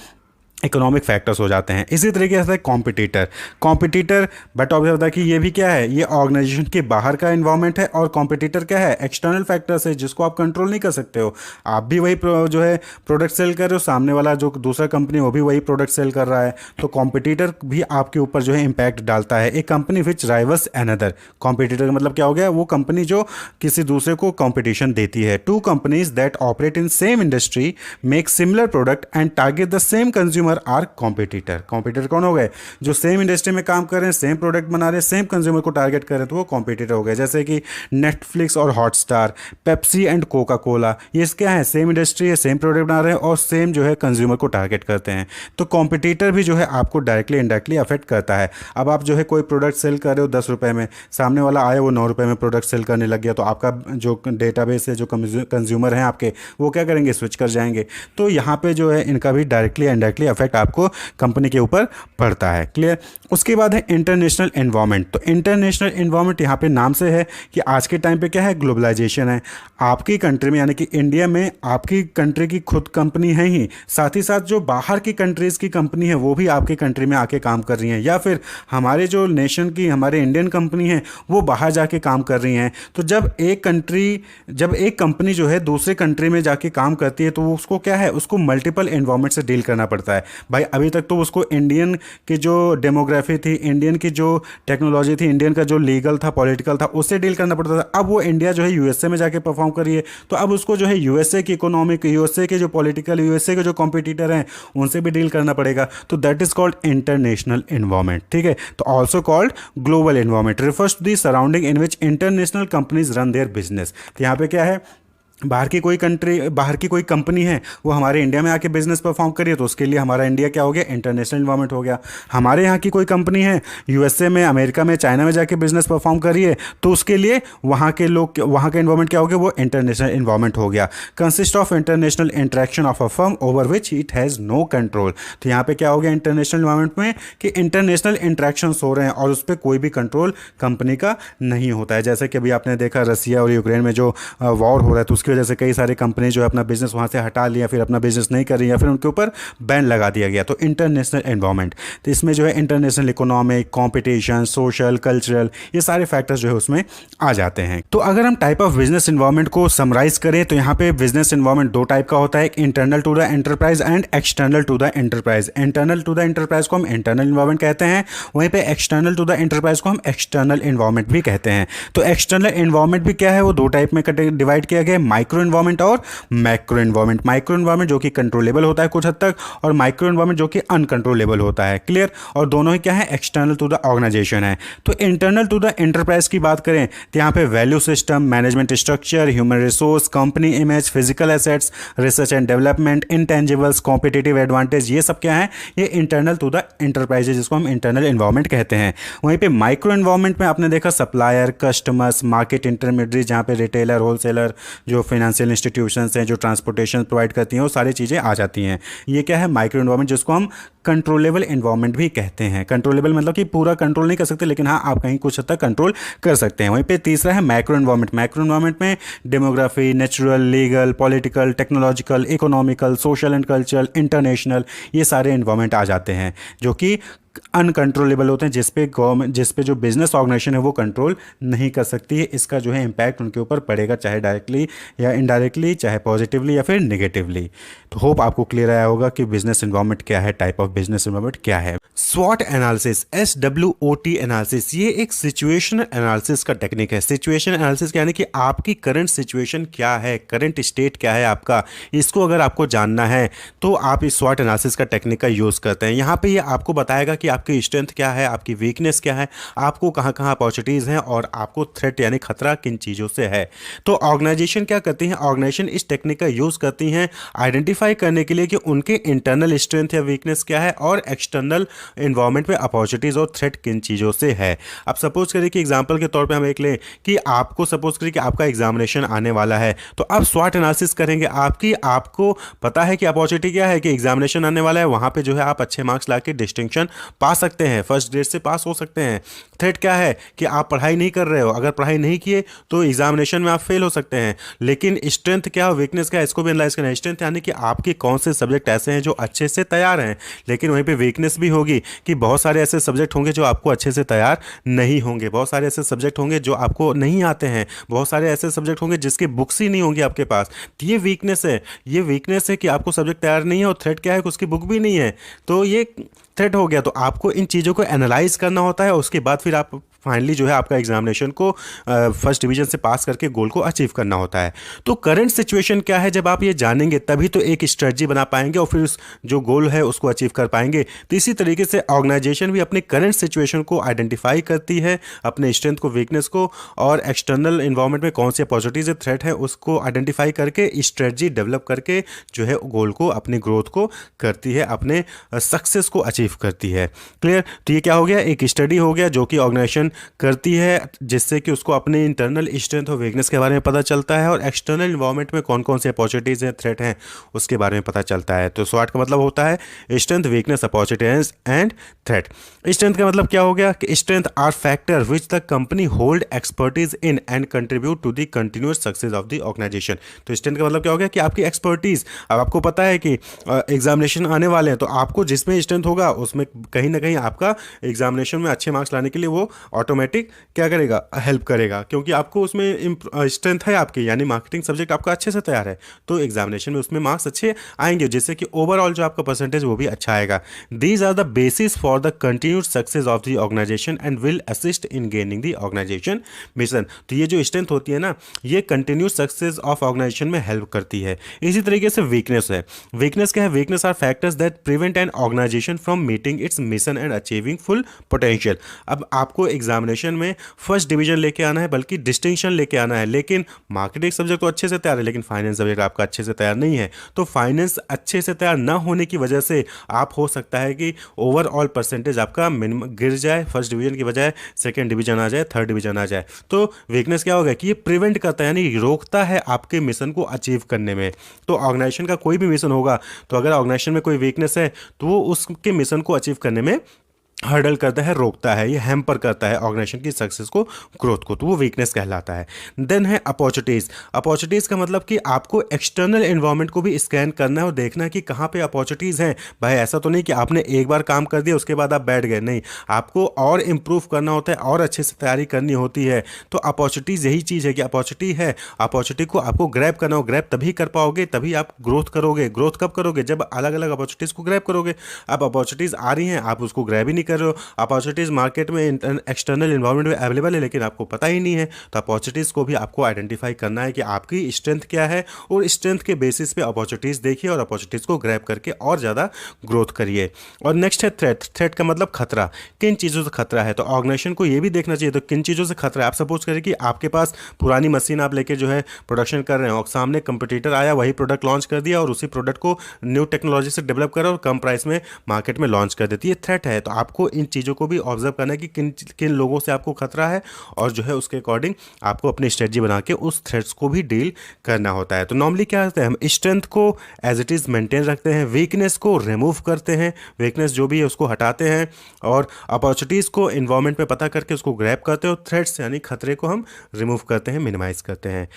इकोनॉमिक फैक्टर्स हो जाते हैं। इसी तरीके से कॉम्पिटिटर बट ऑब्जर्व होता है कि ये भी क्या है, ये ऑर्गेनाइजेशन के बाहर का इन्वायरमेंट है, और कॉम्पिटिटर क्या है, एक्सटर्नल फैक्टर्स है जिसको आप कंट्रोल नहीं कर सकते हो। आप भी वही जो है प्रोडक्ट सेल कर रहे हो, सामने वाला जो दूसरा कंपनी वो भी वही प्रोडक्ट सेल कर रहा है, तो कॉम्पिटिटर भी आपके ऊपर जो है इम्पैक्ट डालता है। एक company which rivals another, competitor का मतलब क्या हो गया, वो कंपनी जो किसी दूसरे को कॉम्पिटिशन देती है। Two companies that operate in same industry make similar product and target the same consumer are competitor. Competitor कौन हो गए, जो सेम इंडस्ट्री में काम कर रहे हैं, सेम प्रोडक्ट बना रहे हैं, सेम कंज्यूमर को टारगेट कर रहे हैं, तो वो कॉम्पिटिटर हो गए। जैसे कि नेटफ्लिक्स और Hotstar, Pepsi and Coca Cola, ये क्या है, सेम इंडस्ट्री है, सेम प्रोडक्ट बना रहे हैं और सेम जो है कंज्यूमर को टारगेट करते हैं। तो कॉम्पिटिटर भी जो है आपको डायरेक्टली इनडायरेक्टली अफेक्ट करता है। अब आप जो है कोई प्रोडक्ट सेल कर रहे हो 10 रुपये में, सामने वाला आया वो 9 रुपये में प्रोडक्ट सेल करने लग गया, तो आपका जो डेटाबेस है, जो कंज्यूमर हैं आपके, वो क्या करेंगे, स्विच कर जाएंगे। तो यहाँ पे जो है इनका भी डायरेक्टली इनडायरेक्टली इफेक्ट आपको कंपनी के ऊपर पड़ता है। क्लियर। उसके बाद है इंटरनेशनल एनवायरनमेंट। तो इंटरनेशनल एनवायरनमेंट यहाँ पे नाम से है कि आज के टाइम पे क्या है, ग्लोबलाइजेशन है। आपकी कंट्री में यानी कि इंडिया में आपकी कंट्री की खुद कंपनी है ही, साथ ही साथ जो बाहर की कंट्रीज़ की कंपनी है वो भी आपकी कंट्री में आके काम कर रही हैं, या फिर हमारे जो नेशन की हमारे इंडियन कंपनी है वो बाहर जाके काम कर रही हैं। तो जब एक कंपनी जो है दूसरे कंट्री में जाके काम करती है तो वो उसको क्या है, उसको मल्टीपल एनवायरनमेंट से डील करना पड़ता है। भाई अभी तक तो उसको इंडियन की जो डेमोग्राफी थी, इंडियन की जो टेक्नोलॉजी थी, इंडियन का जो लीगल था, पॉलिटिकल था, उससे डील करना पड़ता था। अब वो इंडिया जो है यूएसए में जाके परफॉर्म कर रही है, तो अब उसको जो है यूएसए की इकोनॉमिक, यूएसए के जो पॉलिटिकल, यूएसए के जो कॉम्पिटिटर हैं उनसे भी डील करना पड़ेगा। तो that is called international environment. ठीक है। तो also called global environment refers to the surrounding in which international companies run their business. तो यहाँ पे क्या है, बाहर की कोई कंपनी है वो हमारे इंडिया में आके बिजनेस परफॉर्म करिए, तो उसके लिए हमारा इंडिया क्या हो गया, इंटरनेशनल एनवायरनमेंट हो गया। हमारे यहाँ की कोई कंपनी है यूएसए में, अमेरिका में, चाइना में जाके बिजनेस परफॉर्म करिए, तो उसके लिए वहाँ के एनवायरनमेंट क्या हो गया, वो इंटरनेशनल एनवायरनमेंट हो गया। Consist of international interaction of a firm over which it has no control. तो यहाँ पे क्या हो गया इंटरनेशनल एनवायरनमेंट में, कि इंटरनेशनल इंटरेक्शंस हो रहे हैं और उस पर कोई भी कंट्रोल कंपनी का नहीं होता है। जैसे कि अभी आपने देखा रसिया और यूक्रेन में जो वॉर हो रहा है, तो उसकी वजह से कई सारी कंपनी जो है अपना बिजनेस वहाँ से हटा लिया, फिर अपना बिजनेस नहीं कर रही, या फिर उनके ऊपर बैन लगा दिया गया। तो इंटरनेशनल एनवायरनमेंट, तो इसमें जो है international economic, competition, social, cultural, ये सारे फैक्टर्स जो है उसमें आ जाते हैं। तो अगर हम टाइप ऑफ बिजनेस एनवायरनमेंट को समराइज करें तो यहाँ पे बिजनेस एनवायरनमेंट दो टाइप का होता है, एक internal to the enterprise and external to the enterprise. Internal to the enterprise को हम इंटरनल एनवायरनमेंट कहते हैं, वहीं पे एक्सटर्नल टू द एंटरप्राइज को हम एक्सटर्नल एनवायरनमेंट भी कहते हैं। तो एक्सटर्नल एनवायरनमेंट भी क्या है, वो दो टाइप में डिवाइड किया गया है, माइक्रो एनवायरनमेंट और मैक्रो एनवायरनमेंट। माइक्रो एनवायरनमेंट जो कि कंट्रोलेबल होता है कुछ हद तक, और माइक्रो एनवायरनमेंट जो कि अनकंट्रोलेबल होता है। क्लियर। और दोनों ही क्या है, एक्सटर्नल टू द ऑर्गेनाइजेशन है। तो इंटरनल टू द एंटरप्राइज की बात करें तो यहाँ पे value system, management structure, human resource, company image, physical assets, research and development, intangibles, competitive advantage, ये सब क्या है, ये इंटरनल टू द एंटरप्राइज है, जिसको हम इंटरनल एनवायरनमेंट कहते हैं। वहीं पे माइक्रो एनवायरनमेंट में आपने देखा सप्लायर, कस्टमर्स, मार्केट इंटरमीडिएट, जहाँ पे रिटेलर, होलसेलर, जो फाइनेंशियल इंस्टीट्यूशंस हैं, जो ट्रांसपोर्टेशन प्रोवाइड करती हैं, वो सारी चीज़ें आ जाती हैं। ये क्या है, माइक्रो एनवायरनमेंट, जिसको हम कंट्रोलेबल एनवायरनमेंट भी कहते हैं। कंट्रोलेबल मतलब कि पूरा कंट्रोल नहीं कर सकते, लेकिन हाँ आप कहीं कुछ हद तक कंट्रोल कर सकते हैं। वहीं पे तीसरा है मैक्रो एनवायरनमेंट। मैक्रो एनवायरनमेंट में demography, natural, legal, political, technological, economical, social and cultural, international, ये सारे एनवायरनमेंट आ जाते हैं जो कि अनकंट्रोलेबल होते हैं, जिस पे जो बिजनेस ऑर्गेनाइजेशन है वो कंट्रोल नहीं कर सकती है। इसका जो है इम्पैक्ट उनके ऊपर पड़ेगा, चाहे डायरेक्टली या इनडायरेक्टली, चाहे पॉजिटिवली या फिर नेगेटिवली। तो होप आपको क्लियर आया होगा कि बिजनेस एनवायरनमेंट क्या है, टाइप ऑफ बिजनेस एनवायरनमेंट क्या है। स्वॉट एनालिसिस, SWOT एनालिसिस, ये एक सिचुएशन एनालिसिस का टेक्निक है। सिचुएशन एनालिसिस यानी कि आपकी करंट सिचुएशन क्या है, करंट स्टेट क्या है आपका, इसको अगर आपको जानना है तो आप इस स्वॉट एनालिसिस का टेक्निक का यूज़ करते हैं। यहाँ पे ये आपको बताएगा कि आपकी स्ट्रेंथ क्या है, आपकी वीकनेस क्या है, आपको कहाँ कहाँ अपॉर्चुनिटीज़ हैं और आपको थ्रेट यानी खतरा किन चीज़ों से है। तो ऑर्गेनाइजेशन क्या करती हैं, ऑर्गेनाइजेशन इस टेक्निक का यूज़ करती हैं आइडेंटिफाई करने के लिए कि उनके इंटरनल स्ट्रेंथ या वीकनेस क्या है और एक्सटर्नल इन्वायरमेंट में अपॉर्चुनिटीज़ और थ्रेट किन चीज़ों से है। अब सपोज करें कि एग्जांपल के तौर पे हम एक लें कि आपको सपोज करें कि आपका एग्जामिनेशन आने वाला है, तो आप स्वॉट एनालिसिस करेंगे आपकी, आपको पता है कि अपॉर्चुनिटी क्या है कि एग्जामिनेशन आने वाला है, वहाँ पे जो है आप अच्छे मार्क्स ला के डिस्टिंक्शन पा सकते हैं, फर्स्ट ग्रेड से पास हो सकते हैं। थ्रेट क्या है कि आप पढ़ाई नहीं कर रहे हो, अगर पढ़ाई नहीं किए तो एग्जामिनेशन में आप फेल हो सकते हैं। लेकिन स्ट्रेंथ क्या हो, वीकनेस क्या है, इसको भी एनालाइज करना है। स्ट्रेंथ यानी कि आपके कौन से सब्जेक्ट ऐसे हैं जो अच्छे से तैयार हैं, लेकिन वहीं पे वीकनेस भी होगी कि बहुत सारे ऐसे सब्जेक्ट होंगे जो आपको अच्छे से तैयार नहीं होंगे, बहुत सारे ऐसे सब्जेक्ट होंगे जो आपको नहीं आते हैं, बहुत सारे ऐसे सब्जेक्ट होंगे जिसके बुक्स ही नहीं होंगी आपके पास। तो ये वीकनेस है, ये वीकनेस है कि आपको सब्जेक्ट तैयार नहीं है, और थ्रेट क्या है कि उसकी बुक भी नहीं है, तो ये थ्रेट हो गया। तो आपको इन चीज़ों को एनालाइज करना होता है, उसके बाद फिर आप फाइनली जो है आपका एग्जामिनेशन को फर्स्ट डिवीजन से पास करके गोल को अचीव करना होता है। तो करंट सिचुएशन क्या है, जब आप ये जानेंगे तभी तो एक स्ट्रेटजी बना पाएंगे और फिर उस जो गोल है उसको अचीव कर पाएंगे। तो इसी तरीके से ऑर्गेनाइजेशन भी अपने करंट सिचुएशन को आइडेंटिफाई करती है, अपने स्ट्रेंथ को, वीकनेस को, और एक्सटर्नल इन्वायरमेंट में कौन सी अपॉर्चुनिटीज थ्रेट है उसको आइडेंटिफाई करके स्ट्रेटजी डेवलप करके जो है गोल को, अपनी ग्रोथ को करती है, अपने सक्सेस को अचीव करती है। क्लियर। तो ये क्या हो गया, एक स्टडी हो गया जो कि ऑर्गेनाइजेशन करती है, जिससे कि उसको अपने इंटरनल स्ट्रेंथ और वीकनेस के बारे में पता चलता है और एक्सटर्नल इन्वायरमेंट में कौन कौन से अपॉर्चुनिटीज हैं, थ्रेट हैं, उसके बारे में पता चलता है। तो स्वॉट का मतलब होता है strength, weakness, opportunities and threat. Strength का मतलब क्या हो गया कि strength are factor which the company hold expertise in and contribute to the continuous success of the organisation. तो स्ट्रेंथ का मतलब क्या हो गया कि आपकी एक्सपर्टीज, अब आपको पता है कि एग्जामिनेशन आने वाले हैं, तो आपको जिसमें स्ट्रेंथ होगा उसमें कहीं ना कहीं आपका एग्जामिनेशन में अच्छे मार्क्स लाने के लिए वो ऑटोमेटिक क्या करेगा, हेल्प करेगा, क्योंकि आपको उसमें स्ट्रेंथ है आपकी, यानी मार्केटिंग सब्जेक्ट आपका अच्छे से तैयार है, तो एग्जामिनेशन में उसमें मार्क्स अच्छे आएंगे, जिससे कि ओवरऑल जो आपका परसेंटेज वो भी अच्छा आएगा। These are the basis for the continued success of the organisation and will assist in gaining the organisation mission. तो ये जो स्ट्रेंथ होती है ना, ये कंटिन्यूड सक्सेस ऑफ ऑर्गेनाइजेशन में हेल्प करती है। इसी तरीके से वीकनेस है। वीकनेस क्या है, weakness are factors that prevent an organisation from meeting its mission and achieving full potential. अब आपको एग्जामिनेशन में फर्स्ट डिवीजन लेके आना है, बल्कि डिस्टिंक्शन लेके आना है, लेकिन मार्केटिंग सब्जेक्ट तो अच्छे से तैयार है, लेकिन फाइनेंस सब्जेक्ट आपका अच्छे से तैयार नहीं है। तो फाइनेंस अच्छे से तैयार ना होने की वजह से आप हो सकता है कि ओवरऑल परसेंटेज आपका मिनिमम गिर जाए, फर्स्ट डिवीजन की बजाय सेकंड डिवीजन आ जाए, थर्ड डिवीजन आ जाए। तो वीकनेस क्या होगा कि ये प्रिवेंट करता है, यानी रोकता है आपके मिशन को अचीव करने में। तो ऑर्गेनाइजेशन का कोई भी मिशन होगा, तो अगर ऑर्गेनाइजेशन में कोई वीकनेस है तो वो उसके मिशन को अचीव करने में हर्डल करता है, रोकता है, ये हैम्पर करता है ऑर्गेनाइजेशन की सक्सेस को, ग्रोथ को, तो वो वीकनेस कहलाता है। देन है अपॉर्चुनिटीज़। अपॉर्चुनिटीज़ का मतलब कि आपको एक्सटर्नल एनवायरनमेंट को भी स्कैन करना है और देखना है कि कहाँ पे अपॉर्चुनिटीज़ हैं। भाई ऐसा तो नहीं कि आपने एक बार काम कर दिया उसके बाद आप बैठ गए, नहीं, आपको और इम्प्रूव करना होता है और अच्छे से तैयारी करनी होती है। तो अपॉर्चुनिटीज़ यही चीज़ है कि अपॉर्चुनिटी है, अपॉर्चुनिटी को आपको ग्रैब करना हो, ग्रैब तभी कर पाओगे, तभी आप ग्रोथ करोगे। ग्रोथ कब करोगे, जब अलग अलग अपॉर्चुनिटीज़ को ग्रैब करोगे। अब अपॉर्चुनिटीज़ आ रही हैं, आप उसको ग्रैब ही नहीं कर रहे हो, अपॉर्चुनिटीज़ मार्केट में एक्सटर्नल इन्वायरमेंट में अवेलेबल है, लेकिन आपको पता ही नहीं है। तो अपॉर्चुनिटीज़ को भी आपको आइडेंटिफाई करना है कि आपकी स्ट्रेंथ क्या है, और स्ट्रेंथ के बेसिस पे अपॉर्चुनिटीज़ देखिए और अपॉर्चुनिटीज़ को ग्रैब करके और ज़्यादा ग्रोथ करिए। और नेक्स्ट है थ्रेट। थ्रेट का मतलब खतरा, किन चीज़ों से खतरा है। तो ऑर्गेनाइजेशन को ये भी देखना चाहिए तो किन चीज़ों से खतरा है। आप सपोज करें कि आपके पास पुरानी मशीन आप लेके जो है प्रोडक्शन कर रहे हैं और सामने कंपटीटर आया, वही प्रोडक्ट लॉन्च कर दिया और उसी प्रोडक्ट को न्यू टेक्नोलॉजी से डेवलप करा और कम प्राइस में मार्केट में लॉन्च कर देती है। थ्रेट है। तो आपको इन चीज़ों को भी ऑब्जर्व करना है कि किन किन लोगों से आपको खतरा है, और जो है उसके अकॉर्डिंग आपको अपनी स्ट्रेटजी बना के उस थ्रेट्स को भी डील करना होता है। तो नॉर्मली क्या होता है, हम स्ट्रेंथ को एज इट इज़ मेंटेन रखते हैं, वीकनेस को रिमूव करते हैं, वीकनेस जो भी है उसको हटाते हैं, और अपॉर्चुनिटीज़ को इन्वायरमेंट में पता करके उसको ग्रैब करते हैं, और थ्रेट्स यानी खतरे को हम रिमूव करते हैं, मिनिमाइज करते हैं।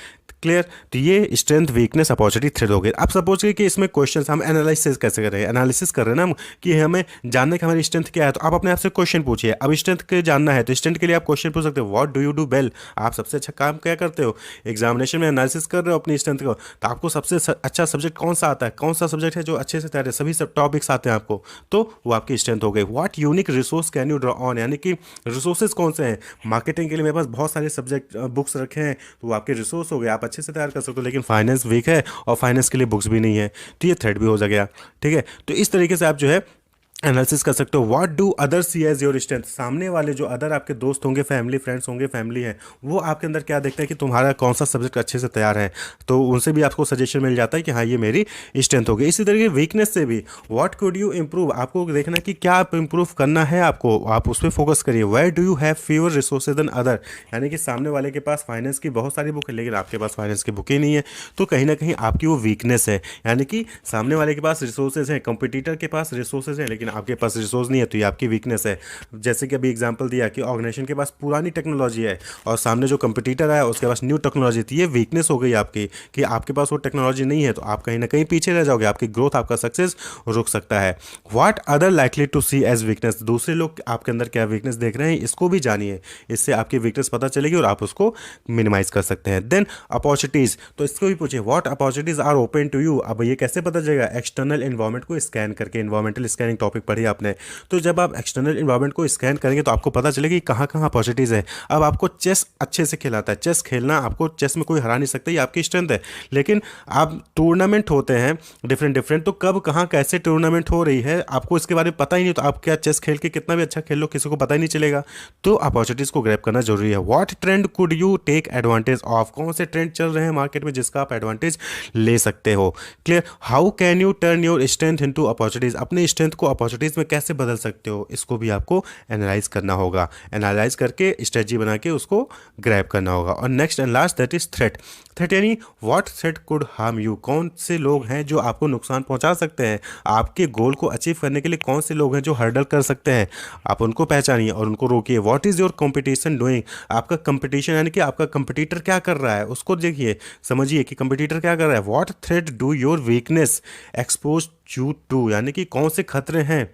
क्लियर। तो ये स्ट्रेंथ, वीकनेस, अपॉर्चुनिटी, थ्रेट हो गए। आप सपोज करिए कि इसमें क्वेश्चन हम एनालिसिस कैसे कर रहे हैं, एनालिसिस कर रहे हैं ना हम, कि हमें जानना है कि हमारी स्ट्रेंथ क्या है। तो आप अपने आप से क्वेश्चन पूछिए। अब स्ट्रेंथ के जानना है तो स्ट्रेंथ के लिए आप क्वेश्चन पूछ सकते हो, what do you do well, आप सबसे अच्छा काम क्या करते हो। एग्जामिनेशन में एनालिसिस कर रहे हो अपनी स्ट्रेंथ को, तो आपको सबसे अच्छा सब्जेक्ट कौन सा आता है, कौन सा सब्जेक्ट है जो अच्छे से तैयार है, सभी सब टॉपिक्स आते हैं आपको, तो वो आपकी स्ट्रेंथ हो गई। What unique resource can you draw on, यानी कि रिसोर्सेज कौन से हैं। मार्केटिंग के लिए मेरे पास बहुत सारे सब्जेक्ट बुक्स रखे हैं, तो वो आपके रिसोर्स हो गए, आप अच्छे से तैयार कर सकते हो। लेकिन फाइनेंस वीक है और फाइनेंस के लिए बुक्स भी नहीं है, तो ये थ्रेट भी हो गया। ठीक है। तो इस तरीके से आप जो है एनालिसिस कर सकते हो। What do other see as your strength, सामने वाले जो अदर आपके दोस्त होंगे, फैमिली फ्रेंड्स होंगे, फैमिली है, वो आपके अंदर क्या देखते हैं कि तुम्हारा कौन सा सब्जेक्ट अच्छे से तैयार है, तो उनसे भी आपको सजेशन मिल जाता है कि हाँ ये मेरी स्ट्रेंथ होगी। इसी तरीके वीकनेस से भी व्हाट कुड यू इम्प्रूव, आपको देखना है कि क्या आप इम्प्रूव करना है आपको, आप उस पर फोकस करिए। Where do you have fewer resources than other, यानी कि सामने वाले के पास फाइनेंस की बहुत सारी बुक है लेकिन आपके पास फाइनेंस की बुक ही नहीं है, तो कहीं ना कहीं आपकी वो वीकनेस है। यानी कि सामने वाले के पास रिसोर्सेज हैं, कंपटीटर के पास रिसोर्सेज हैं लेकिन आपके पास रिसोर्स नहीं है, तो ये आपकी वीकनेस है। जैसे कि अभी एग्जांपल दिया कि ऑर्गेनाइजेशन के पास पुरानी टेक्नोलॉजी है और सामने जो कंपटीटर है उसके पास न्यू टेक्नोलॉजी थी, ये वीकनेस हो गई आपकी कि आपके पास वो टेक्नोलॉजी नहीं है, तो आप कहीं ना कहीं पीछे रह जाओगे, आपकी ग्रोथ, आपका सक्सेस रुक सकता है। What other likely to see as weakness, दूसरे लोग आपके अंदर क्या वीकनेस देख रहे हैं इसको भी जानिए, इससे आपकी वीकनेस पता चलेगी और आप उसको मिनिमाइज कर सकते हैं। देन अपॉर्चुनिटीज, तो इसको भी पूछिए what opportunities are open to you. अब ये कैसे पता चलेगा, एक्सटर्नल एनवायरनमेंट को स्कैन करके, एनवायरमेंटल स्कैनिंग टॉपिक पढ़ी आपने, तो जब आप एक्सटर्नल एनवायरनमेंट को स्कैन करेंगे तो आपको पता चलेगा कि कहाँ कहाँ अपॉर्चुनिटीज़ है। अब आपको चेस अच्छे से खिलाता है, चेस खेलना, आपको चेस में कोई हरा नहीं सकता, ये आपकी स्ट्रेंथ है। लेकिन आप टूर्नामेंट होते हैं डिफरेंट डिफरेंट, तो कब कहाँ कैसे टूर्नामेंट हो रही है आपको इसके बारे में पता ही नहीं, तो आप क्या चेस खेल के कितना भी अच्छा खेल लो किसी को पता ही नहीं चलेगा, तो अपॉर्चुनिटीज़ को ग्रैब करना जरूरी है। What trend could you take advantage of, कौन से ट्रेंड चल रहे हैं मार्केट में जिसका आप एडवांटेज ले सकते हो। Clear. How can U turn your strength into opportunities, अपने स्ट्रेंथ को अपॉर्चुनिटीज में कैसे बदल सकते हो, इसको भी आपको एनालाइज करना होगा, एनालाइज करके स्ट्रेटजी बना के उसको ग्रैब करना होगा। और next and last that is threat. Threat यानी what threat could harm you, कौन से लोग हैं जो आपको नुकसान पहुंचा सकते हैं, आपके गोल को अचीव करने के लिए कौन से लोग हैं जो हर्डल कर सकते हैं, आप उनको पहचानिए और उनको रोकिए। What is your competition doing, आपका कंपटीशन यानी कि आपका कंपटीटर क्या कर रहा है उसको देखिए, समझिए कि कंपटीटर क्या कर रहा है। What threat do your weakness expose you to, यानी कि कौन से खतरे हैं।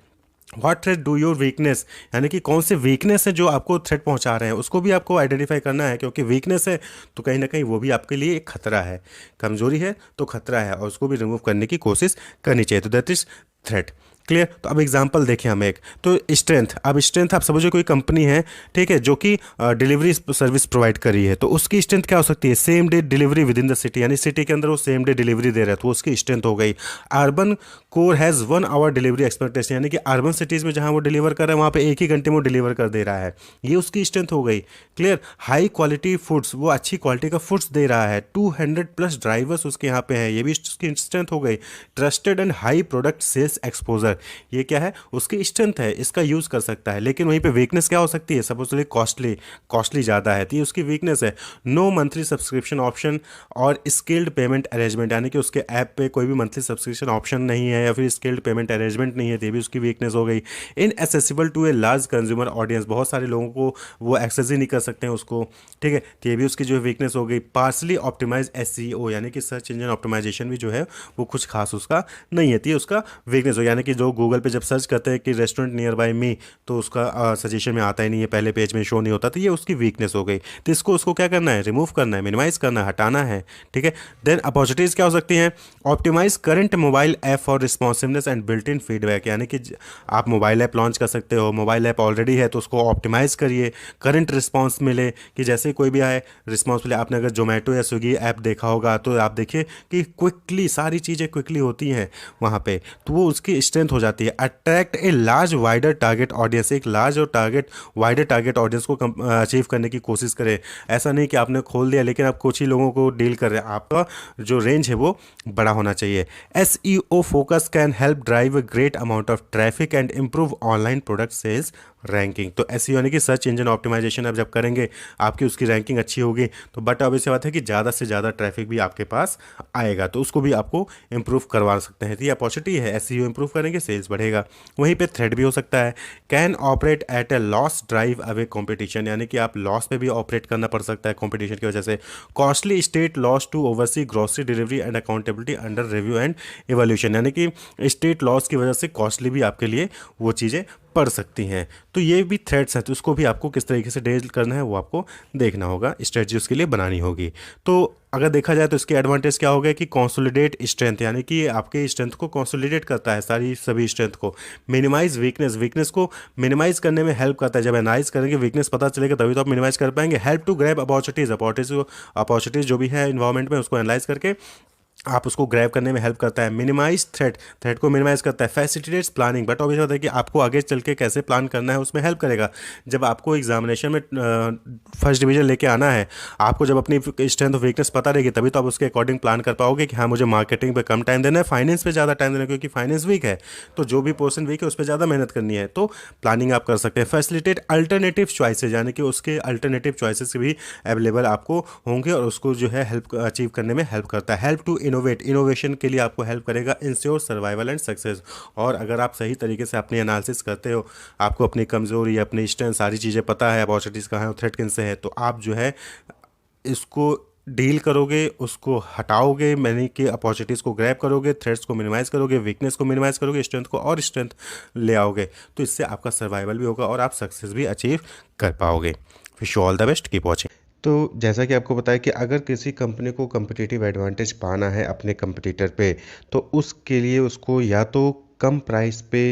What threat do your weakness, यानी कि कौन से वीकनेस है जो आपको थ्रेट पहुंचा रहे हैं, उसको भी आपको आइडेंटिफाई करना है, क्योंकि वीकनेस है तो कहीं ना कहीं वो भी आपके लिए एक खतरा है, कमजोरी है तो खतरा है, और उसको भी रिमूव करने की कोशिश करनी चाहिए। तो दैट इज थ्रेट। क्लियर। तो अब एग्जांपल देखें हम एक, तो स्ट्रेंथ, अब स्ट्रेंथ आप समझो कोई कंपनी है, ठीक है, जो कि डिलीवरी सर्विस प्रोवाइड कर रही है, तो उसकी स्ट्रेंथ क्या हो सकती है, same day delivery with in the city, यानी सिटी के अंदर वो सेम डे डिलीवरी दे रहा है, तो उसकी स्ट्रेंथ हो गई। Urban core has 1 hour delivery expectation, यानी कि अर्बन सिटीज़ में जहाँ वो डिलीवर कर रहा है वहाँ पे एक ही घंटे में वो डिलीवर कर दे रहा है, ये उसकी स्ट्रेंथ हो गई। क्लियर। हाई क्वालिटी फूड्स, वो अच्छी क्वालिटी का फूड्स दे रहा है, 200+ ड्राइवर्स उसके यहाँ पे हैं, ये भी उसकी स्ट्रेंथ हो गई। Trusted and high product sales exposure, ये क्या है, उसकी स्ट्रेंथ है, इसका यूज़ कर सकता है। लेकिन वहीं पे वीकनेस क्या हो सकती है, सपोज कॉस्टली, कॉस्टली ज़्यादा है, तो ये उसकी वीकनेस है। नो मंथली सब्सक्रिप्शन ऑप्शन और स्किल्ड पेमेंट अरेंजमेंट, यानी कि उसके ऐप पे कोई भी मंथली सब्सक्रिप्शन ऑप्शन नहीं है या फिर स्किल्ड पेमेंट अरेंजमेंट नहीं है, तो ये भी उसकी वीकनेस हो गई। Inaccessible to a large consumer audience, बहुत सारे लोगों को वो एक्सेस ही नहीं कर सकते हैं उसको, ठीक है, तो ये भी उसकी जो वीकनेस हो गई। पार्सली ऑप्टिमाइज एसईओ, यानी कि सर्च इंजन ऑप्टिमाइजेशन भी जो है वो कुछ खास उसका नहीं है, तो ये उसका वीकनेस हो, यानी कि जो गूगल पे जब सर्च करते हैं कि रेस्टोरेंट नियर बाय मी, तो उसका सजेशन में आता ही नहीं है, पहले पेज में शो नहीं होता, तो ये उसकी वीकनेस हो गई। तो इसको उसको क्या करना है, रिमूव करना है, मिनिमाइज करना है, हटाना है, ठीक है। देन अपॉर्चुनिटीज़ क्या हो सकती हैं, optimise current mobile app for responsiveness and built in feedback, यानी कि आप मोबाइल ऐप लॉन्च कर सकते हो, मोबाइल ऐप ऑलरेडी है तो उसको ऑप्टिमाइज करिए, करंट रिस्पॉन्स मिले, कि जैसे कोई भी आए रिस्पॉन्स मिले। आपने अगर जोमेटो या स्विगी ऐप देखा होगा तो आप देखिए कि क्विकली सारी चीज़ें क्विकली होती हैं वहाँ पे, तो वो उसकी स्ट्रेंथ हो जाती है। Attract a large wider target audience, एक लार्ज और वाइडर टारगेट ऑडियंस को अचीव करने की कोशिश करें। ऐसा नहीं कि आपने खोल दिया लेकिन आप कुछ ही लोगों को डील कर रहे हैं, आपका जो रेंज है वो बड़ा होना चाहिए। SEO focus can help drive a great amount of traffic and improve online product sales ranking. तो एसईओ यानी कि सर्च इंजन ऑप्टिमाइजेशन आप जब करेंगे आपकी उसकी रैंकिंग अच्छी होगी, तो बट अब ऐसी बात है कि ज़्यादा से ज़्यादा ट्रैफिक भी आपके पास आएगा, तो उसको भी आपको इंप्रूव करवा सकते हैं, तो ये अपॉर्चुनिटी है, एसईओ इंप्रूव करेंगे सेल्स बढ़ेगा। वहीं पे थ्रेड भी हो सकता है, can operate at A loss drive away competition, यानी कि आप लॉस पे भी ऑपरेट करना पड़ सकता है कॉम्पिटिशन की वजह से। Costly state laws to oversee grocery delivery and accountability under review and evolution, यानी कि स्टेट लॉस की वजह से कॉस्टली भी आपके लिए वो चीज़ें पड़ सकती हैं। तो ये भी थ्रेड्स हैं, तो उसको भी आपको किस तरीके से डील करना है वो आपको देखना होगा, स्ट्रेटजी उसके लिए बनानी होगी। तो अगर देखा जाए तो इसके एडवांटेज क्या हो गया कि कंसोलिडेट स्ट्रेंथ, यानी कि आपके स्ट्रेंथ को कंसोलिडेट करता है, सारी सभी स्ट्रेंथ को। मिनिमाइज वीकनेस, वीकनेस को मिनिमाइज करने में हेल्प करता है, जब एनालाइज करेंगे वीकनेस पता चलेगा तभी तो आप मिनिमाइज कर पाएंगे। Help to grab opportunities, opportunities जो भी है इन्वायरमेंट में उसको एनालाइज करके आप उसको ग्रैब करने में हेल्प करता है। मिनिमाइज थ्रेट को मिनिमाइज करता है। फैसिलिटेट्स प्लानिंग, बट ऑब्वियस होता है कि आपको आगे चल के कैसे प्लान करना है उसमें हेल्प करेगा। जब आपको एग्जामिनेशन में फर्स्ट डिवीजन लेके आना है, आपको जब अपनी स्ट्रेंथ और वीकनेस पता रहेगी तभी तो आप उसके अकॉर्डिंग प्लान कर पाओगे कि हाँ मुझे मार्केटिंग पे कम टाइम देना है, फाइनेंस पे ज़्यादा टाइम देना है, क्योंकि फाइनेंस वीक है तो जो भी पोर्सन वीक है उस पर ज़्यादा मेहनत करनी है, तो प्लानिंग आप कर सकते हैं। फैसिलिटेट अल्टरनेटिव चॉइसेस, यानी कि उसके अल्टरनेटिव चॉइसेस भी अवेलेबल आपको होंगे और उसको जो है हेल्प अचीव करने में हेल्प करता है। हेल्प टू इनोवेट, इनोवेशन के लिए आपको हेल्प करेगा। इंश्योर सर्वाइवल एंड सक्सेस, और अगर आप सही तरीके से अपनी एनालिसिस करते हो, आपको अपनी कमजोरी, अपनी स्ट्रेंथ, सारी चीज़ें पता है, अपॉर्चुनिटीज़ कहाँ है और थ्रेट किन से है, तो आप जो है इसको डील करोगे, उसको हटाओगे, मैंने कि अपॉर्चुनिटीज़ को ग्रैब करोगे, थ्रेट्स को मिनिमाइज करोगे, वीकनेस को मिनिमाइज करोगे, स्ट्रेंथ को और स्ट्रेंथ ले आओगे, तो इससे आपका सर्वाइवल भी होगा और आप सक्सेस भी अचीव कर पाओगे। Wish you all the best, keep watching. तो जैसा कि आपको पता है कि अगर किसी कंपनी को कम्पिटिटिव एडवांटेज पाना है अपने कंपटीटर पे, तो उसके लिए उसको या तो कम प्राइस पे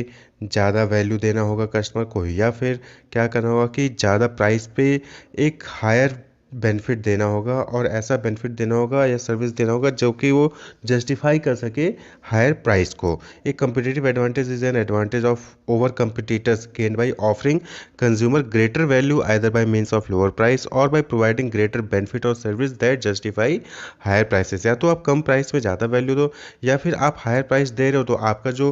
ज़्यादा वैल्यू देना होगा कस्टमर को, या फिर क्या करना होगा कि ज़्यादा प्राइस पे एक हायर बेनिफिट देना होगा, और ऐसा बेनिफिट देना होगा या सर्विस देना होगा जो कि वो जस्टिफाई कर सके हायर प्राइस को। एक competitive advantage is an advantage of over competitors gained by offering consumer greater value either by means of lower price or by providing greater benefit or service that justify higher prices। या तो आप कम प्राइस में ज़्यादा वैल्यू दो, या फिर आप हायर प्राइस दे रहे हो तो आपका जो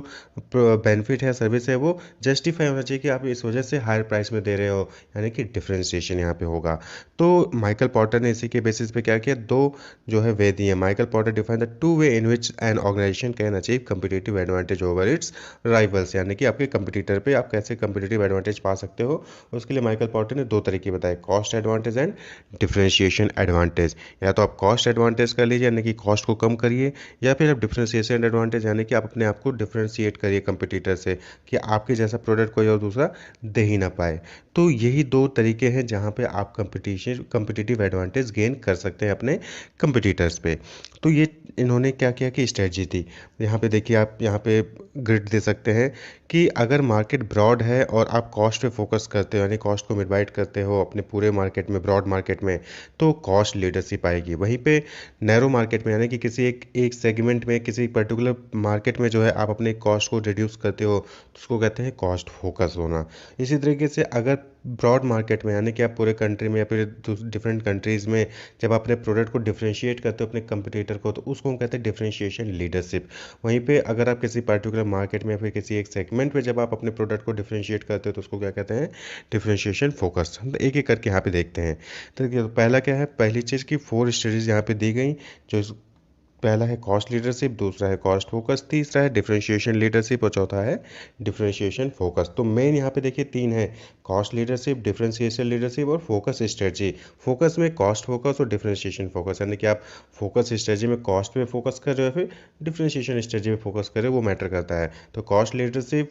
बेनिफिट है, सर्विस है, वो जस्टिफाई होना चाहिए कि आप इस वजह से हायर प्राइस में दे रहे हो, यानी कि डिफ्रेंशिएशन यहाँ पे होगा। तो माइकल पॉटर ने इसी के बेसिस पे क्या किया, दो जो है वे दिए। Michael Porter define the two way in which an organisation can achieve competitive advantage over its rivals, यानी कि आपके कंपटीटर पे आप कैसे कंपटीटिव एडवांटेज पा सकते हो। उसके लिए माइकल पॉटर ने दो तरीके बताए, cost advantage and differentiation advantage. या तो आप कॉस्ट एडवांटेज कर लीजिए, यानी कि कॉस्ट को कम करिए, या फिर आप डिफरेंशिएशन एडवांटेज, यानी कि आप अपने आप को डिफरेंशिएट करिए कंपटीटर से, कि आपके जैसा प्रोडक्ट कोई और दूसरा दे ही ना पाए। तो यही दो तरीके हैं जहाँ पे आप कंपटीटिव एडवांटेज गेन कर सकते हैं अपने कंपटीटर्स पे। तो ये इन्होंने क्या किया कि स्ट्रेटजी थी। यहाँ पे देखिए, आप यहाँ पे ग्रिड दे सकते हैं कि अगर मार्केट ब्रॉड है और आप कॉस्ट पे फोकस करते हो, यानी कॉस्ट को मिडवाइड करते हो अपने पूरे मार्केट में, ब्रॉड मार्केट में, तो कॉस्ट लीडरशिप आएगी। वहीं पे नैरो मार्केट में, यानी कि किसी एक सेगमेंट में, किसी पर्टिकुलर मार्केट में जो है आप अपने कॉस्ट को रिड्यूस करते हो, तो उसको कहते हैं कॉस्ट फोकस होना। इसी तरीके से अगर ब्रॉड मार्केट में, यानी कि आप पूरे कंट्री में या फिर डिफरेंट कंट्रीज़ में जब अपने प्रोडक्ट को डिफरेंशिएट करते हो अपने कंपटीटर को, तो उसको हम कहते हैं डिफरेंशिएशन लीडरशिप। वहीं पे अगर आप किसी पर्टिकुलर मार्केट में या फिर किसी एक सेगमेंट में जब आप अपने प्रोडक्ट को डिफरेंशिएट करते हो, तो उसको क्या कहते हैं, डिफरेंशिएशन फोकस। हम एक एक करके यहाँ पे देखते हैं। तो पहला क्या है, पहली चीज़ की 4 स्टेजेस यहाँ पे दी गई, जो पहला है कॉस्ट लीडरशिप, दूसरा है कॉस्ट फोकस, तीसरा है डिफरेंशिएशन लीडरशिप और चौथा है डिफरेंशिएशन फोकस। तो मेन यहाँ पे देखिए 3 है, कॉस्ट लीडरशिप, डिफरेंशिएशन लीडरशिप और फोकस स्ट्रेटजी। फोकस में कॉस्ट फोकस और डिफरेंशिएशन फोकस, यानी कि आप फोकस स्ट्रेटजी में कॉस्ट पे फोकस कर रहे हो, फिर डिफरेंशिएशन स्ट्रेटजी पे फोकस कर रहे हो, वो मैटर करता है। तो cost leadership,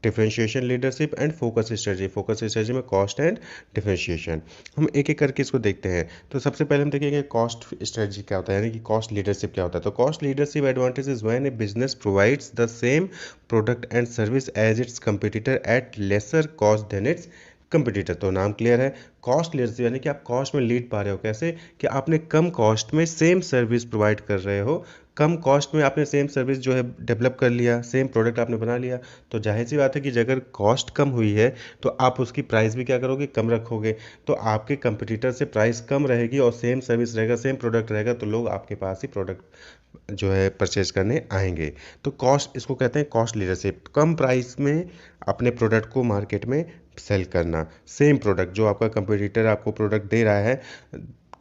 differentiation leadership and focus strategy. Focus strategy में कॉस्ट एंड डिफरेंशिएशन। हम एक एक करके इसको देखते हैं। तो सबसे पहले हम देखेंगे कॉस्ट स्ट्रेटजी क्या होता है, यानी कि कॉस्ट लीडरशिप क्या होता है। तो cost leadership advantage is when a business provides the same product and service as its competitor at lesser cost than its competitor. तो नाम क्लियर है, कॉस्ट लीडरशिप यानी कि आप कॉस्ट में लीड पा रहे हो। कैसे कि आपने कम कॉस्ट में सेम सर्विस प्रोवाइड कर रहे हो, कम कॉस्ट में आपने सेम सर्विस जो है डेवलप कर लिया, सेम प्रोडक्ट आपने बना लिया। तो जाहिर सी बात है कि अगर कॉस्ट कम हुई है तो आप उसकी प्राइस भी क्या करोगे, कम रखोगे। तो आपके कंपटीटर से प्राइस कम रहेगी और सेम सर्विस रहेगा, सेम प्रोडक्ट रहेगा, तो लोग आपके पास ही प्रोडक्ट जो है परचेज करने आएंगे। तो कॉस्ट, इसको कहते हैं कॉस्ट लीडरशिप। कम प्राइस में अपने प्रोडक्ट को मार्केट में सेल करना। सेम प्रोडक्ट जो आपका कंपटीटर आपको प्रोडक्ट दे रहा है,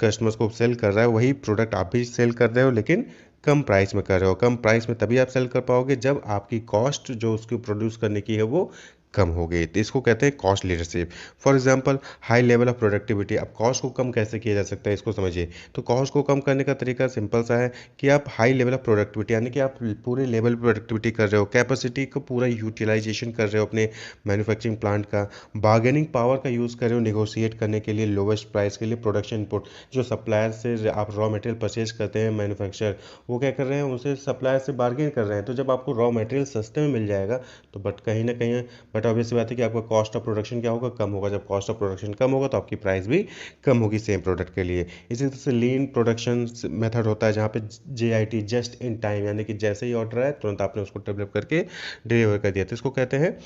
कस्टमर्स को सेल कर रहा है, वही प्रोडक्ट आप भी सेल कर रहे हो, लेकिन कम प्राइस में कर रहे हो। कम प्राइस में तभी आप सेल कर पाओगे जब आपकी कॉस्ट जो उसको प्रोड्यूस करने की है वो कम हो गई। तो इसको कहते हैं cost leadership. For example high level of productivity. अब कॉस्ट को कम कैसे किया जा सकता है, इसको समझिए। तो कॉस्ट को कम करने का तरीका सिंपल सा है कि आप हाई लेवल ऑफ प्रोडक्टिविटी, यानी कि आप पूरे लेवल प्रोडक्टिविटी कर रहे हो, कैपेसिटी को पूरा यूटिलाइजेशन कर रहे हो अपने मैन्युफैक्चरिंग प्लांट का, बार्गेनिंग पावर का यूज़ कर रहे हो निगोशिएट करने के लिए लोवेस्ट प्राइस के लिए। प्रोडक्शन इनपुट, जो सप्लायर से आप रॉ मटेरियल परचेज करते हैं मैन्युफैक्चर, वो क्या कर रहे हैं, उनसे सप्लायर से बार्गेन कर रहे हैं। तो जब आपको रॉ मटेरियल सस्ते में मिल जाएगा तो बट दैट ऑब्वियस बात है कि आपका कॉस्ट ऑफ प्रोडक्शन क्या होगा, कम होगा। जब कॉस्ट ऑफ प्रोडक्शन कम होगा तो आपकी प्राइस भी कम होगी सेम प्रोडक्ट के लिए। इसी तरह से लीन प्रोडक्शन मेथड होता है जहाँ पे JIT, जस्ट इन टाइम, यानी कि जैसे ही ऑर्डर आया तुरंत आपने उसको डेवलप करके डिलीवर कर दिया, तो इसको कहते हैं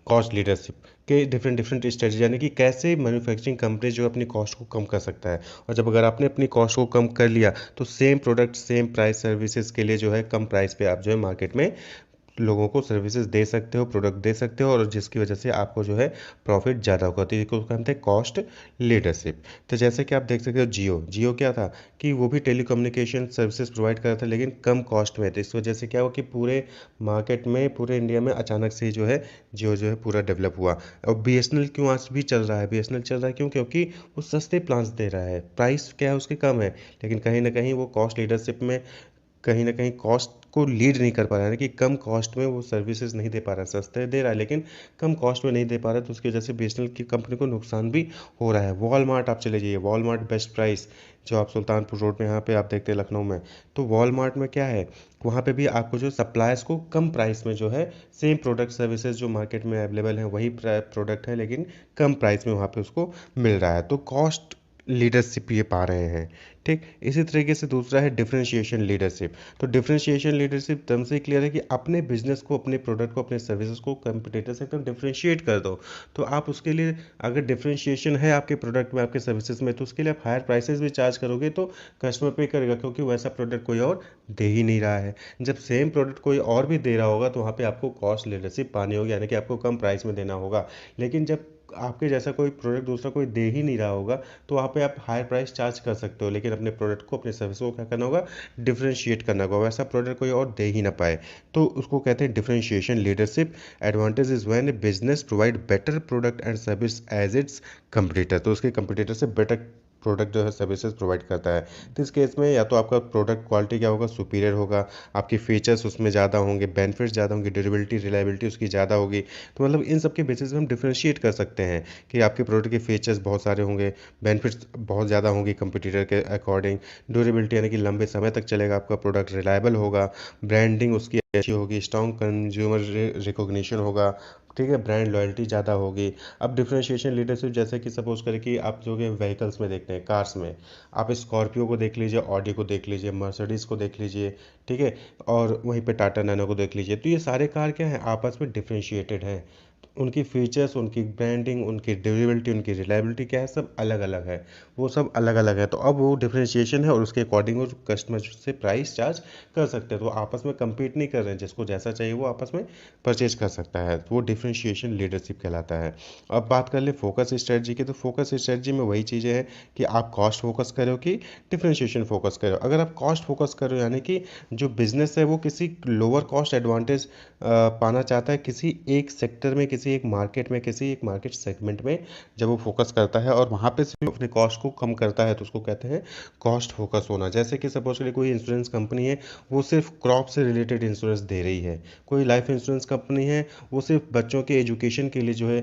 कॉस्ट लीडरशिप के डिफरेंट डिफरेंट स्ट्रेटजी, यानी कि कैसे मैन्युफैक्चरिंग कंपनी जो अपनी कॉस्ट को कम कर सकता है। और जब अगर आपने अपनी कॉस्ट को कम कर लिया तो same product same price services के लिए जो है कम प्राइस पे आप जो है मार्केट में लोगों को सर्विसेज दे सकते हो, प्रोडक्ट दे सकते हो, और जिसकी वजह से आपको जो है प्रॉफिट ज़्यादा होगा। तो इसको कहते हैं कॉस्ट लीडरशिप। तो जैसे कि आप देख सकते हो जियो क्या था कि वो भी टेलीकम्युनिकेशन सर्विसेज प्रोवाइड कर रहा था लेकिन कम कॉस्ट में। तो इस वजह से क्या हुआ कि पूरे मार्केट में, पूरे इंडिया में अचानक से ही जो है जियो जो है पूरा डेवलप हुआ। और BSNL क्यों आज भी चल रहा है, BSNL चल रहा है क्यों? क्योंकि वो सस्ते प्लान्स दे रहा है, प्राइस क्या है उसके कम है, लेकिन कहीं ना कहीं वो कॉस्ट लीडरशिप में कहीं ना कहीं कॉस्ट को लीड नहीं कर पा रहा है, यानी कि कम कॉस्ट में वो सर्विसेज नहीं दे पा रहा है। सस्ते दे रहा है लेकिन कम कॉस्ट में नहीं दे पा रहा है, तो उसकी वजह से BSNL की कंपनी को नुकसान भी हो रहा है। वॉलमार्ट आप चले जाइए, वॉलमार्ट बेस्ट प्राइस जो आप सुल्तानपुर रोड में यहाँ पे आप देखते हैं लखनऊ में, तो वॉलमार्ट में क्या है, वहाँ पे भी आपको जो सप्लायर्स को कम प्राइस में जो है सेम प्रोडक्ट सर्विसेज जो मार्केट में अवेलेबल हैं वही प्रोडक्ट है लेकिन कम प्राइस में वहाँ पे उसको मिल रहा है। तो कॉस्ट लीडरशिप ये पा रहे हैं। ठीक, इसी तरीके से दूसरा है डिफरेंशिएशन लीडरशिप। तो डिफरेंशिएशन लीडरशिप तब से क्लियर है कि अपने बिजनेस को, अपने प्रोडक्ट को, अपने सर्विसेज को कंपटीटर से एकदम डिफरेंशिएट कर दो। तो आप उसके लिए अगर डिफरेंशिएशन है आपके प्रोडक्ट में, आपके सर्विसेज में, तो उसके लिए आप हायर प्राइसेस भी चार्ज करोगे तो कस्टमर पे करेगा, क्योंकि वैसा प्रोडक्ट कोई और दे ही नहीं रहा है। जब सेम प्रोडक्ट कोई और भी दे रहा होगा तो वहाँ पे आपको कॉस्ट लीडरशिप पानी होगी, यानी कि आपको कम प्राइस में देना होगा। लेकिन जब आपके जैसा कोई प्रोडक्ट दूसरा कोई दे ही नहीं रहा होगा तो वहाँ पे आप हायर प्राइस चार्ज कर सकते हो, लेकिन अपने प्रोडक्ट को, अपने सर्विस को क्या करना होगा, डिफरेंशिएट करना होगा, वैसा प्रोडक्ट कोई और दे ही ना पाए। तो उसको कहते हैं differentiation leadership. Advantage is when a business provide better product and service as its competitor, तो उसके कंपटीटर से बेटर प्रोडक्ट जो है सर्विसेज प्रोवाइड करता है। तो इस केस में या तो आपका प्रोडक्ट क्वालिटी क्या होगा, सुपीरियर होगा, आपके फीचर्स उसमें ज़्यादा होंगे, बेनिफिट्स ज़्यादा होंगे, ड्यूरेबिलिटी, रिलायबिलिटी उसकी ज़्यादा होगी। तो मतलब इन सब के बेसिस पे हम डिफरेंशिएट कर सकते हैं कि आपके प्रोडक्ट के फीचर्स बहुत सारे होंगे, बेनिफिट्स बहुत ज़्यादा होंगी कंपटीटर के अकॉर्डिंग, ड्यूरेबिलिटी यानी कि लंबे समय तक चलेगा आपका प्रोडक्ट, रिलायबल होगा, ब्रांडिंग उसकी अच्छी होगी, स्ट्रॉन्ग कंज्यूमर रिकॉग्निशन होगा, ठीक है, ब्रांड लॉयल्टी ज़्यादा होगी। अब डिफरेंशिएशन लीडरशिप जैसे कि सपोज करें कि आप जो कि व्हीकल्स में देखते हैं, कार्स में, आप स्कॉर्पियो को देख लीजिए, ऑडी को देख लीजिए, मर्सिडीज़ को देख लीजिए, ठीक है, और वहीं पे टाटा नैनो को देख लीजिए। तो ये सारे कार क्या हैं, आपस में डिफरेंशिएटेड हैं। उनकी फीचर्स, उनकी ब्रांडिंग, उनकी ड्यूरेबिलिटी, उनकी रिलायबिलिटी क्या है, सब अलग अलग है, वो सब अलग अलग है। तो अब वो डिफरेंशिएशन है और उसके अकॉर्डिंग वो कस्टमर से प्राइस चार्ज कर सकते हैं। तो आपस में compete नहीं कर रहे हैं, जिसको जैसा चाहिए वो आपस में परचेज कर सकता है, तो वो डिफरेंशिएशन लीडरशिप कहलाता है। अब बात कर ले फोकस स्ट्रेटजी की, तो फोकस स्ट्रेटजी में वही चीज़ें हैं कि आप कॉस्ट फोकस करो कि डिफरेंशिएशन फोकस करो। अगर आप कॉस्ट फोकस करो यानी कि जो बिजनेस है वो किसी लोअर कॉस्ट एडवांटेज पाना चाहता है किसी एक सेक्टर में, किसी एक मार्केट में, किसी एक मार्केट सेगमेंट में, जब वो फोकस करता है और वहाँ पे से अपने कॉस्ट को कम करता है तो उसको कहते हैं कॉस्ट फोकस होना। जैसे कि सपोज करिए कोई इंश्योरेंस कंपनी है, वो सिर्फ क्रॉप से रिलेटेड इंश्योरेंस दे रही है। कोई लाइफ इंश्योरेंस कंपनी है, वो सिर्फ बच्चों के एजुकेशन के लिए जो है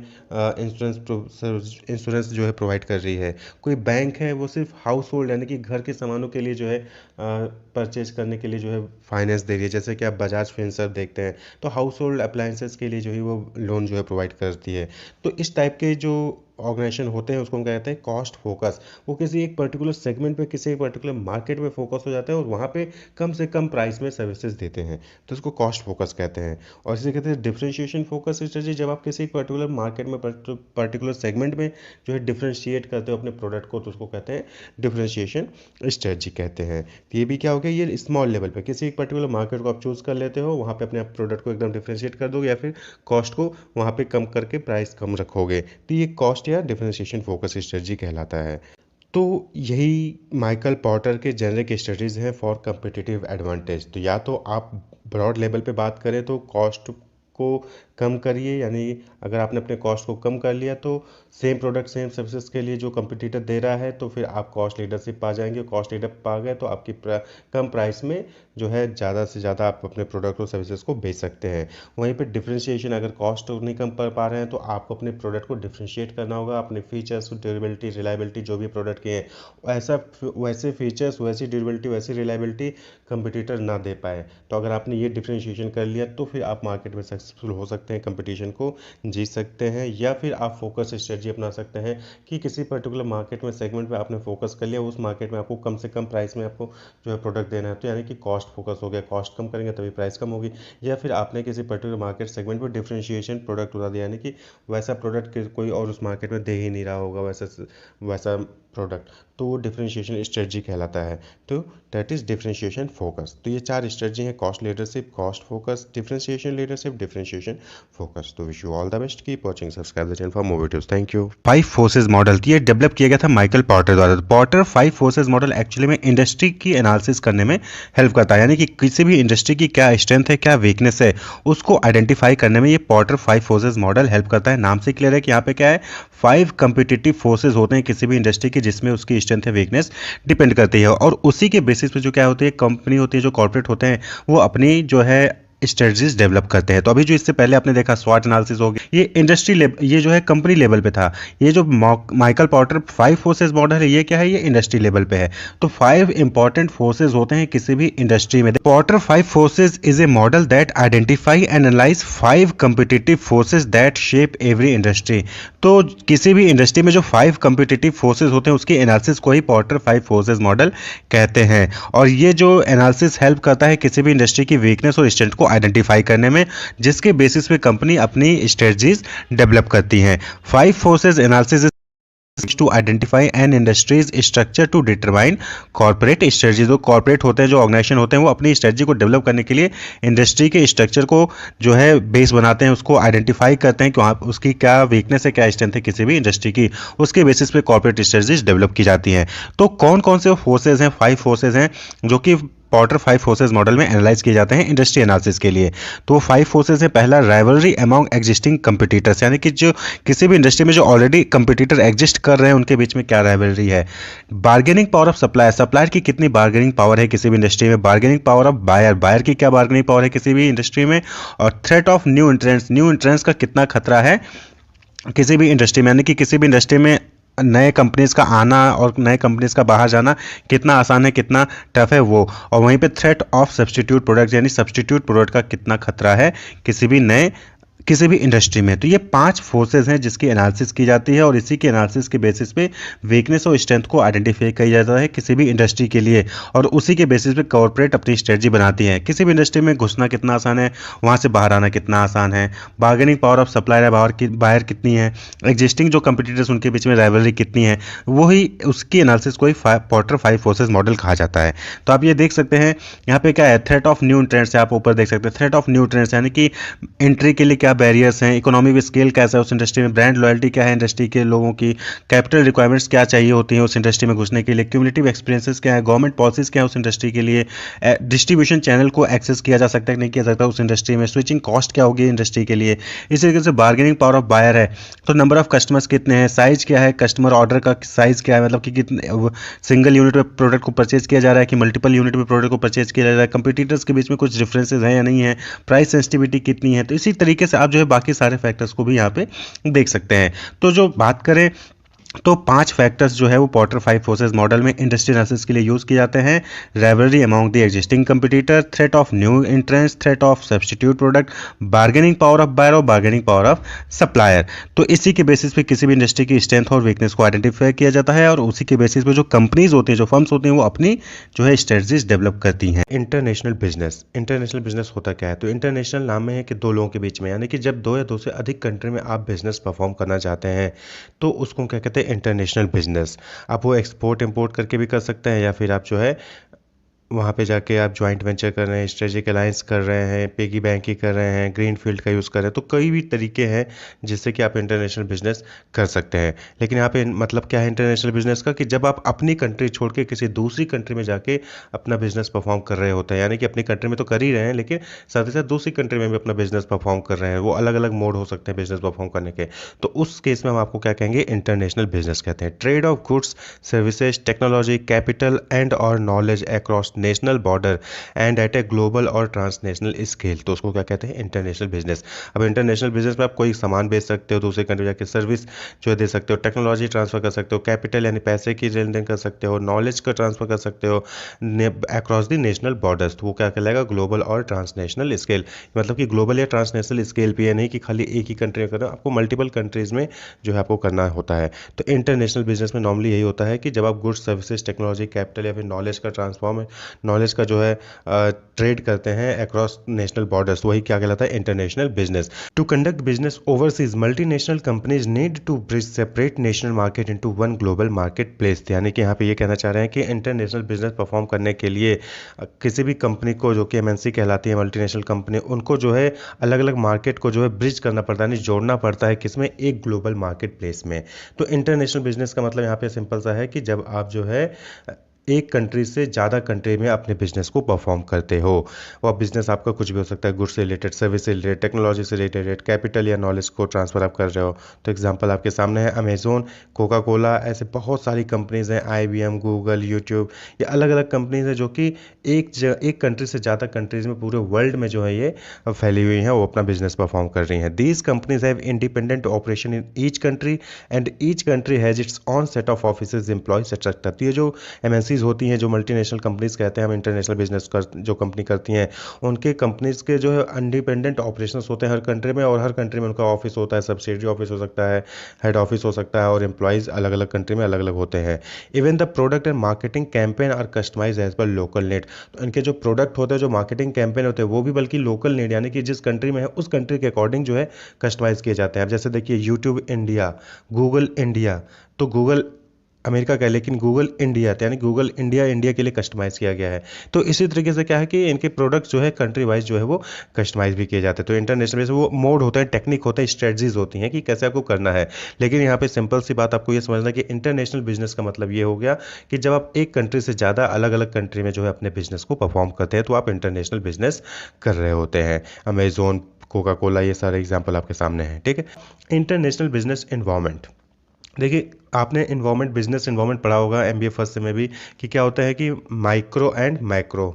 इंश्योरेंस जो है प्रोवाइड कर रही है। कोई बैंक है, वो सिर्फ हाउस होल्ड यानी कि घर के सामानों के लिए जो है परचेज करने के लिए जो है फाइनेंस दे रही है। जैसे कि आप बजाज फिनसर्व देखते हैं, तो हाउस होल्ड अप्लायंसेस के लिए जो है वो लोन जो है प्रोवाइड करती है। तो इस टाइप के जो ऑर्गेनाइजेशन होते हैं उसको हम कहते हैं कॉस्ट फोकस। वो किसी एक पर्टिकुलर सेगमेंट पे, किसी एक पर्टिकुलर मार्केट में फोकस हो जाते हैं और वहाँ पे कम से कम प्राइस में सर्विसेज देते हैं, तो उसको कॉस्ट फोकस कहते हैं। और इसे कहते हैं डिफरेंशिएशन फोकस स्ट्रेटजी। जब आप किसी एक पर्टिकुलर मार्केट में, पर्टिकुलर सेगमेंट में जो है डिफरेंशिएट करते हो अपने प्रोडक्ट को, तो उसको कहते हैं डिफरेंशिएशन स्ट्रेटजी कहते हैं। तो ये भी क्या हो गया, ये स्मॉल लेवल पे किसी एक पर्टिकुलर मार्केट को आप चूज कर लेते हो, वहाँ पे अपने आप प्रोडक्ट को एकदम डिफरेंशिएट कर दोगे या फिर कॉस्ट को वहाँ पे कम करके प्राइस कम रखोगे, तो ये कॉस्ट या डिफरेंशिएशन फोकस स्ट्रेटजी कहलाता है। तो यही माइकल पॉर्टर के जेनरिक स्ट्रेटजीज हैं फॉर कम्पिटिटिव एडवांटेज। तो या तो आप ब्रॉड लेवल पे बात करें तो कॉस्ट को कम करिए, यानी अगर आपने अपने कॉस्ट को कम कर लिया तो सेम प्रोडक्ट सेम सर्विसेज के लिए जो कंपटीटर दे रहा है तो फिर आप कॉस्ट लीडरशिप पा जाएंगे। कॉस्ट लीडरशिप पा गए तो आपकी कम प्राइस में जो है ज़्यादा से ज़्यादा आप अपने प्रोडक्ट और सर्विसेज को बेच सकते हैं। वहीं पे डिफरेंशिएशन, अगर कॉस्ट नहीं कम कर पा रहे हैं तो आपको अपने प्रोडक्ट को डिफरेंशिएट करना होगा, अपने फीचर्स, ड्यूरेबिलिटी, रिलायबिलिटी जो भी प्रोडक्ट के हैं वैसे फीचर्स, वैसी ड्यूरेबिलिटी, वैसी रिलायबिलिटी कंपटीटर ना दे पाए। तो अगर आपने ये डिफरेंशिएशन कर लिया तो फिर आप मार्केट में सक्सेस सक्सेसफुल हो सकते हैं, कंपटीशन को जीत सकते हैं, या फिर आप फोकस स्ट्रेटजी अपना सकते हैं कि किसी पर्टिकुलर मार्केट में सेगमेंट में आपने फोकस कर लिया, उस मार्केट में आपको कम से कम प्राइस में आपको जो है प्रोडक्ट देना है। तो यानी कि कॉस्ट फोकस हो गया, कॉस्ट कम करेंगे तभी प्राइस कम होगी। या फिर आपने किसी पर्टिकुलर मार्केट सेगमेंट में डिफरेंशिएशन प्रोडक्ट बता दिया, यानी कि वैसा प्रोडक्ट कोई और उस मार्केट में दे ही नहीं रहा होगा वैसा वैसा प्रोडक्ट, तो वो डिफरेंशिएशन स्ट्रेटजी कहलाता है। तो दैट इज डिफरेंशिएशन फोकस। तो ये 4 स्ट्रेटजी हैं: cost leadership, cost focus, differentiation leadership, differentiation focus. तो wish you all the best, keep watching, subscribe the channel for more videos. Thank you. 5 forces model ये डेवलप किया गया था माइकल पॉर्टर द्वारा। पॉर्टर 5 फोर्सेज मॉडल एक्चुअली में इंडस्ट्री की एनालिसिस करने में हेल्प करता है, यानी कि किसी भी इंडस्ट्री की क्या स्ट्रेंथ है, क्या वीकनेस है, उसको आइडेंटिफाई करने में ये पॉर्टर 5 फोर्सेज मॉडल हेल्प करता है। नाम से क्लियर है कि यहाँ पे क्या है, 5 कम्पिटिटिव फोर्सेज होते हैं किसी भी इंडस्ट्री की, जिसमें उसकी स्ट्रेंथ है, वीकनेस डिपेंड करती है, और उसी के बेसिस पे जो क्या होती है, कंपनी होती है, जो कॉर्पोरेट होते हैं, वो अपनी जो है स्ट्रेटजीज डेवलप करते हैं। तो अभी जो इससे पहले आपने देखा स्वॉट एनालिसिस हो गया, ये इंडस्ट्री लेवल, ये जो है कंपनी लेवल पे था। ये जो माइकल पॉर्टर 5 फोर्सेज मॉडल है, ये क्या है, ये इंडस्ट्री लेवल पे है। तो 5 इंपॉर्टेंट फोर्सेज होते हैं किसी भी इंडस्ट्री में। Porter 5 forces is a model that identify and analyse 5 competitive forces that shape every industry. तो किसी भी इंडस्ट्री में जो 5 कम्पिटिटिव फोर्सेज होते हैं, उसके एनालिसिस को ही पॉर्टर 5 फोर्सेज मॉडल कहते हैं। और ये जो एनालिसिस हेल्प करता है किसी भी इंडस्ट्री की वीकनेस और स्ट्रेंथ को आइडेंटिफाई करने में, जिसके बेसिस पे कंपनी अपनी स्ट्रेटजीज डेवलप करती हैं। 5 forces analysis to identify an industry's structure to determine corporate strategy। जो कॉर्पोरेट होते हैं, जो ऑर्गेनाइजेशन होते हैं, वो अपनी स्ट्रेटजी को डेवलप करने के लिए इंडस्ट्री के स्ट्रक्चर को जो है बेस बनाते हैं, उसको आइडेंटिफाई करते हैं कि वहाँ उसकी क्या वीकनेस है, क्या स्ट्रेंथ है किसी भी इंडस्ट्री की, उसके बेसिस पे कॉर्पोरेट स्ट्रेटजीज डेवलप की जाती हैं। तो कौन कौन से फोर्सेज हैं, 5 फोर्सेज हैं जो कि पॉर्टर 5 फोर्सेज मॉडल में एनालाइज किए जाते हैं इंडस्ट्री एनालिसिस के लिए। तो वो 5 फोर्सेज है। पहला, राइवलरी अमॉन्ग एग्जिस्टिंग कंपटीटर्स, यानी कि जो किसी भी इंडस्ट्री में जो ऑलरेडी कंपटीटर एग्जिस्ट कर रहे हैं, उनके बीच में क्या राइवलरी है। Bargaining power of supplier, supplier की कितनी बार्गेनिंग पावर है किसी भी इंडस्ट्री में। Bargaining power of buyer, buyer की क्या बार्गेनिंग पावर है किसी भी इंडस्ट्री में। और threat of new entrance, new entrance का कितना खतरा है किसी भी इंडस्ट्री में, यानी कि किसी भी इंडस्ट्री में नए कंपनीज का आना और नए कंपनीज का बाहर जाना कितना आसान है, कितना टफ है वो। और वहीं पे थ्रेट ऑफ सब्स्टिट्यूट प्रोडक्ट, यानी सब्स्टिट्यूट प्रोडक्ट का कितना खतरा है किसी भी इंडस्ट्री में। तो ये 5 फोर्सेज हैं जिसकी एनालिसिस की जाती है, और इसी के एनालिसिस के बेसिस पे वीकनेस और स्ट्रेंथ को आइडेंटिफाई किया जाता है किसी भी इंडस्ट्री के लिए, और उसी के बेसिस पे कॉर्पोरेट अपनी स्ट्रेटजी बनाती है। किसी भी इंडस्ट्री में घुसना कितना आसान है, वहाँ से बाहर आना कितना आसान है। बार्गेनिंग पावर ऑफ सप्लायर है, बाहर कितनी है। एग्जिस्टिंग जो कंपटीटर्स, उनके बीच में राइवलरी कितनी है, वही उसकी एनालिसिस को ही पॉर्टर 5 फोर्सेज मॉडल कहा जाता है। तो आप ये देख सकते हैं यहाँ पे क्या है, थ्रेट ऑफ न्यू एंट्रेंट्स है, आप ऊपर देख सकते हैं। थ्रेट ऑफ न्यू एंट्रेंट्स यानी कि एंट्री के लिए क्या बैरियर्स हैं, इकोनॉमिक स्केल कैसा है उस इंडस्ट्री में, ब्रांड लॉयल्टी क्या है इंडस्ट्री के लोगों की, कैपिटल रिक्वायरमेंट्स क्या चाहिए होती हैं उस इंडस्ट्री में घुसने के लिए, क्यूमुलेटिव एक्सपीरियंसेस क्या है, गवर्नमेंट पॉलिसीज क्या है उस इंडस्ट्री के लिए, डिस्ट्रीब्यूशन चैनल को एक्सेस किया जा सकता है कि नहीं किया सकता उस इंडस्ट्री में, स्विचिंग कॉस्ट क्या होगी इंडस्ट्री के लिए। इसी तरीके से बार्गेनिंग पावर ऑफ बायर है, तो नंबर ऑफ कस्टमर्स कितने हैं, साइज क्या है, कस्टमर ऑर्डर का साइज क्या है, मतलब कि कितने सिंगल यूनिट में प्रोडक्ट को परचेज किया जा रहा है कि मल्टीपल यूनिट में प्रोडक्ट को परचेज किया जा रहा है, कंपटीटर्स के बीच में कुछ डिफरेंसेस हैं या नहीं है, प्राइस सेंसिटिविटी कितनी है। तो इसी तरीके से आप जो है बाकी सारे फैक्टर्स को भी यहाँ पे देख सकते हैं। तो जो बात करें तो 5 फैक्टर्स जो है वो पॉर्टर 5 फोर्सेज मॉडल में इंडस्ट्री एनालिसिस के लिए यूज किए जाते हैं। Rivalry among the existing competitor, threat of new entrance, threat of substitute product, bargaining power of buyer और बार्गेनिंग पावर ऑफ सप्लायर। तो इसी के बेसिस पे किसी भी इंडस्ट्री की स्ट्रेंथ और वीकनेस को आइडेंटिफाई किया जाता है, और उसी के बेसिस पे जो कंपनीज होती हैं, जो फर्म्स होती हैं, वो अपनी जो है स्ट्रेटजीज डेवलप करती हैं। इंटरनेशनल बिजनेस, इंटरनेशनल बिजनेस होता क्या है? तो इंटरनेशनल नाम में है कि 2 लोगों के बीच में, यानी कि जब 2 या 2 से अधिक कंट्री में आप बिजनेस परफॉर्म करना चाहते हैं, तो उसको क्या कहते हैं, इंटरनेशनल बिजनेस। आप वो एक्सपोर्ट इंपोर्ट करके भी कर सकते हैं, या फिर आप जो है वहाँ पे जाके आप जॉइंट वेंचर कर रहे हैं, स्ट्रेटेजिक अलायंस कर रहे हैं, पिगी बैंक ही कर रहे हैं, ग्रीन फील्ड का यूज़ कर रहे हैं। तो कई भी तरीके हैं जिससे कि आप इंटरनेशनल बिजनेस कर सकते हैं। लेकिन यहाँ पे मतलब क्या है इंटरनेशनल बिजनेस का, कि जब आप अपनी कंट्री छोड़ के किसी दूसरी कंट्री में जाके अपना बिजनेस परफॉर्म कर रहे होते हैं, यानी कि अपनी कंट्री में तो कर ही रहे हैं, लेकिन साथ ही साथ दूसरी कंट्री में भी अपना बिजनेस परफॉर्म कर रहे हैं। वो अलग अलग मोड हो सकते हैं बिजनेस परफॉर्म करने के। तो उस केस में हम आपको क्या कहेंगे, इंटरनेशनल बिजनेस कहते हैं। Trade of goods, services, technology, capital and और knowledge across national border and at a global और ट्रांसनेशनल स्केल, तो उसको क्या कहते हैं, इंटरनेशनल बिजनेस। अब इंटरनेशनल बिजनेस में आप कोई सामान बेच सकते हो, दूसरे कंट्री जाके सर्विस जो है दे सकते हो, टेक्नोलॉजी ट्रांसफर कर सकते हो, कैपिटल यानी पैसे की लेन देन कर सकते हो, नॉलेज का ट्रांसफर कर सकते हो अक्रॉस द नेशनल बॉर्डर्स, तो वो क्या कहलाएगा, ग्लोबल और ट्रांसनेशनल स्केल। मतलब कि ग्लोबल या ट्रांसनेशनल स्केल पे, नहीं कि खाली एक ही कंट्री में करना, आपको मल्टीपल कंट्रीज में जो है आपको करना होता है। तो इंटरनेशनल बिजनेस में नॉर्मली यही होता है कि जब आप गुड्स, सर्विसेज, टेक्नोलॉजी, कैपिटल या फिर नॉलेज का जो है ट्रेड करते हैं अक्रॉस नेशनल बॉर्डर्स, वही क्या कहलाता है, international business. To conduct business overseas multinational companies need to bridge separate national market into one global market place, यानी कि यहाँ पे ये कहना चाह रहे हैं कि इंटरनेशनल बिजनेस परफॉर्म करने के लिए किसी भी कंपनी को, जो कि एमएनसी कहलाती है, मल्टीनेशनल कंपनी, उनको जो है अलग अलग मार्केट को जो है ब्रिज करना पड़ता है, यानी जोड़ना पड़ता है, किसमें, एक ग्लोबल मार्केट प्लेस में। तो इंटरनेशनल बिजनेस का मतलब यहाँ पे सिंपल सा है कि जब आप जो है एक कंट्री से ज़्यादा कंट्री में अपने बिजनेस को परफॉर्म करते हो। वो बिजनेस आपका कुछ भी हो सकता है, गुड्स से रिलेटेड, सर्विस से रिलेटेड, टेक्नोलॉजी से रिलेटेड, कैपिटल या नॉलेज को ट्रांसफर आप कर रहे हो। तो एग्जांपल आपके सामने है अमेजोन, कोका कोला, ऐसे बहुत सारी कंपनीज हैं, आईबीएम, गूगल, यूट्यूब, ये अलग अलग कंपनीज हैं जो कि एक कंट्री से ज़्यादा कंट्रीज में पूरे वर्ल्ड में जो है ये फैली हुई हैं, वो अपना बिजनेस परफॉर्म कर रही हैं। These companies have independent operation in each country and each country has its on set of offices, employees, etcetera. तो ये जो एमएनसीज होती हैं, जो मल्टीनेशनल कंपनीज कहते हैं हम, इंटरनेशनल बिजनेस जो कंपनी करती हैं, उनके कंपनीज के जो है इंडिपेंडेंट ऑपरेशंस होते हैं हर कंट्री में, और हर कंट्री में उनका ऑफिस होता है, सब्सिडियरी ऑफिस हो सकता है, हेड ऑफिस हो सकता है, और एम्प्लॉयज़ अलग अलग कंट्री में अलग अलग होते हैं। Even the product and marketing campaign are customise as per local need, तो इनके जो प्रोडक्ट होते हैं, जो मार्केटिंग कैंपेन होते हैं, वो भी बल्कि लोकल नीड, यानी कि जिस कंट्री में है उस कंट्री के अकॉर्डिंग जो है कस्टमाइज किए जाते हैं। अब जैसे देखिए, यूट्यूब इंडिया, गूगल इंडिया, तो गूगल अमेरिका का है, लेकिन गूगल इंडिया, यानी गूगल इंडिया के लिए कस्टमाइज़ किया गया है। तो इसी तरीके से क्या है कि इनके प्रोडक्ट्स जो है कंट्री वाइज जो है वो कस्टमाइज भी किए जाते हैं। तो इंटरनेशनल बेस वो मोड होता है, टेक्निक होता है, स्ट्रेटजीज होती हैं कि कैसे आपको करना है। लेकिन यहाँ पे सिंपल सी बात आपको ये समझना कि इंटरनेशनल बिजनेस का मतलब ये हो गया कि जब आप एक कंट्री से ज़्यादा अलग अलग कंट्री में जो है अपने बिजनेस को परफॉर्म करते हैं, तो आप इंटरनेशनल बिजनेस कर रहे होते हैं। अमेजोन, कोका कोला, ये सारे एग्जाम्पल आपके सामने हैं, ठीक है। इंटरनेशनल बिजनेस इन्वायरमेंट, देखिए आपने इन्वायरमेंट, बिजनेस इन्वायरमेंट पढ़ा होगा एमबीए फर्स्ट से में भी, कि क्या होता है कि माइक्रो एंड मैक्रो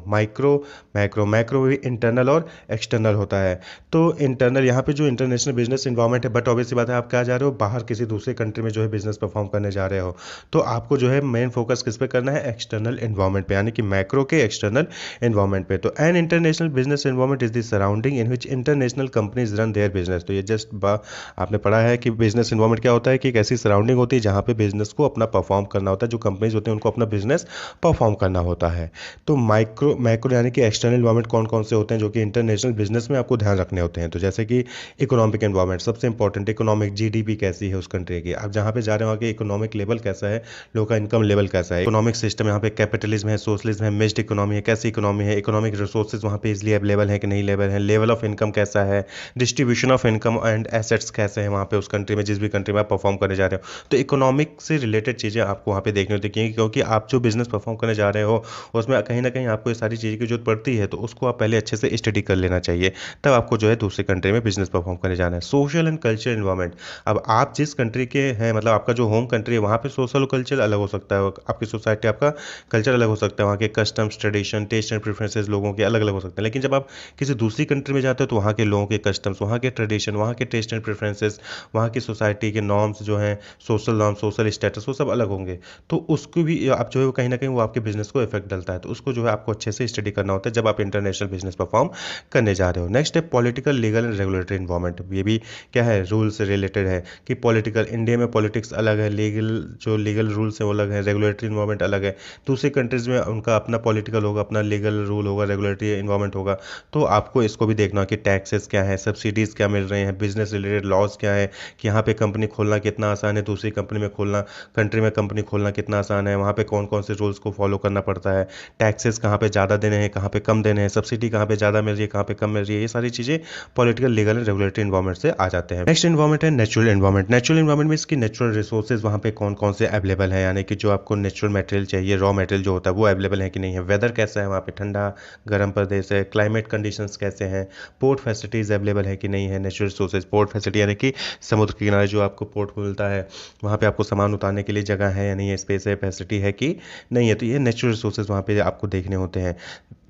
भी इंटरनल और एक्सटर्नल होता है। तो इंटरनल यहाँ पे जो इंटरनेशनल बिजनेस इन्वायरमेंट है, बट ऑब्वियसली बात है, आप क्या जा रहे हो, बाहर किसी दूसरे कंट्री में जो है बिजनेस परफॉर्म करने जा रहे हो, तो आपको जो है मेन फोकस किस पे करना है, एक्सटर्नल इन्वायरमेंट पे, यानी कि मैक्रो के एक्सटर्नल इन्वायरमेंट पे। तो an international business environment is the surrounding in which international companies run their business. तो ये जस्ट आपने पढ़ा है कि बिजनेस इन्वायरमेंट क्या होता है, कि एक ऐसी सराउंडिंग होती है जहाँ पे बिजनेस को अपना परफॉर्म करना होता है, जो कंपनीज होती हैं उनको अपना बिजनेस परफॉर्म करना होता है। तो मैक्रो यानी कि एक्सटर्नल इन्वायरमेंट कौन कौन से होते हैं जो कि इंटरनेशनल बिजनेस में आपको ध्यान रखने होते हैं। तो जैसे कि इकोनॉमिक इन्वायरमेंट, सबसे इंपॉर्टेंट, इकोनॉमिक, जीडीपी कैसी है उस कंट्री की, आप जहाँ पे जा रहे हो वहाँ के इकोनॉमिक लेवल कैसा है, लोगों का इनकम लेवल कैसा है, इकोनॉमिक सिस्टम यहाँ पे कैपिटलिज्म है, सोशलिज्म है, मिक्स्ड इकोनॉमी है, कैसी इकोनॉमी है, इकोनॉमिक रिसोर्सेज वहाँ पे इजिली अवेलेबल है कि नहीं लेवल है, लेवल ऑफ इनकम कैसा है, distribution of income and assets कैसे हैं वहाँ पे उस कंट्री में, जिस भी कंट्री में आप परफॉर्म करने जा रहे हो। तो इकोनॉमिक से रिलेटेड चीज़ें आपको वहाँ पे देखने होती हैं, क्योंकि आप जो बिजनेस परफॉर्म करने जा रहे हो उसमें कहीं ना कहीं आपको ये सारी चीज़ों की जरूरत पड़ती है, तो उसको आप पहले अच्छे से स्टडी कर लेना चाहिए, तब आपको जो है दूसरे कंट्री में बिजनेस परफॉर्म करने जाना है। सोशल एंड कल्चर इन्वायरमेंट, अब आप जिस कंट्री के हैं, मतलब आपका जो होम कंट्री है, वहाँ पे सोशल कल्चर अलग हो सकता है, आपकी सोसाइटी, आपका कल्चर अलग हो सकता है, वहाँ के customs, tradition, taste and preferences लोगों के अलग अलग हो सकते हैं। लेकिन जब आप किसी दूसरी कंट्री में जाते हो तो वहाँ के लोगों के कस्टम्स, वहाँ के ट्रेडिशन, वहाँ के टेस्ट एंड प्रेफरेंसेस, वहाँ की सोसाइटी के नॉर्म्स जो हैं, सोशल नॉर्म, सोशल स्टेटस, वो सब अलग होंगे। तो उसको भी आप जो है कहीं ना कहीं वो आपके बिजनेस को इफेक्ट डालता है, तो उसको जो है आपको अच्छे से स्टडी करना होता है जब आप इंटरनेशनल बिजनेस परफॉर्म करने जा रहे हो। नेक्स्ट है political, legal and regulatory environment, ये भी क्या है, रूल से रिलेटेड है कि पॉलिटिकल, इंडिया में पॉलिटिक्स अलग है, लीगल रूल्स है वो अलग है, रेगुलेटरी इन्वायरमेंट अलग है। दूसरी कंट्रीज में उनका अपना पॉलिटिकल होगा, अपना लीगल रूल होगा, रेगुलेटरी इन्वायरमेंट होगा। तो आपको इसको भी देखना कि टैक्सेस क्या है, सब्सिडीज़ क्या मिल रहे हैं, बिजनेस रिलेटेड लॉज क्या है, कि यहाँ पे कंपनी खोलना कितना आसान है, दूसरी कंपनी में खोलना, कंट्री में कंपनी खोलना कितना आसान है, वहाँ पे कौन कौन से रूल्स को फॉलो करना पड़ता है, टैक्सेस कहाँ पे ज़्यादा देने हैं, कहाँ पे कम देने हैं, सब्सिडी कहाँ पे ज़्यादा मिल रही है, कहाँ पे कम मिल रही है, ये सारी चीज़ें political, legal and regulatory environment से आ जाते हैं। नेक्स्ट इन्वायरमेंट है नेचुरल इन्वायरमेंट। नेचुरल इन्वायरमेंट में इसकी नेचुरल रिसोर्सेज वहाँ पे कौन कौन से अवेलेबल है, यानी कि जो आपको नेचुरल मटेरियल चाहिए, रॉ मटेरियल जो होता है वो अवेलेबल है कि नहीं है, वेदर कैसा है वहाँ पे, ठंडा गर्म प्रदेश है, क्लाइमेट कंडीशंस कैसे हैं, पोर्ट फैसिलिटीज़ अवेलेबल है कि नहीं है, नेचुरल रिसोर्सेज, पोर्ट फैसिलिटी यानी कि समुद्र के किनारे जो आपको पोर्ट मिलता है, वहाँ पे आपको आपको सामान उतारने के लिए जगह है या नहीं है, स्पेस है, फैसिलिटी है कि नहीं है। तो ये नेचुरल रिसोर्सेज वहाँ पे आपको देखने होते हैं।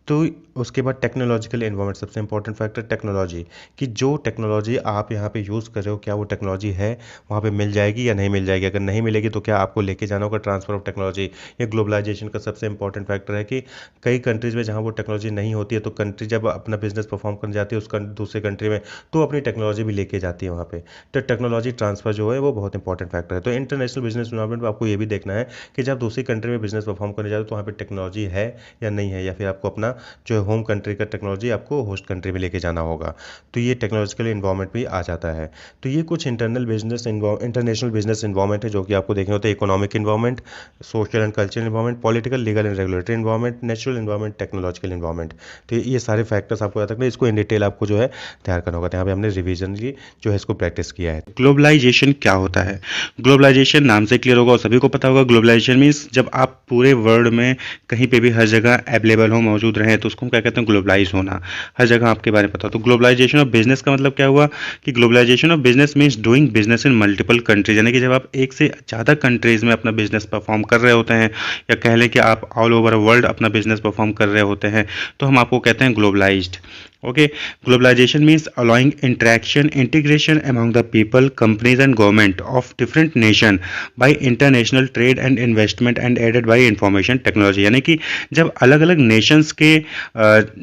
तो उसके बाद टेक्नोलॉजिकल एनवायरनमेंट, सबसे इंपॉर्टेंट फैक्टर टेक्नोलॉजी, कि जो टेक्नोलॉजी आप यहाँ पे यूज़ कर रहे हो क्या वो टेक्नोलॉजी है वहाँ पे मिल जाएगी या नहीं मिल जाएगी। अगर नहीं मिलेगी तो क्या आपको लेके जाना होगा ट्रांसफर ऑफ टेक्नोलॉजी। ये ग्लोबलाइजेशन का सबसे इंपॉर्टेंट फैक्टर है कि कई कंट्रीज़ में जहाँ वो टेक्नोलॉजी नहीं होती है तो कंट्री जब अपना बिजनेस परफॉर्म करने जाती है उस दूसरे कंट्री में तो अपनी टेक्नोलॉजी भी लेके जाती है वहाँ पे। तो टेक्नोलॉजी ट्रांसफर जो है वो बहुत इंपॉर्टेंट फैक्टर है। तो इंटरनेशनल बिजनेस इन्वायरमेंट में आपको ये भी देखना है कि जब दूसरी कंट्री में बिजनेस परफॉर्म करने जाते हो तो वहाँ पे टेक्नोलॉजी है या नहीं है, या फिर आपको अपना जो है होम कंट्री का टेक्नोलॉजी आपको होस्ट कंट्री में लेके जाना होगा। तो ये टेक्नोलॉजिकल इन्वायरमेंट भी आ जाता है। तो ये कुछ इंटरनेशनल बिजनेस इन्वायरमेंट है जो कि आपको देखने होते हैं। Economic environment, social and cultural environment, political, legal and regulatory environment, natural environment, technological environment. तो ये सारे फैक्टर्स आपको याद रखना है, इसको इन डिटेल आपको जो है तैयार करना होगा। तो यहाँ पे हमने रिविजनली जो है इसको प्रैक्टिस किया है। ग्लोबलाइजेशन क्या होता है? ग्लोबलाइजेशन नाम से क्लियर होगा और सभी को पता होगा। ग्लोबलाइजेशन मीन्स जब आप पूरे वर्ल्ड में कहीं पे भी हर जगह अवेलेबल हो, मौजूद रहें, तो उसको हम क्या कहते हैं? ग्लोबलाइज होना। हर जगह आपके बारे में पता हो। तो ग्लोबलाइजेशन ऑफ बिजनेस का मतलब क्या हुआ कि globalisation of business means doing business in multiple countries, यानी कि जब आप एक से ज़्यादा कंट्रीज में अपना बिजनेस परफॉर्म कर रहे होते हैं, या कह लें कि आप ऑल ओवर वर्ल्ड अपना बिजनेस परफॉर्म कर रहे होते हैं, तो हम आपको कहते हैं globalised. Okay, globalization means allowing interaction, integration among the people, companies and government of different nation by international trade and investment and aided by information technology। यानी कि जब अलग अलग नेशंस के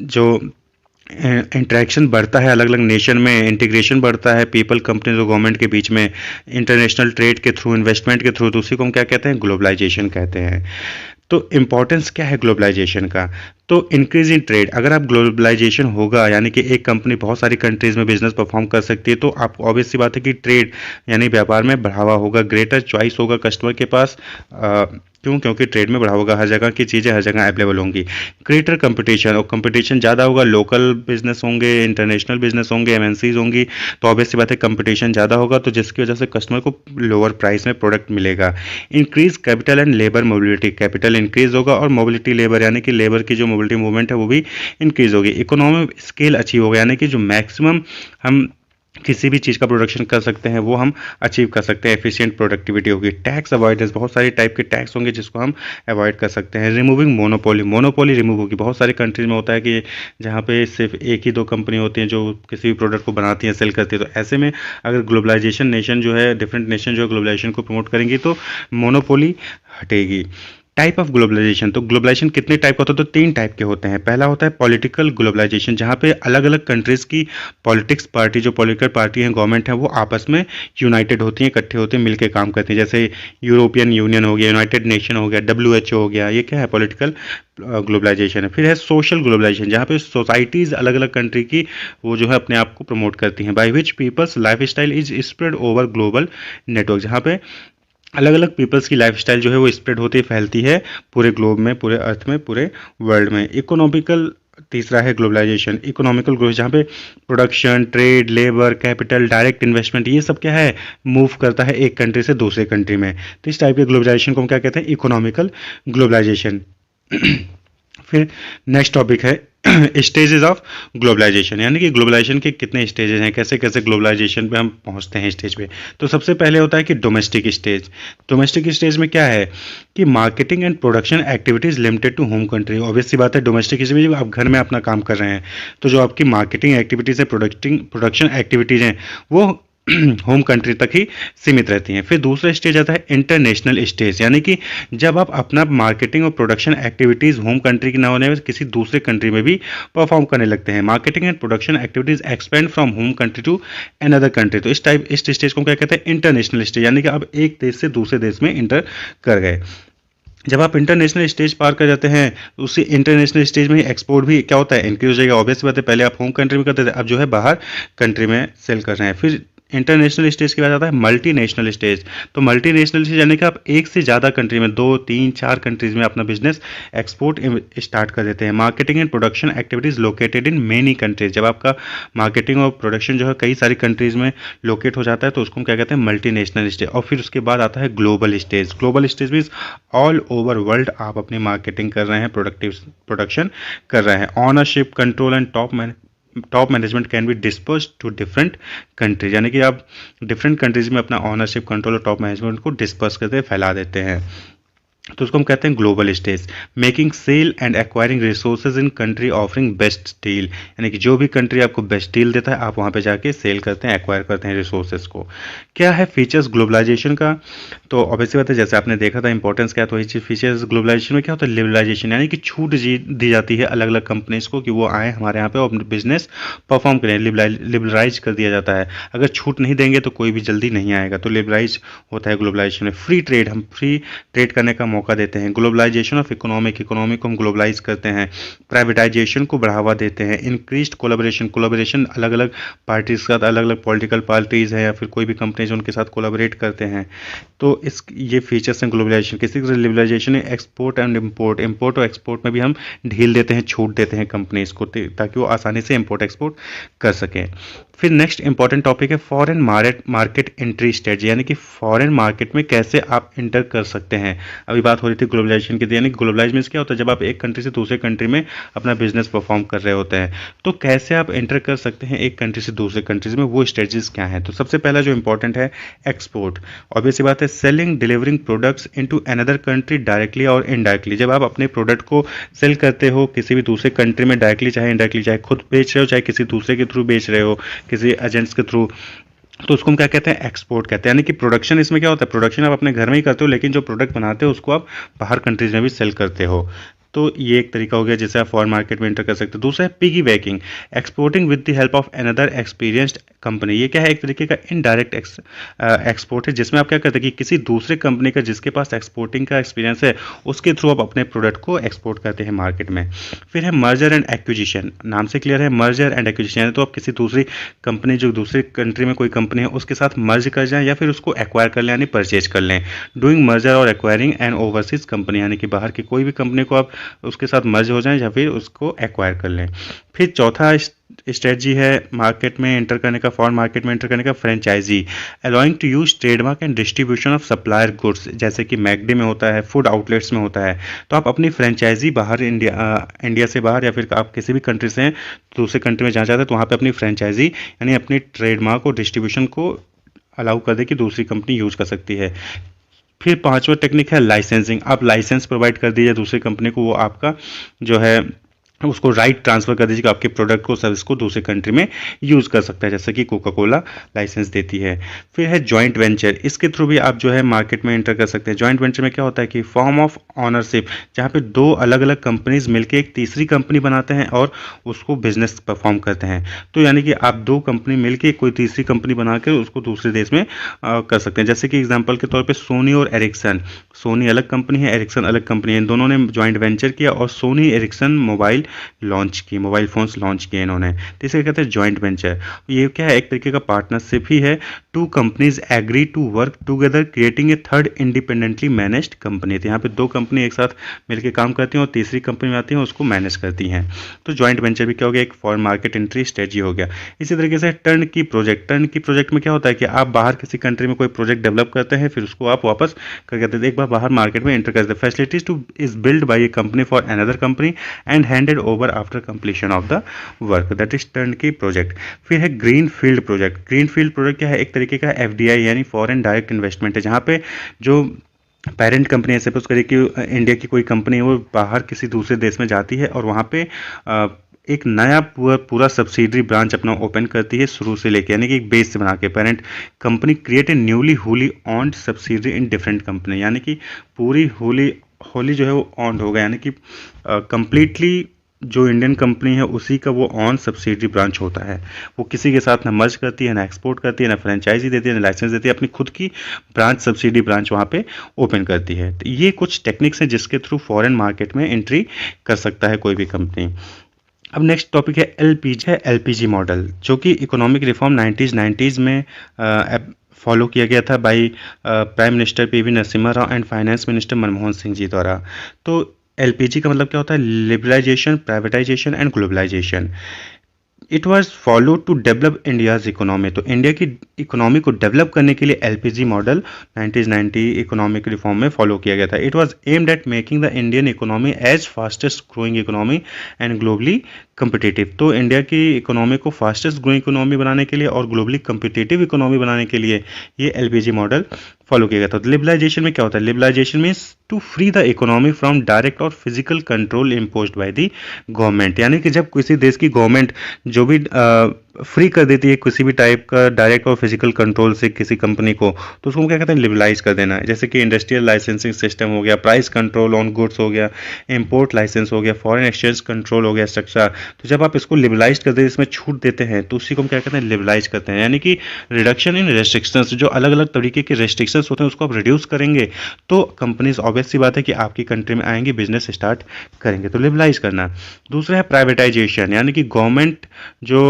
जो इंटरेक्शन बढ़ता है, अलग अलग नेशन में इंटीग्रेशन बढ़ता है पीपल, कंपनीज और गवर्नमेंट के बीच में, इंटरनेशनल ट्रेड के थ्रू, इन्वेस्टमेंट के थ्रू, तो उसी को हम क्या कहते हैं? ग्लोबलाइजेशन कहते हैं। तो इम्पॉर्टेंस क्या है ग्लोबलाइजेशन का? तो इंक्रीज इन ट्रेड, अगर आप ग्लोबलाइजेशन होगा यानी कि एक कंपनी बहुत सारी कंट्रीज में बिजनेस परफॉर्म कर सकती है, तो आप ऑब्वियस सी बात है कि ट्रेड यानी व्यापार में बढ़ावा होगा, ग्रेटर चॉइस होगा कस्टमर के पास। क्योंकि ट्रेड में बढ़ावा होगा, हर जगह की चीज़ें हर जगह अवेलेबल होंगी। ग्रेटर कंपटीशन, और कंपटीशन ज़्यादा होगा, लोकल बिजनेस होंगे, इंटरनेशनल बिजनेस होंगे, एमएनसीज होंगी, तो ऑब्वियस सी बात है कंपटीशन ज़्यादा होगा, तो जिसकी वजह से कस्टमर को लोअर प्राइस में प्रोडक्ट मिलेगा। Increase capital and labour mobility, capital increase होगा और मोबिलिटी लेबर यानी कि लेबर की जो मोबिलिटी मूवमेंट है वो भी इंक्रीज होगी। इकोनॉमिक स्केल अचीव होगा, यानी कि जो मैक्सिमम हम किसी भी चीज़ का प्रोडक्शन कर सकते हैं वो हम अचीव कर सकते हैं, एफिशिएंट प्रोडक्टिविटी होगी। टैक्स अवॉइडेंस, बहुत सारे टाइप के टैक्स होंगे जिसको हम अवॉइड कर सकते हैं। रिमूविंग मोनोपोली, मोनोपोली रिमूव होगी। बहुत सारे कंट्रीज में होता है कि जहाँ पे सिर्फ एक ही दो कंपनी होती हैं जो किसी भी प्रोडक्ट को बनाती हैं, सेल करती है। तो ऐसे में अगर ग्लोबलाइजेशन नेशन जो है, डिफरेंट नेशन जो है ग्लोबलाइजेशन को प्रमोट करेंगी तो मोनोपोली हटेगी। टाइप ऑफ ग्लोबलाइजेशन, तो ग्लोबलाइजेशन कितने टाइप का होता है? तो 3 टाइप के होते हैं। पहला होता है पॉलिटिकल ग्लोबलाइजेशन, जहाँ पे अलग अलग कंट्रीज़ की पॉलिटिक्स पार्टी, जो पॉलिटिकल पार्टी हैं, गवर्नमेंट है, वो आपस में यूनाइटेड होती हैं, इकट्ठे होते हैं, मिलकर काम करती हैं। जैसे यूरोपियन यूनियन हो गया, यूनाइटेड नेशन हो गया, WHO हो गया, ये क्या है? पॉलिटिकल ग्लोबलाइजेशन है। फिर है सोशल ग्लोबलाइजेशन, जहाँ पे सोसाइटीज़ अलग अलग कंट्री की वो जो है अपने आप को प्रमोट करती हैं। By which people's life style is spread over global network, जहाँ पे अलग अलग पीपल्स की लाइफस्टाइल जो है वो स्प्रेड होती फैलती है पूरे ग्लोब में, पूरे अर्थ में, पूरे वर्ल्ड में। इकोनॉमिकल, तीसरा है ग्लोबलाइजेशन, इकोनॉमिकल ग्रोथ, जहाँ पे production, trade, labour, capital, direct investment, ये सब क्या है? मूव करता है एक कंट्री से दूसरे कंट्री में। तो इस टाइप के ग्लोबलाइजेशन को हम क्या कहते हैं? Economical globalisation. फिर नेक्स्ट टॉपिक है स्टेजेस ऑफ ग्लोबलाइजेशन, यानी कि ग्लोबलाइजेशन के कितने स्टेजेस हैं, कैसे कैसे ग्लोबलाइजेशन पे हम पहुंचते हैं स्टेज पे। तो सबसे पहले होता है कि डोमेस्टिक स्टेज। डोमेस्टिक स्टेज में क्या है कि marketing and production activities limited to home country. Obvious सी बात है डोमेस्टिक स्टेज में जब आप घर में अपना काम कर रहे हैं तो जो आपकी मार्केटिंग एक्टिविटीज़ है, प्रोडक्शन एक्टिविटीज़ हैं, वो होम कंट्री तक ही सीमित रहती हैं। फिर दूसरा स्टेज आता है इंटरनेशनल स्टेज, यानी कि जब आप अपना मार्केटिंग और प्रोडक्शन एक्टिविटीज़ होम कंट्री की ना होने में किसी दूसरे कंट्री में भी परफॉर्म करने लगते हैं। Marketing and production activities expand from home country to another country. तो इस स्टेज को क्या कहते हैं? इंटरनेशनल स्टेज, यानी कि आप एक देश से दूसरे देश में इंटर कर गए। जब आप इंटरनेशनल स्टेज पार कर जाते हैं तो उसी इंटरनेशनल स्टेज में ही एक्सपोर्ट भी क्या होता है? इंक्रीज हो जाएगा। ऑब्वियस बात है, पहले आप होम कंट्री में करते थे, अब जो है बाहर कंट्री में सेल कर रहे हैं। फिर इंटरनेशनल स्टेज के बाद आता है मल्टीनेशनल स्टेज। तो मल्टीनेशनल स्टेज यानी कि आप एक से ज़्यादा कंट्री में, 2, 3, 4 कंट्रीज में अपना बिजनेस एक्सपोर्ट स्टार्ट कर देते हैं। Marketing and production activities located in many countries, जब आपका मार्केटिंग और प्रोडक्शन जो है कई सारी कंट्रीज में लोकेट हो जाता है तो उसको हम क्या कहते हैं? Multinational stage. और फिर उसके बाद आता है global stage. Global stage means all over world आप अपनी मार्केटिंग कर रहे हैं, प्रोडक्शन कर रहे हैं। Ownership, control and top top management can be disperse to different countries, यानी कि आप डिफरेंट कंट्रीज में अपना ऑनरशिप कंट्रोल और टॉप मैनेजमेंट को डिस्पर्स करते फैला देते हैं। तो उसको हम कहते हैं global stage. Making sale and acquiring resources in country offering best deal, यानी कि जो भी कंट्री आपको बेस्ट डील देता है आप वहाँ पे जाके सेल करते हैं, एक्वायर करते हैं रिसोर्सेज को। क्या है फीचर्स ग्लोबलाइजेशन का? तो ऑब्वियसली बात है, जैसे आपने देखा था इंपॉर्टेंस क्या है, तो वही चीज फीचर्स ग्लोबलाइजेशन में क्या होता है, लिबरलाइजेशन, यानी कि छूट दी जाती है अलग अलग कंपनीज को कि वो आए हमारे यहाँ पे और बिजनेस परफॉर्म करें। लिबरलाइज कर दिया जाता है, अगर छूट नहीं देंगे तो कोई भी जल्दी नहीं आएगा, तो लिबरलाइज होता है ग्लोबलाइजेशन में। फ्री ट्रेड, हम फ्री ट्रेड करने का मौका देते हैं। ग्लोबलाइजेशन ऑफ इकोनॉमिक, इकोनॉमी को हम ग्लोबलाइज करते हैं। प्राइवेटाइजेशन को बढ़ावा देते हैं। इंक्रीज्ड कोलैबोरेशन, कोलैबोरेशन अलग अलग पार्टीज के साथ, अलग अलग पॉलिटिकल पार्टीज हैं या फिर कोई भी कंपनीज उनके साथ कोलैबोरेट करते हैं। तो इस ये फीचर्स हैं ग्लोबलाइजेशन। किसी तरह लिबरलाइजेशन है एक्सपोर्ट एंड इम्पोर्ट, इम्पोर्ट और एक्सपोर्ट में भी हम ढील देते हैं, छूट देते हैं कंपनीज को ताकि वो आसानी से इम्पोर्ट एक्सपोर्ट कर सकें। फिर नेक्स्ट इंपॉर्टेंट टॉपिक है फॉरेन मार्केट एंट्री स्ट्रेटजी, यानी कि फॉरेन मार्केट में कैसे आप इंटर कर सकते हैं। अभी बात हो रही थी ग्लोबलाइजेशन की, यानी ग्लोबलाइज मीन्स क्या होता है, जब आप एक कंट्री से दूसरे कंट्री में अपना बिजनेस परफॉर्म कर रहे होते हैं, तो कैसे आप एंटर कर सकते हैं एक कंट्री से दूसरे कंट्रीज में, वो स्ट्रेटजीज क्या है। तो सबसे पहला जो इंपॉर्टेंट है एक्सपोर्ट। ऑब्वियसली बात है, selling delivering products into another country directly और इनडायरेक्टली। जब आप अपने प्रोडक्ट को सेल करते हो किसी भी दूसरे कंट्री में, डायरेक्टली चाहे इनडायरेक्टली, चाहे खुद बेच रहे हो चाहे किसी दूसरे के थ्रू बेच रहे हो, किसी एजेंट्स के थ्रू, तो उसको हम क्या कहते हैं, एक्सपोर्ट कहते हैं। यानी कि प्रोडक्शन इसमें क्या होता है, प्रोडक्शन आप अपने घर में ही करते हो, लेकिन जो प्रोडक्ट बनाते हो उसको आप बाहर कंट्रीज में भी सेल करते हो। तो ये एक तरीका हो गया जिससे आप फॉरेन मार्केट में एंटर कर सकते हो। दूसरा है piggy banking, exporting with the help of another experienced company. ये क्या है, एक तरीके का इनडायरेक्ट एक्सपोर्ट है, जिसमें आप क्या करते हैं कि किसी दूसरे कंपनी का जिसके पास एक्सपोर्टिंग का एक्सपीरियंस है उसके थ्रू आप अपने प्रोडक्ट को एक्सपोर्ट करते हैं मार्केट में। फिर है मर्जर एंड एक्विजिशन, नाम से क्लियर है, मर्जर एंड एक्विजिशन, तो आप किसी दूसरी कंपनी, जो दूसरी कंट्री में कोई कंपनी है उसके साथ मर्ज कर जाएं या फिर उसको एक्वायर कर लें, यानी परचेज कर लें। डूइंग मर्जर और एक्वायरिंग एंड ओवरसीज कंपनी, यानी कि बाहर की कोई भी कंपनी को आप उसके साथ मर्ज हो जाएं या फिर उसको एक्वायर कर लें। फिर चौथा स्ट्रेटजी है मार्केट में एंटर करने का, फॉरेन मार्केट में एंटर करने का, franchisee, allowing to use trademark and distribution of supplier goods, जैसे कि मैकडी में होता है, फूड आउटलेट्स में होता है। तो आप अपनी फ्रेंचाइजी बाहर इंडिया से बाहर या फिर आप किसी भी कंट्री से दूसरे कंट्री में जाना चाहते हैं तो वहाँ पे अपनी फ्रेंचाइजी यानी अपनी ट्रेडमार्क और डिस्ट्रीब्यूशन को अलाउ कर दे कि दूसरी कंपनी यूज कर सकती है। फिर पांचवा टेक्निक है लाइसेंसिंग, आप लाइसेंस प्रोवाइड कर दीजिए दूसरी कंपनी को, वो आपका जो है उसको राइट ट्रांसफ़र कर दीजिए कि आपके प्रोडक्ट को, सर्विस को दूसरे कंट्री में यूज़ कर सकता है, जैसे कि कोका कोला लाइसेंस देती है। फिर है जॉइंट वेंचर, इसके थ्रू भी आप जो है मार्केट में एंटर कर सकते हैं। जॉइंट वेंचर में क्या होता है कि फॉर्म ऑफ ऑनरशिप, जहाँ पे दो अलग अलग कंपनीज मिलकर एक तीसरी कंपनी बनाते हैं और उसको बिजनेस परफॉर्म करते हैं। तो यानी कि आप दो कंपनी मिलकर कोई तीसरी कंपनी बनाकर उसको दूसरे देश में कर सकते हैं। जैसे कि एग्जाम्पल के तौर पर सोनी और एरिक्सन, सोनी अलग कंपनी है, एरिक्सन अलग कंपनी है, इन दोनों ने जॉइंट वेंचर किया और सोनी एरिक्सन मोबाइल लॉन्च की, मोबाइल फोन्स लॉन्च किए इन्होंने, तो इसे कहते हैं जॉइंट वेंचर। ये क्या है, एक तरीके का पार्टनरशिप ही है। Two companies agree to work together creating a third independently managed company. तो यहाँ पे दो कंपनी एक साथ मिलकर काम करती हैं और तीसरी कंपनी में आती हैं उसको मैनेज करती हैं। तो जॉइंट वेंचर भी क्या हो गया, एक फॉरेन मार्केट एंट्री स्ट्रेटजी हो गया। इसी तरीके से टर्न की प्रोजेक्ट, टर्न की प्रोजेक्ट में क्या होता है कि आप बाहर किसी कंट्री में कोई प्रोजेक्ट डेवलप करते हैं, फिर उसको आप वापस कर देते हैं, एक बार बाहर मार्केट में एंटर करते हैं। Facilities two is build by A company for another company and handed over after completion of the work, that is turn की प्रोजेक्ट। फिर है green field project. Green field project क्या है, एक तरीके का एफडीआई यानी फॉरेन डायरेक्ट इन्वेस्टमेंट है, जहाँ पे जो पेरेंट कंपनी है, सपोज करिए कि इंडिया की कोई कंपनी है, वो बाहर किसी दूसरे देश में जाती है और वहाँ पे एक नया पूरा सब्सिडरी ब्रांच अपना ओपन करती है शुरू से लेके, यानी कि एक बेस से बना के parent company create a newly Holi owned subsidiary in different company, यानी कि पूरी होली जो है वो ऑन्ड होगा, यानी कि कंप्लीटली जो इंडियन कंपनी है उसी का वो ऑन सब्सिडरी ब्रांच होता है। वो किसी के साथ ना मर्ज करती है, ना एक्सपोर्ट करती है, ना फ्रेंचाइजी देती है, ना लाइसेंस देती है, अपनी खुद की ब्रांच, सब्सिडरी ब्रांच वहाँ पे ओपन करती है। तो ये कुछ टेक्निक्स हैं जिसके थ्रू फॉरेन मार्केट में एंट्री कर सकता है कोई भी कंपनी। अब नेक्स्ट टॉपिक है एलपीजी मॉडल, जो कि इकोनॉमिक रिफॉर्म 90s में फॉलो किया गया था by prime minister PV Narasimha Rao and finance minister Manmohan Singh ji द्वारा। तो एलपीजी का मतलब क्या होता है, liberalisation, privatisation and globalisation. It was follow to develop India's economy, तो इंडिया की इकोनॉमी को डेवलप करने के लिए एलपीजी मॉडल 1990 इकोनॉमिक रिफॉर्म में फॉलो किया गया था। It was aimed at making the Indian economy as fastest growing economy and globally competitive. तो इंडिया की इकोनॉमी को फास्टेस्ट ग्रोइंग इकोनॉमी बनाने के लिए और ग्लोबली कम्पिटिटिव इकोनॉमी बनाने के लिए ये एलपीजी मॉडल फॉलो किया गया था। तो लिबरलाइजेशन में क्या होता है? Liberalisation means to free the economy from direct और physical control imposed by the government. यानी कि जब किसी देश की गवर्नमेंट जो भी फ्री कर देती है किसी भी टाइप का डायरेक्ट और फिजिकल कंट्रोल से किसी कंपनी को, तो उसको क्या कहते हैं? लिबरलाइज कर देना है। जैसे कि इंडस्ट्रियल लाइसेंसिंग सिस्टम हो गया, प्राइस कंट्रोल ऑन गुड्स हो गया, इंपोर्ट लाइसेंस हो गया, फॉरेन एक्सचेंज कंट्रोल हो गया स्ट्रक्चर। तो जब आप इसको लिबरलाइज कर देते हैं, इसमें छूट देते हैं, तो उसी को हम क्या कहते हैं? लिबरलाइज करते हैं। यानी कि रिडक्शन इन रेस्ट्रिक्शंस, जो अलग अलग तरीके के रेस्ट्रिक्शंस होते हैं उसको आप रिड्यूस करेंगे तो कंपनीज ऑब्वियस सी बात है कि आपकी कंट्री में आएंगी, बिजनेस स्टार्ट करेंगे। तो लिबरलाइज करना। दूसरा है प्राइवेटाइजेशन, यानी कि गवर्नमेंट जो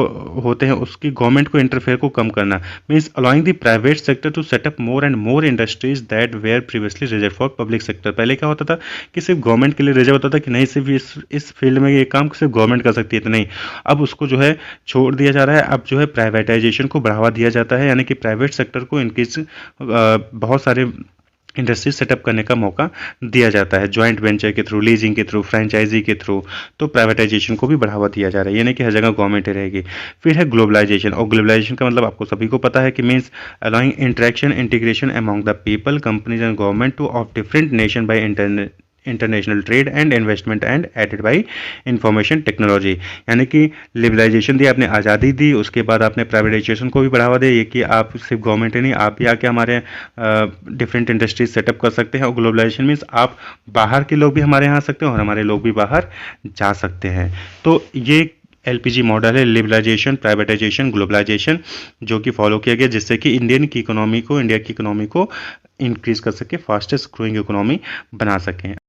होते हैं उसकी गवर्नमेंट को इंटरफेयर को कम करना। Means allowing the private sector to set up more and more industries that were previously reserve for public sector. पहले क्या होता था कि सिर्फ गवर्नमेंट के लिए रिजर्व होता था कि नहीं, सिर्फ इस फील्ड में ये काम सिर्फ गवर्नमेंट कर सकती है, तो नहीं, अब उसको जो है छोड़ दिया जा रहा है। अब जो है प्राइवेटाइजेशन को बढ़ावा दिया जाता है, यानी कि प्राइवेट सेक्टर को इनकेस बहुत सारे इंडस्ट्री सेटअप करने का मौका दिया जाता है, जॉइंट वेंचर के थ्रू, लीजिंग के थ्रू, फ्रेंचाइजी के थ्रू। तो प्राइवेटाइजेशन को भी बढ़ावा दिया जा रहा है, यानी कि हर जगह गवर्नमेंट ही रहेगी। फिर है ग्लोबलाइजेशन, और ग्लोबलाइजेशन का मतलब आपको सभी को पता है कि means allowing interaction integration among the people, companies and government to of different nation by international trade and investment and aided by information technology. यानी कि लिबरलाइजेशन दी, आपने आज़ादी दी, उसके बाद आपने प्राइवेटाइजेशन को भी बढ़ावा दिया, ये कि आप सिर्फ गवर्नमेंट ही नहीं, आप भी आके हमारे डिफरेंट इंडस्ट्रीज सेटअप कर सकते हैं। और ग्लोबलाइजेशन मीन्स आप बाहर के लोग भी हमारे यहाँ आ सकते हैं और हमारे लोग भी बाहर जा सकते हैं। तो ये एलपीजी मॉडल है, लिबरलाइजेशन, प्राइवेटाइजेशन, ग्लोबलाइजेशन, जो कि फॉलो किया गया जिससे कि इंडिया की इकोनॉमी को इंक्रीज कर सके, फास्टेस्ट ग्रोइंग इकोनॉमी बना सकें।